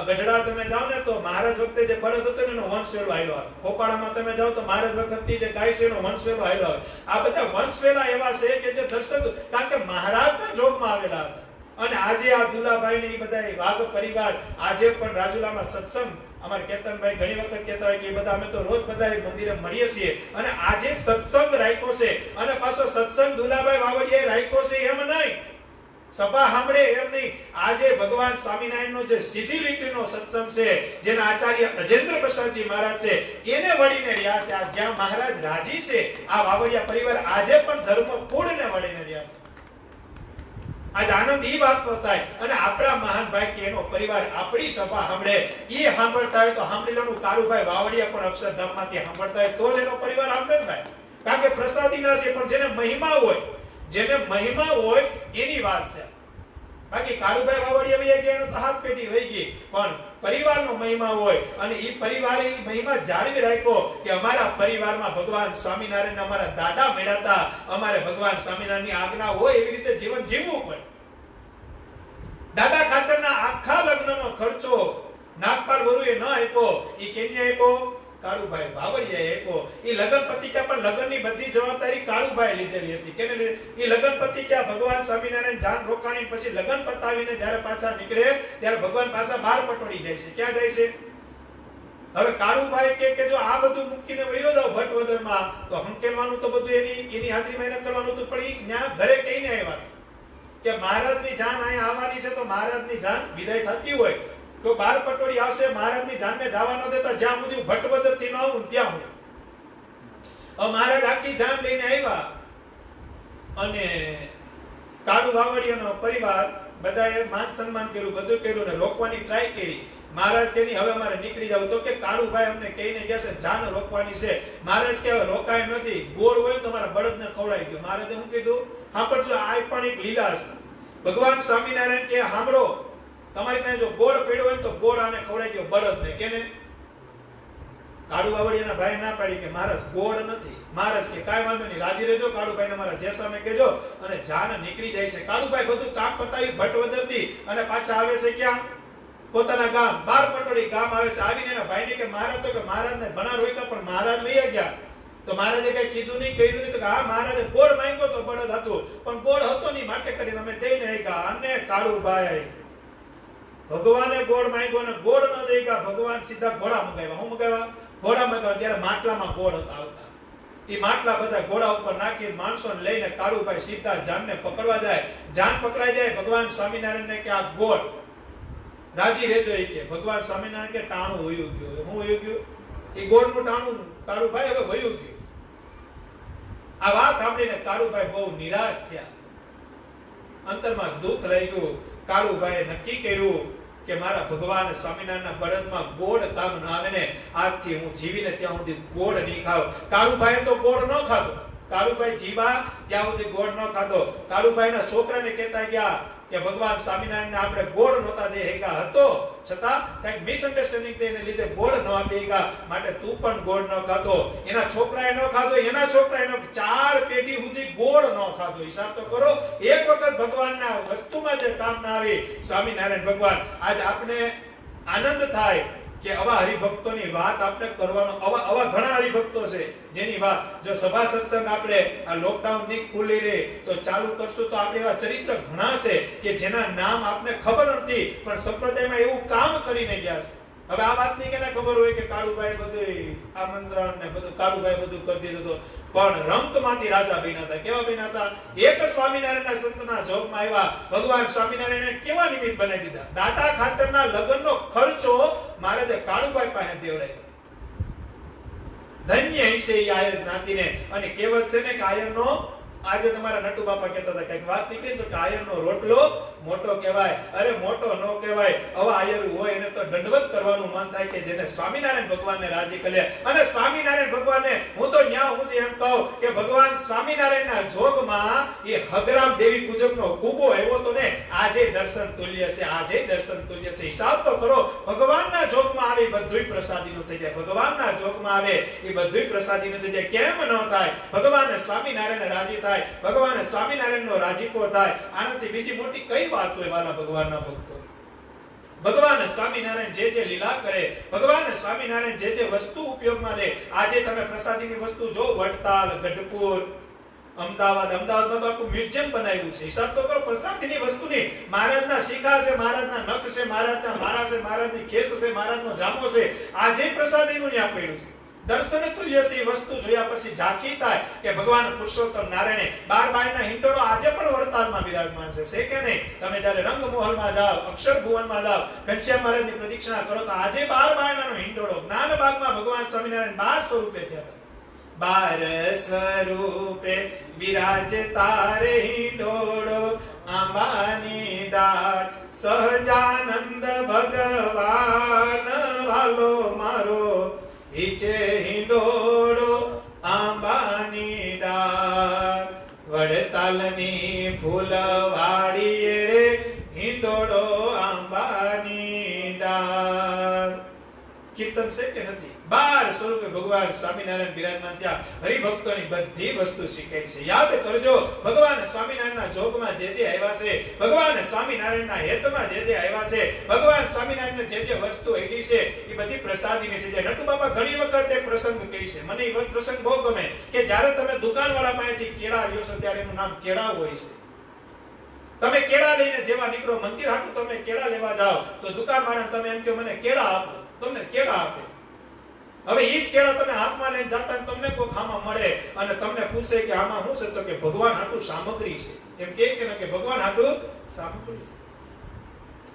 ગઢડા તમે જાઓ ને, તો મહારાજ વખતે જે બળદ હતો ને એનો વંશ વેલો આવેલો આવે. ખોપાળામાં તમે જાઓ તો મહારાજ વખતથી જે ગાય છે એનો વંશ વેલો આવેલો આવે. આ બધા વંશ વેલા એવા છે કે જે દર્શક, કારણ કે મહારાજના જોગમાં આવેલા હતા. અને આજે આ દુલાભાઈ ને એ બધા વાઘ પરિવાર આજે પણ રાજુલામાં સત્સંગ, અમારે કેતનભાઈ ઘણી વખત કહેતા હોય કે એ બધા અમે તો રોજ બધા મંદિરે મળીએ છીએ. અને આજે સત્સંગ રાખ્યો છે. અને પાછો સત્સંગ દુલાભાઈ વાવડિયાએ રાખ્યો છે એમ નહીં, સભા સાંભળે એમ નહીં. આજે ભગવાન સ્વામિનારાયણનો જે સીધી લીટીનો સત્સંગ છે, જેના આચાર્ય અજેન્દ્ર પ્રસાદજી મહારાજ છે, એને વળીને રહ્યા છે. આ જ્યાં મહારાજ રાજી છે, આ વાવડિયા પરિવાર આજે પણ ધર્મ કુળને વળીને રહ્યા છે. આજ આનંદ ઈ વાત નો થાય. અને આપણા મહાન ભાઈ કે એનો પરિવાર આપણી સભા સાંભળે, ઈ સાંભળતા હોય તો સાંભળી લેવાનું. કાળુભાઈ વાવડિયા પણ અક્ષરધામમાંથી સાંભળતા હોય તો જ એનો પરિવાર સાંભળે ને ભાઈ. કારણ કે પ્રસાદીના છે, પણ જેને મહિમા હોય, જેને મહિમા હોય એની વાત છે. બાકી કાળુભાઈ વાવડિયા વહી ગયા એનો તો 7 પેઢી વહી ગઈ, પણ પરિવારનો મહિમા હોય. અને ઈ પરિવારે ઈ મહિમા જાળવી રાખ્યો કે અમારા પરિવારમાં ભગવાન સ્વામિનારાયણ અમારા દાદા મળ્યા હતા. અમારે ભગવાન સ્વામિનારાયણની આજ્ઞા હોય એવી રીતે જીવન જીવવું પડે. દાદા ખાચરના આખા લગ્નનો ખર્ચો નાગપાલ વરુએ ન આપ્યો. ઈ કેને આપ્યો? કાળુભાઈ વાવડિયાએ આપ્યો. ઈ લગન પત્રિકા પણ લગનની બધી જવાબદારી કાળુભાઈ લીધેલી હતી. કેને ઈ લગન પત્રિકા ભગવાન સ્વામિનારાયણ જાન રોકાણી પછી લગન પતાવીને જ્યારે પાછા નીકળે ત્યારે ભગવાન પાછા બાર પટોળી જાય છે. ક્યાં જાય છે? હવે કાળુભાઈ કે જો આ બધું મૂકીને વયો જાવ ભટવદરમાં, તો હંકેલવાનું તો બધું એની હાજરીમાં એને કરવાનું હતું. પણ ઈ ન્યા ઘરે કહીને આવ્યા કે મહારાજની જાન અહીંયા આવવાની છે, તો મહારાજની જાન વિદાય થતી હોય તો બાર પટોળી આવશે. મહારાજની જાનને જવા ન દેતા, જ્યાં સુધી ભટવદર થી ન આવું ત્યાં હું. મહારાજ આખી જાન લઈને આવ્યા. અને કાળુ વાવડિયાનો પરિવાર બધાએ માન સન્માન કર્યું, બધું કર્યું ને રોકવાની ટ્રાય કરી. મહારાજ કે નહીં હવે અમારે નીકળી જવું. તો કે કાળુભાઈ અમને કહીને ગયા છે જાન રોકવાની છે. મહારાજ કે હવે રોકાય નથી, ગોળ હોય તો તમારા બળદને ખવડાવી દો. મહારાજે શું કીધું? સાંભળજો, આ પણ એક લીલા છે. ભગવાન સ્વામિનારાયણ કે સાંભળો, તમારી પાસે જો ગોળ પડ્યો હોય તો ગોળ આને ખવડાવી દો, બળદને. કેને? કાળુ વાવડિયાના ભાઈ ના પાડી કે મહારાજ ગોળ નથી. મહારાજ કે કાઈ વાંધો નહીં, રાજી રહેજો. કાળુભાઈને મારા જેસાને કહેજો. અને જાન નીકળી જાય છે. કાળુભાઈ બધું કામ પતાવી ભટવદરથી અને પાછા આવે છે ક્યાં? પોતાના ગામ બાર પટોળી ગામ આવે છે. આવીને એના ભાઈને કે મહારાજ, તો કે મહારાજને ઘણા રોક્યા પણ મહારાજ વહી ગયા. તો મહારાજે કઈ કીધું નહીં, કહ્યું નહીં. તો કે હા, મહારાજે ગોળ માંગ્યો તો બળદ હતું, પણ ગોળ હતો નહીં, માટે કરીને અમે દઈને આવ્યા. અને કાળુભાઈ ભગવાને ગોળ માંગ્યો ને ગોળ ન દઈ ગયા, ભગવાન સીધા ઘોડા મંગાવ્યા. હું મંગાવ્યા? ઘોડા મંગાવ્યા. ત્યારે માટલામાં ગોળ હતા આવતા. એ માટલા બધા ઘોડા ઉપર નાખી માણસોને લઈને કાળુભાઈ સીધા જાનને પકડવા જાય. જાન પકડાઈ જાય. ભગવાન સ્વામિનારાયણને કે આ ગોળ રાજી રહેજો. એ કે ભગવાન સ્વામિનારાયણ કે ટાણું વયું ગયું. હું વયું ગયું? એ ગોળનું ટાણું કાળુભાઈ હવે વયું ગયું. આ વાત સાંભળીને કાળુભાઈ બહુ નિરાશ થયા, અંતરમાં દુઃખ રહી ગયું. કાળુભાઈએ નક્કી કર્યું કે મારા ભગવાન સ્વામિનારાયણના બળદમાં ગોળ કામ ન આવે ને, આજથી હું જીવીને ત્યાં સુધી ગોળ નહીં ખાવ. કાળુભાઈ તો ગોળ ન ખાધો. કાળુભાઈ જીવા ત્યાં સુધી ગોળ ન ખાધો. કાળુભાઈના છોકરાને કહેતા ગયા કે ભગવાન સ્વામિનારાયણને આપણે ગોળ નહોતા દે હેગા હતો, છતાં કઈક મિસઅન્ડરસ્ટેન્ડિંગ થઈને લીધે ગોળ ન આપી હેગા, માટે તું પણ ગોળ ન ખાધો. એના છોકરાએ ન ખાધો, એના છોકરાએ 4 પેઢી સુધી ગોળ ન ખાધો. હિસાબ તો કરો. એક વખત ભગવાનના વસ્તુમાં જે કામ ના આવે સ્વામિનારાયણ ભગવાન, આજ આપણે આનંદ થાય કે આવા હરિભક્તોની વાત આપણે કરવાનો. આવા ઘણા હરિભક્તો છે જેની વાત જો સભા સત્સંગ આપણે આ લોકડાઉન ની ખુલી રહે તો ચાલુ કરશું તો આપણે એવા ચરિત્ર ઘણા છે કે જેના નામ આપને ખબર નથી, પણ સંપ્રદાયમાં એવું કામ કરીને ગયા છે. હવે આ વાત ની કેને ખબર હોય કે કાળુભાઈ બધું આમંત્રણ ને બધું કાળુભાઈ બધું કરી દીધું તો, પણ રંકમાંથી રાજા બન્યા હતા. કેવા બન્યા હતા? એક સ્વામિનારાયણના સંતના જોગમાં આવ્યા. ભગવાન સ્વામિનારાયણને કેવા નિમિત્ત બનાવી દીધા. દાતા ખાચરના લગ્નનો ખર્ચો મહારાજે કાળુભાઈ પાસે દેવરાયો. ધન્ય હશે એ આયર જ્ઞાતિને. અને કહેવત છે ને કે આયરનો, આજે તમારા નટુ બાપા કહેતા હતા કઈક વાત નીકળી તો કે આયરનો રોટલો મોટો કહેવાય. અરે મોટો ન કહેવાય. આવા આયર હોય એને તો દંડવત કરવાનું મન થાય કે જેને સ્વામિનારાયણ ભગવાનને રાજી કરે. અને સ્વામિનારાયણ ભગવાનને હું તો ન્યા હું એમ કહું કે ભગવાન સ્વામિનારાયણના જોગમાં એ હગરામ દેવી પૂજકનો કુબો આવ્યો તો ને, આજે દર્શન તુલ્ય છે. આજે દર્શન તુલ્ય છે. હિસાબ તો કરો. ભગવાનના જોગમાં આવે બધુંય પ્રસાદીનું થઈ જાય. ભગવાનના જોગમાં આવે એ બધુંય પ્રસાદીનું થઈ જાય. કેમ ન થાય? ભગવાન સ્વામિનારાયણ રાજી થાય, ભગવાન સ્વામિનારાયણનો રાજીપો થાય. આનાથી બીજી મોટી કઈ વાત હોય વાલા ભગવાનના ભક્તો? ભગવાન સ્વામિનારાયણ જે જે લીલા કરે, ભગવાન સ્વામિનારાયણ જે જે વસ્તુ ઉપયોગમાં લે. આજે તમે પ્રસાદીની વસ્તુ જો, વડતાલ, ગઢપુર, અમદાવાદમાં તો આખું મ્યુઝિયમ બનાવ્યું છે. હિસાબ તો કરો. પ્રસાદીની વસ્તુની મહારાજના શિખા છે, મહારાજના નખ છે, મહારાજના માળા છે, મહારાજની ખેસ છે, મહારાજનો જામો છે. આજે પ્રસાદીનું ન્યા પડ્યું છે. દર્શન તુલ્ય છે. વસ્તુ જોયા પછી ઝાંખી થાય કે ભગવાન પુરુષોત્તમ નારાયણે 12 ના હિંડોળો આજે પણ વડતાલમાં બિરાજમાન છે કે નહીં? તમે જ્યારે રંગમહોલમાં જાઓ, અક્ષર ભુવનમાં જાઓ, ઘનશ્યામ મહારાજની પ્રદક્ષિણા કરો તો આજે 12 નો હિંડોળો. જ્ઞાન ભાગમાં ભગવાન સ્વામિનારાયણ 12 સ્વરૂપે થયા હતા. 12 સ્વરૂપે વિરાજતા રે હિંડોળો, આંબાની ડાળ સહજાનંદ ભગવાન વાલો મારો, ઈચે હિંડોળો આંબાની ડાળ. વડતાલની ફૂલવાડીએ રે હિંડોળો આંબાની ડાળ. કીર્તન છે કે નથી? 12 સ્વરૂપે ભગવાન સ્વામિનારાયણ બિરાજમાન થયા. હરિભક્તોની બધી વસ્તુ શીખાય છે. યાદ કરજો, ભગવાન સ્વામિનારાયણના જોગમાં જે જે આવ્યા છે, ભગવાન સ્વામિનારાયણના હેતમાં જે જે આવ્યા છે, ભગવાન સ્વામિનારાયણને જે જે વસ્તુ આવી છે એ બધી પ્રસાદીની થઈ જાય. નટુ બાપા ઘણી વખત એક પ્રસંગ કહે છે, મને એ પ્રસંગ બહુ ગમે, કે જ્યારે તમે દુકાનવાળા પાસેથી કેળા લ્યો છો ત્યારે એનું નામ કેળા હોય છે. તમે કેળા લઈને જેવા નીકળો, મંદિર હાટું તમે કેળા લેવા જાઓ તો દુકાનવાળાને તમે એમ કે મને કેળા આપો, તમને કેળા આપે. હવે ઈ જ કેળા તમે હાથમાં લઈને જાતા ને તમને કોઈ ખામાં મળે અને તમને પૂછે કે આમાં શું છે, તો કે ભગવાન હાટુ સામગ્રી છે. એમ કે ભગવાન હાટુ સામગ્રી છે.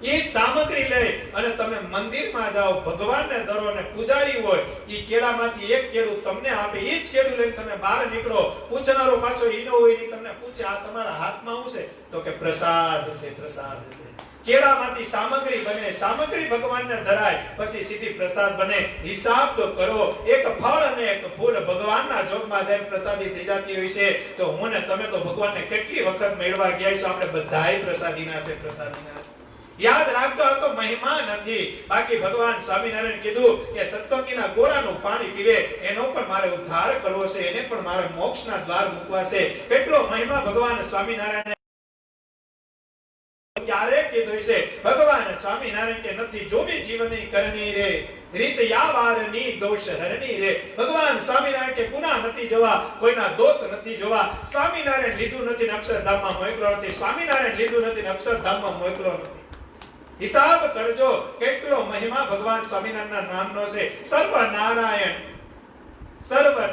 ઈ સામગ્રી લઈ અને તમે મંદિરમાં જાઓ, ભગવાનને ધરો અને પૂજારી હોય ઈ કેળામાંથી એક કેળું તમને આપે. ઈ જ કેળું લઈને તમે બહાર નીકળો, પૂછનારો પાછો ઈનો હોય ઈ તમને પૂછે આ તમારા હાથમાં શું છે, તો કે પ્રસાદ છે, પ્રસાદ છે. કેળામાંથી સામગ્રી બને, સામગ્રી ભગવાનને ધરાય પછી સીધી પ્રસાદ બને. હિસાબ તો કરો. એક ફળ અને એક ફૂલ ભગવાનના જોગમાં જઈને પ્રસાદી થઈ જતી હોય છે. તો હું ને તમે તો ભગવાનને કેટલી વખત મેળવા ગયા છો? આપણે બધાય પ્રસાદીના છે, પ્રસાદીના છે. યાદ રાખજો, આ તો મહિમા નથી. બાકી ભગવાન સ્વામિનારાયણ કીધું કે સત્સંગીના ગોળાનું પાણી પીવે એનો પણ મારે ઉદ્ધાર કરવો છે, એને પણ મારે મોક્ષના દ્વાર મૂકવા છે. કેટલો મહિમા ભગવાન સ્વામિનારાયણ ક્યારે કીધું છે? ભગવાન સ્વામિનારાયણ કે નથી જોવી જીવની કરની રે રીત યાવારની દોષ હરની રે. ભગવાન સ્વામિનારાયણ કે ગુનાહ નથી જોવા, કોઈના દોષ નથી જોવા. સ્વામિનારાયણ લીધું નથી ને અક્ષરધામમાં મોકલો નથી. સ્વામિનારાયણ લીધું નથી ને અક્ષરધામમાં મોકલો નથી. હિસાબ કરજો કેટલો મહિમા ભગવાન સ્વામિનારાયણના નામનો છે. સર્વ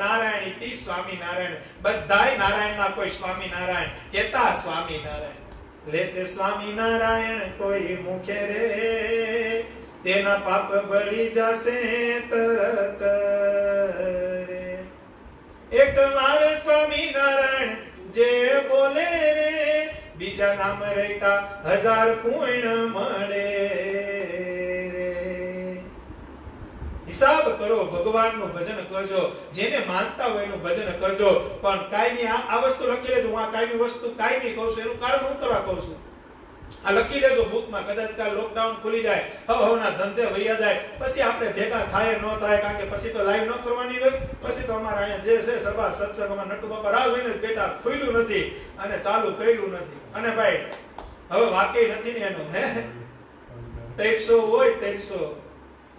નારાયણ ઇતિ સ્વામિનારાયણ. બધાય નારાયણના કોઈ સ્વામિનારાયણ કેતા સ્વામિનારાયણ. લેશે સ્વામિનારાયણ કોઈ મુખે રે તેના પાપ બળી જશે તરત રે. એક વાર સ્વામિનારાયણ જે બોલે રે બીજા નામ રહેતા 1000 પુણ્ય મળે રે. હિસાબ કરો, ભગવાનનું ભજન કરજો. જેને માનતા હોય એનું ભજન કરજો. પણ કાયમી આ વસ્તુ લખી લેજો. હું આ કાયમી વસ્તુ કાયમી કહું છું, એનું કારણ હું કરવા કહું છું. આ લખી લેજો બુકમાં. કદાચ કાલ લોકડાઉન ખુલી જાય, હવના ધંધે વૈયા જાય, પછી આપણે ભેગા થાય ન થાય, કારણ કે પછી તો લાઈવ ન કરવાની હોય. પછી તો અમારા અહીંયા જે છે સભા સત્સંગમાં નટુ બાપા રાહ જોઈને પેટા ખુલ્યું નથી અને ચાલુ કર્યું નથી. અને ભાઈ હવે વાકેય નથી ને એનું, હે 300 હોય 300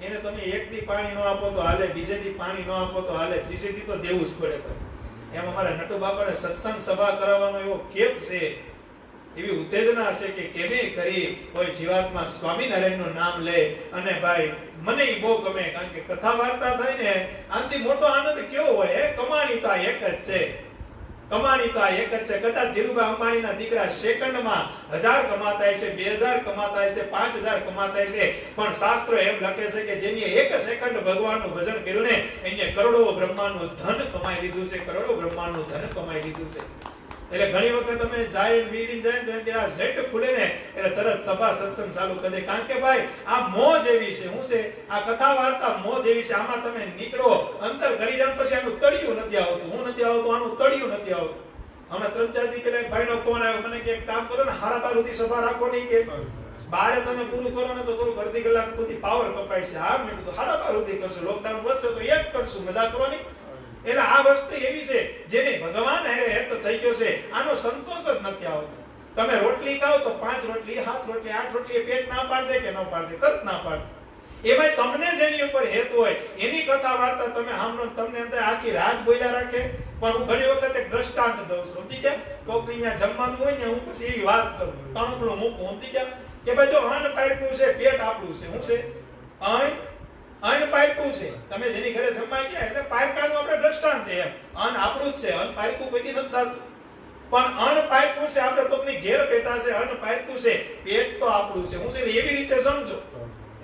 એને તમે એક દી પાણી ન આપો તો હાલે, બીજે દી પાણી ન આપો તો હાલે, ત્રીજે દી તો દેવું જ પડે. એમ અમારા નટુ બાપાને સત્સંગ સભા કરાવવાનો એવો કેપ છે, એવી ઉત્તેજના છે કે કેમે કરી કોઈ જીવાત્મા સ્વામિનારાયણનું નામ લે. અને ભાઈ મને ઈ બહુ ગમે, કારણ કે કથા વાર્તા થાય ને આનાથી મોટો આનંદ કેવો હોય. કમાણી તો એક જ છે, કમાણી તો એક જ છે. કદાચ ધીરુભાઈ અંબાણીના દીકરા સેકન્ડમાં 1000 કમાતા હશે, 2000 કમાતા હશે, 5000 કમાતા હશે, પણ શાસ્ત્રો એમ લખે છે કે જેની 1 સેકન્ડ ભગવાનનું ભજન કર્યું ને એને કરોડો બ્રહ્માંડનું ધન કમાઈ લીધું છે, કરોડો બ્રહ્માંડનું ધન કમાઈ લીધું છે. એટલે ઘણી વખત તમે જાય મીટિંગ જાય તો કે આ ઝેટ ખુલે ને એટલે તરત સભા સત્સંગ ચાલુ કરી દે. કારણ કે ભાઈ આ મોજ એવી છે. શું છે આ કથા વાર્તા? મોજ એવી છે. આમાં તમે નીકળો અંતર કરી જાવ પછી આનું તળિયું નથી આવતું. હું નથી આવતું, આનું તળિયું નથી આવતું. હમણાં 3-4 દી પહેલા એક ભાઈનો ફોન આવ્યો મને કે એક કામ કરો ને 12:30 સુધી સભા રાખો નહીં કે 12 તમે પૂરું કરો ને તો થોડું અડધી કલાક સુધી પાવર કપાય છે. હા મેં કીધું 12:30 સુધી કરશું, લોકડાઉન વધશે તો એક કરશું, મજા કરવાની. એટલે આ વસ્તુ એવી છે જેને ભગવાન હારે હેત થઈ ગયો છે, આનો સંતોષ જ નથી આવતો. તમે રોટલી ખાઓ તો 5 રોટલી 7 રોટલી 8 રોટલી પેટ ના પાડે કે ન પાડે? તરત ના પાડે. એમાં તમને જેની ઉપર હેત હોય એની કથા વાર્તા તમે સાંભળો તમને અંદર આખી રાત બોલ્યા રાખે. પણ હું ઘણી વખત એક દ્રષ્ટાંત દઉં છું. સમજી ગયા? કોક અહીંયા જમવાનું હોય ને હું પછી એવી વાત કરું, તણકલું મૂકું. સમજી ગયા કે ભાઈ જો અન્ન પાડ્યું છે, પેટ આપણું છે. શું છે? અન્ન પાડ્યું છે. તમે જેની ઘરે જમવા ગયા એટલે પાડકાનું આપણે દ્રષ્ટાંત દે. એમ અન્ન આપણું જ છે, અન્ન પાડ્યું કોઈ નથી થતું. પણ અન્ન પાડ્યું છે આપણે કોકની ઘેર પેટા છે, અન્ન પાડ્યું છે, પેટ તો આપણું છે. હું છે એવી રીતે સમજો.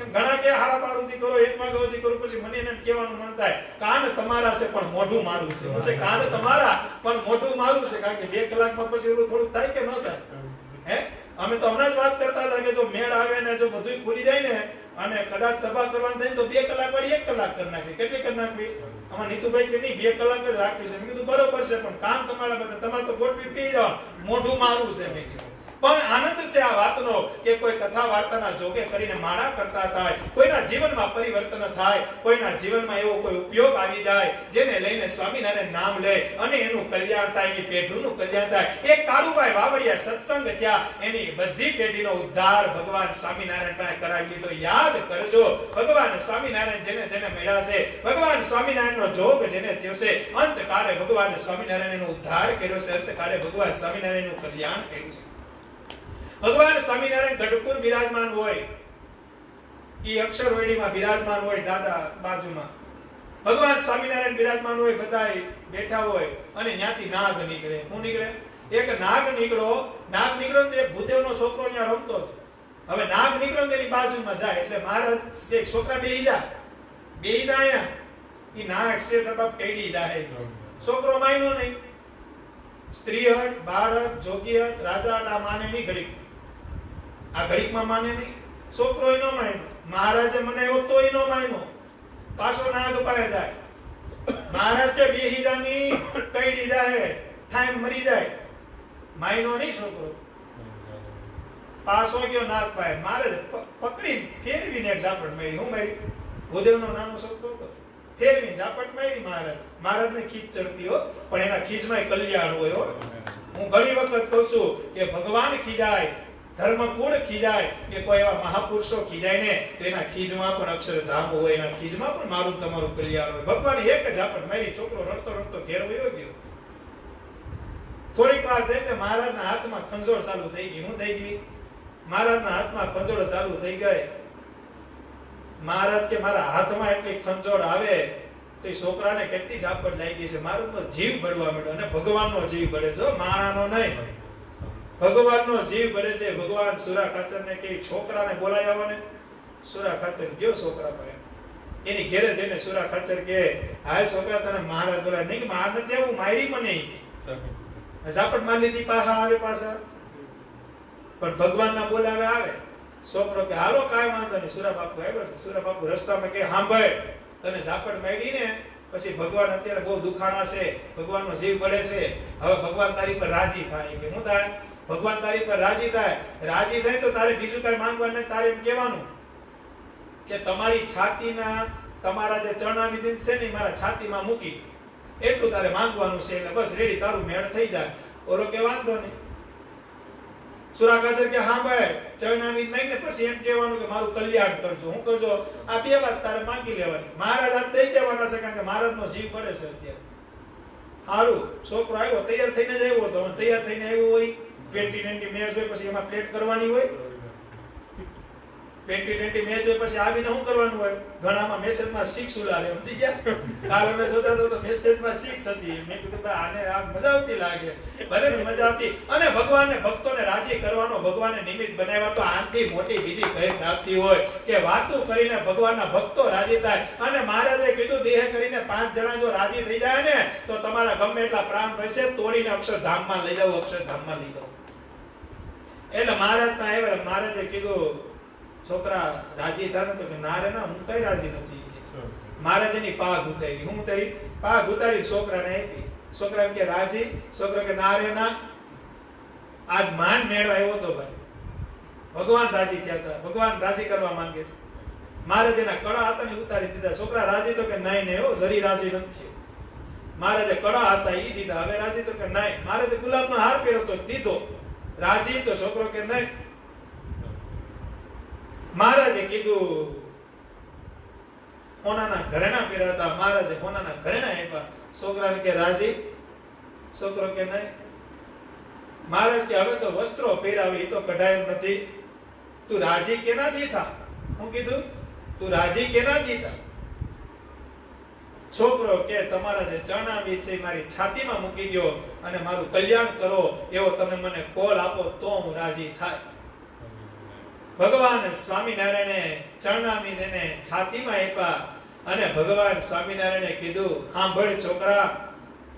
એમ ઘણા કે 12:30 સુધી કરો, 1 વાગ્યા સુધી કરો, પછી મને એને કહેવાનું મન થાય કાન તમારા છે પણ મોઢું મારું છે. હું છે કાન તમારા પણ મોઢું મારું છે. કારણ કે 2 કલાકમાં પછી એવું થોડું થાય કે ન થાય? હે અમે તો હમણાં જ વાત કરતા હતા કે જો મેળ આવે ને જો બધું ખુલી જાય ને અને કદાચ સભા કરવાની થાય તો 2 કલાક વાળી 1 કલાક કરી નાખી. કેટલી કરી નાખવી? આમાં નીતુભાઈ કે નહીં 2 કલાક જ રાખવી છે. મેં કીધું બરોબર છે, પણ કામ તમારા બધા તમારે તો ગોઠવી પી જાવ, મોઢું મારું છે. મેં કીધું પણ આનંદ છે આ વાતનો કે કોઈ કથા વાર્તાના જોગે કરીને માળા કરતા થાય, કોઈના જીવનમાં પરિવર્તન થાય, કોઈના જીવનમાં એવો કોઈ ઉપયોગ આવી જાય જેને લઈને સ્વામિનારાયણ નામ લે અને એનું કલ્યાણ થાય, એની પેઢીનું કલ્યાણ થાય. એક કાળુભાઈ વાવડિયા સત્સંગ થયા, એની બધી પેઢીનો ઉદ્ધાર ભગવાન સ્વામિનારાયણ પાસે કરાવી દીધો. યાદ કરજો ભગવાન સ્વામિનારાયણ જેને જેને મળ્યા છે, ભગવાન સ્વામિનારાયણનો જોગ જેને થયો છે, અંતકાળે ભગવાન સ્વામિનારાયણનો ઉદ્ધાર કર્યો છે, અંતકાળે ભગવાન સ્વામિનારાયણનું કલ્યાણ કર્યું છે. ભગવાન સ્વામિનારાયણ ગઢપુર બિરાજમાન હોય, ઈ અક્ષરવેડીમાં બિરાજમાન હોય, દાદા બાજુમાં ભગવાન સ્વામિનારાયણ બિરાજમાન હોય, બધાય બેઠા હોય અને ત્યાંથી નાગ નીકળે. શું નીકળે? એક નાગ નીકળ્યો તો એક ભૂદેવનો છોકરો ત્યાં રમતો હતો. હવે નાગ નીકળ્યો તેની બાજુમાં જાય એટલે મહારાજ એક છોકરા બેહી જાય ઈ નાગ છે તરફ પેડી જાય. છોકરો માન્યો નહીં. સ્ત્રી હટ, બાળક, જોગી હટ, રાજા હટ, આ માને નહીં ઘડીક. આ ઘડીકમાં માને નહીં. છોકરો નો માન્યો. મહારાજે મને એવો તોય નો માન્યો. પાછો નાગ પાસે જાય. મહારાજ કે બેહી જાની કઈડી જાય, ટાઈમ મરી જાય. માન્યો નહીં છોકરો. પાછો ગયો નાગ પાસે. મહારાજ પકડી ફેરવીને એક ઝાપટ મારી. હું મારી? ભૂદેવનો નાનો છોકરો હતો. ફેરવીને ઝાપટ મારી મહારાજ. મહારાજને ખીચ ચડતી હો, પણ એના ખીચમાં કલ્યાણ હોય હો. હું ઘણી વખત કહું છું કે ભગવાન ખીજાય ધર્મ કુળ ખીજાય કે કોઈ એવા મહાપુરુષો ખીજાય ને તો એના ખીજમાં પણ અક્ષરધામ હોય, એના ખીજમાં પણ મારું તમારું કલ્યાણ હોય. ભગવાન એક જ આપણ મારી છોકરો રડતો રડતો ઘેર વયો ગયો. થોડીક વાર થઈને મહારાજના હાથમાં ખંજોળ ચાલુ થઈ ગઈ. શું થઈ ગઈ? મહારાજના હાથમાં ખંજોળ ચાલુ થઈ ગઈ. મહારાજ કે મારા હાથમાં એટલી ખંજોળ આવે તો એ છોકરાને કેટલી ઝાપટ લાગી છે. મહારાજનો જીવ બળવા માંડ્યો. અને ભગવાનનો જીવ બળે છે, માણાનો નહીં. ભગવાનનો જીવ બળે છે. ભગવાન સુરા ખાચરને કે છોકરાને બોલાય આવને. સુરા ખાચર ગયો છોકરા પાસે. એની ઘેરે જઈને સુરા ખાચર કે હાલ છોકરા તને મહારાજ બોલાય. નહીં કે માર નથી આવું, મારી મને ઝાપટ મારી લીધી. પાછા આવે પાછા, પણ ભગવાનના બોલાવે આવે. છોકરો કે હાલો કાંઈ વાંધો નહીં. સુરા બાપુ આવ્યા છે. સુરા બાપુ રસ્તામાં કે સાંભળ, તને ઝાપટ મારી ને પછી ભગવાન અત્યારે બહુ દુખાણા છે, ભગવાનનો જીવ બળે છે. હવે ભગવાન તારી પર રાજી થાય. કે શું થાય? ભગવાન તારી પર રાજી થાય. રાજી થાય તો તારે બીજું કઈ માંગવાનું નહીં. તારે એમ કહેવાનું કે તમારી છાતીના તમારા જે ચરણાવિધિ છે ને મારા છાતીમાં મૂકી, એટલું તારે માંગવાનું છે. એટલે બસ રેડી, તારું મેળ થઈ જાય. ઓલો કે વાંધો નહીં. સુરાખાચર કે હા ભાઈ ચરણાવિધિ માંગીને પછી એમ કહેવાનું કે મારું કલ્યાણ કરજો. હું કરજો? આ બે વાત તારે માંગી લેવાની. મહારાજ આમ દઈ દેવાના છે, કારણ કે મહારાજનો જીવ પડે છે અત્યારે. સારું, છોકરો આવ્યો, તૈયાર થઈને જ આવ્યો હતો. તૈયાર થઈને આવ્યો હોય, 20-20 મેચ હોય, પછી એમાં પ્લેટ કરવાની હોય. 20-20 મેચ હોય પછી આવીને શું કરવાનું હોય? ઘણામાં મેસેજમાં 6 ઉલારે. સમજી ગયા? કાલ અમે જોતા તો મેસેજમાં 6 હતી. મેં કીધું ભાઈ આને આ મજા આવતી લાગે. ભલે ને મજા આવતી. અને ભગવાનને ભક્તોને રાજી કરવાનો ભગવાને નિમિત્ત બનાવ્યા. તો આનથી મોટી બીજી કઈ પ્રાપ્તિ હોય કે વાતો કરીને ભગવાનના ભક્તો રાજી થાય. અને મહારાજે કીધું દેહ કરીને 5 જણા જો રાજી થઈ જાય ને તો તમારા ગમે એટલા પ્રાણ રહેશે, તોડીને અક્ષરધામમાં લઈ જાવ, અક્ષરધામમાં લઈ જાવ. એટલે મહારાજના આવ્યા. મહારાજે કીધું છોકરા રાજી થાય તો કે ના રે ના, હું કઈ રાજી નથી. મહારાજ એની પાઘ ઉતારી. હું ઉતારી? પાઘ ઉતારી છોકરાને આપી. છોકરા એમ કે રાજી? છોકરો કે ના રે ના, આજ માન મેળવા આવ્યો તો ભાઈ. ભગવાન રાજી થયા હતા, ભગવાન રાજી કરવા માંગે છે. મહારાજ એના કડા હતા ને ઉતારી દીધા. છોકરા રાજી તો કે નહીં નહીં, હો જરી રાજી નથી. મહારાજે કડા હતા ઈ દીધા. હવે રાજી તો કે નહીં. મહારાજે ગુલાબનો હાર પહેર્યો તો દીધો. રાજી? તો છોકરો કે નહીં. મહારાજે કીધું હોનાના ઘરેણા પહેર્યા હતા. મહારાજે હોનાના ઘરેણા આપ્યા. છોકરાને કે રાજી? છોકરો કે નહીં. મહારાજ કે હવે તો વસ્ત્રો પહેરાવી તો કઢાય એમ નથી. તું રાજી કેનાથી થા? હું કીધું તું રાજી કેનાથી થા? છોકરો કે તમારા જે ચરણાવી છે મારી છાતીમાં મૂકી દો અને મારું કલ્યાણ કરો એવો તમે મને કોલ આપો તો હું રાજી થાય. ભગવાન સ્વામિનારાયણે ચરણાવીને છાતીમાં આપ્યા. અને ભગવાન સ્વામિનારાયણે કીધું સાંભળ છોકરા,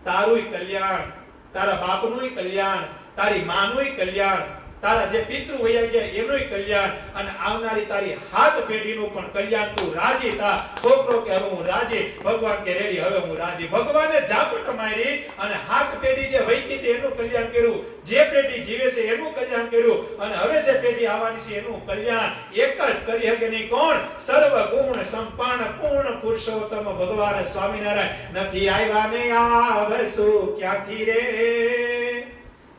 તારુંય કલ્યાણ, તારા બાપનુંય કલ્યાણ, તારી માનુંય કલ્યાણ, તારા જે પિતૃ વયા ગયા એનુંય કલ્યાણ, અને આવનારી તારી હાથ પેઢીનું પણ કલ્યાણ. તું રાજી થા. છોકરો કે હવે હું રાજી. ભગવાન કે રેડી, હવે હું રાજી. ભગવાને ઝાપટ મારી અને હાથ પેઢી જે વહી ગઈ એનું કલ્યાણ કર્યું. જે પેઢી જીવે છે એનું કલ્યાણ કર્યું. અને હવે જે પેઢી આવવાની છે એનું કલ્યાણ એક જ કરી શકે નહીં. કોણ? સર્વ ગુણ સંપન્ન પૂર્ણ પુરુષોત્તમ ભગવાન સ્વામિનારાયણ. નથી આવ્યા ને આવશું ક્યાંથી રે,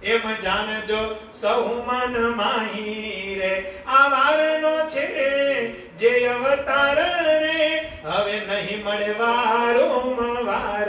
એમ જાણજો સૌ મન માહી રે. આ વારનો છે જે અવતાર રે, હવે નહીં મળે વારંવાર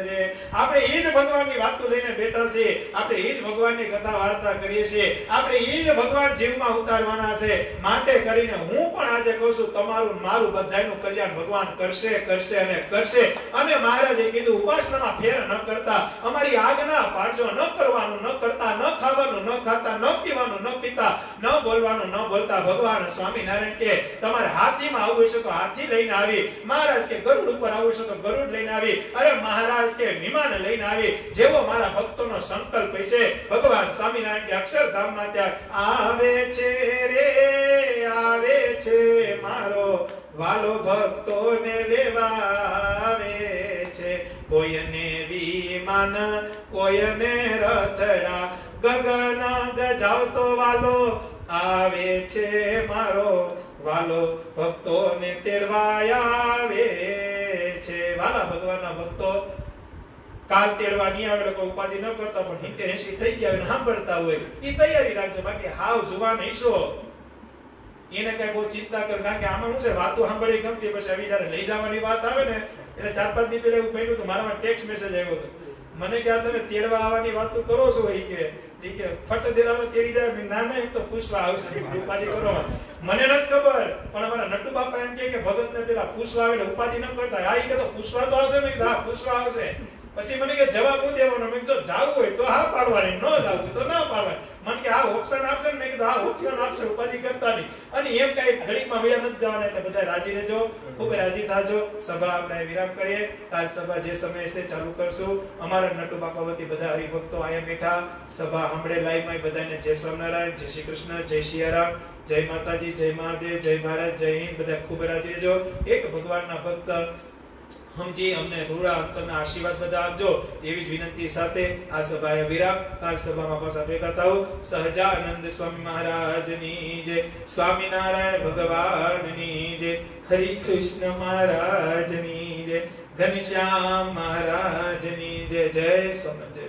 રે. આપણે ઈ જ ભગવાનની વાતો લઈને બેઠા છે. આપણે ઈ જ ભગવાનની કથા વાર્તા કરીએ છીએ. આપણે ઈ જ ભગવાન જીવમાં ઉતારવાના છે. માટે કરીને હું પણ આજે કહું છું, તમારું મારું બધાયનું કલ્યાણ ભગવાન કરશે, કરશે અને કરશે. અને મહારાજે કીધું ઉપાસનામાં ફેર ન કરતા, અમારી આજ્ઞા પાડજો. ન કરવાનું, ન કરતા, ન ખાવાનું, ન ખાતા, ન પીવાનું, ન પીતા, ન બોલવાનું, ન બોલતા. ભગવાન સ્વામિનારાયણ કે તમારે હાથીમાં આવવું છે તો હાથી લઈને આવી. મહારાજ કે ગરુડ ઉપર આવવું છે તો ગરુડ લઈને આવી. અરે મહારાજ કે વિમાન લઈને આવી. જેવો મારા ભક્તોનો સંકલ્પ છે. ભગવાન સ્વામિનારાયણ કે અક્ષરધામમાં ત્યાં આવે છે રે, આવે છે મારો વાલો ભક્તોને લેવા આવે છે. કોઈને વિમાન, કોઈને રથડા, ગગન ગજાવતો વાલો આવે છે મારો વાલો ભક્તોને તેડવા આવે છે. વાલા ભગવાનના ભક્તો, કાલ તેડવા નહીં આવે લોકો ઉપાધિ ન કરતા પણ 70 80 થઈ ગયા હોય ને સાંભળતા હોય એ તૈયારી રાખજો. બાકી હાવ જુવાન હશો એને કઈ બહુ ચિંતા કર, કારણ કે આમાં શું છે વાતો સાંભળી ગમતી, પછી આવી જ્યારે લઈ જવાની વાત આવે ને એટલે 4-5 દી પહેલા એવું બન્યું હતું, મારામાં ટેક્સ્ટ મેસેજ આવ્યો હતો. મને કે આ તમે તેડવા આવવાની વાતો કરો છો એ કે ફટ દેરાનો તેડી જાય. ના ના એમ તો પૂછવા આવશે, ઉપાધિ કરો. મને નથી ખબર પણ અમારા નટુ બાપા એમ કે ભગતને પેલા પૂછવા આવે એટલે ઉપાધિ ન કરતા. આ કે તો પૂછવા તો આવશે. મેં કીધું હા પૂછવા આવશે. પછી મને કે જવાબ હું દેવાનો? મેં કીધું જાવું હોય તો હા પાડવાની, ન જાવું હોય તો ના પાડવાની. મને કે આ ઓપ્શન આપશે ને? મેં કીધું હા ઓપ્શન આપશે, ઉપાધિ કરતા નહીં. અને એમ કઈ ઘડીકમાં વયા નથી જવાના, એટલે બધા રાજી રહેજો, ખૂબ રાજી થાજો. સભા આપણે વિરામ કરીએ. કાલ સભા જે સમય છે ચાલુ કરશું. અમારા નટુ બાપા વતી બધા હરિભક્તો અહીંયા બેઠા સભા સાંભળે લાઈવમાં બધાને જય સ્વામિનારાયણ, જય શ્રી કૃષ્ણ, જય સિયારામ, જય માતાજી, જય મહાદેવ, જય ભારત, જય હિન્દ. બધા ખૂબ રાજી રહેજો. એક ભગવાનના ભક્ત સમજી અમને રૂડા અંતરના આશીર્વાદ બધા આપજો એવી જ વિનંતી સાથે આ સભાએ વિરામ. કાલ સભામાં પાછા ભેગા થાઓ. સહજાનંદ સ્વામી મહારાજની જય, સ્વામિનારાયણ ભગવાનની જય, હરિ કૃષ્ણ મહારાજની જય, ઘનશ્યામ મહારાજની જય. જય સ્વામિનારાયણ.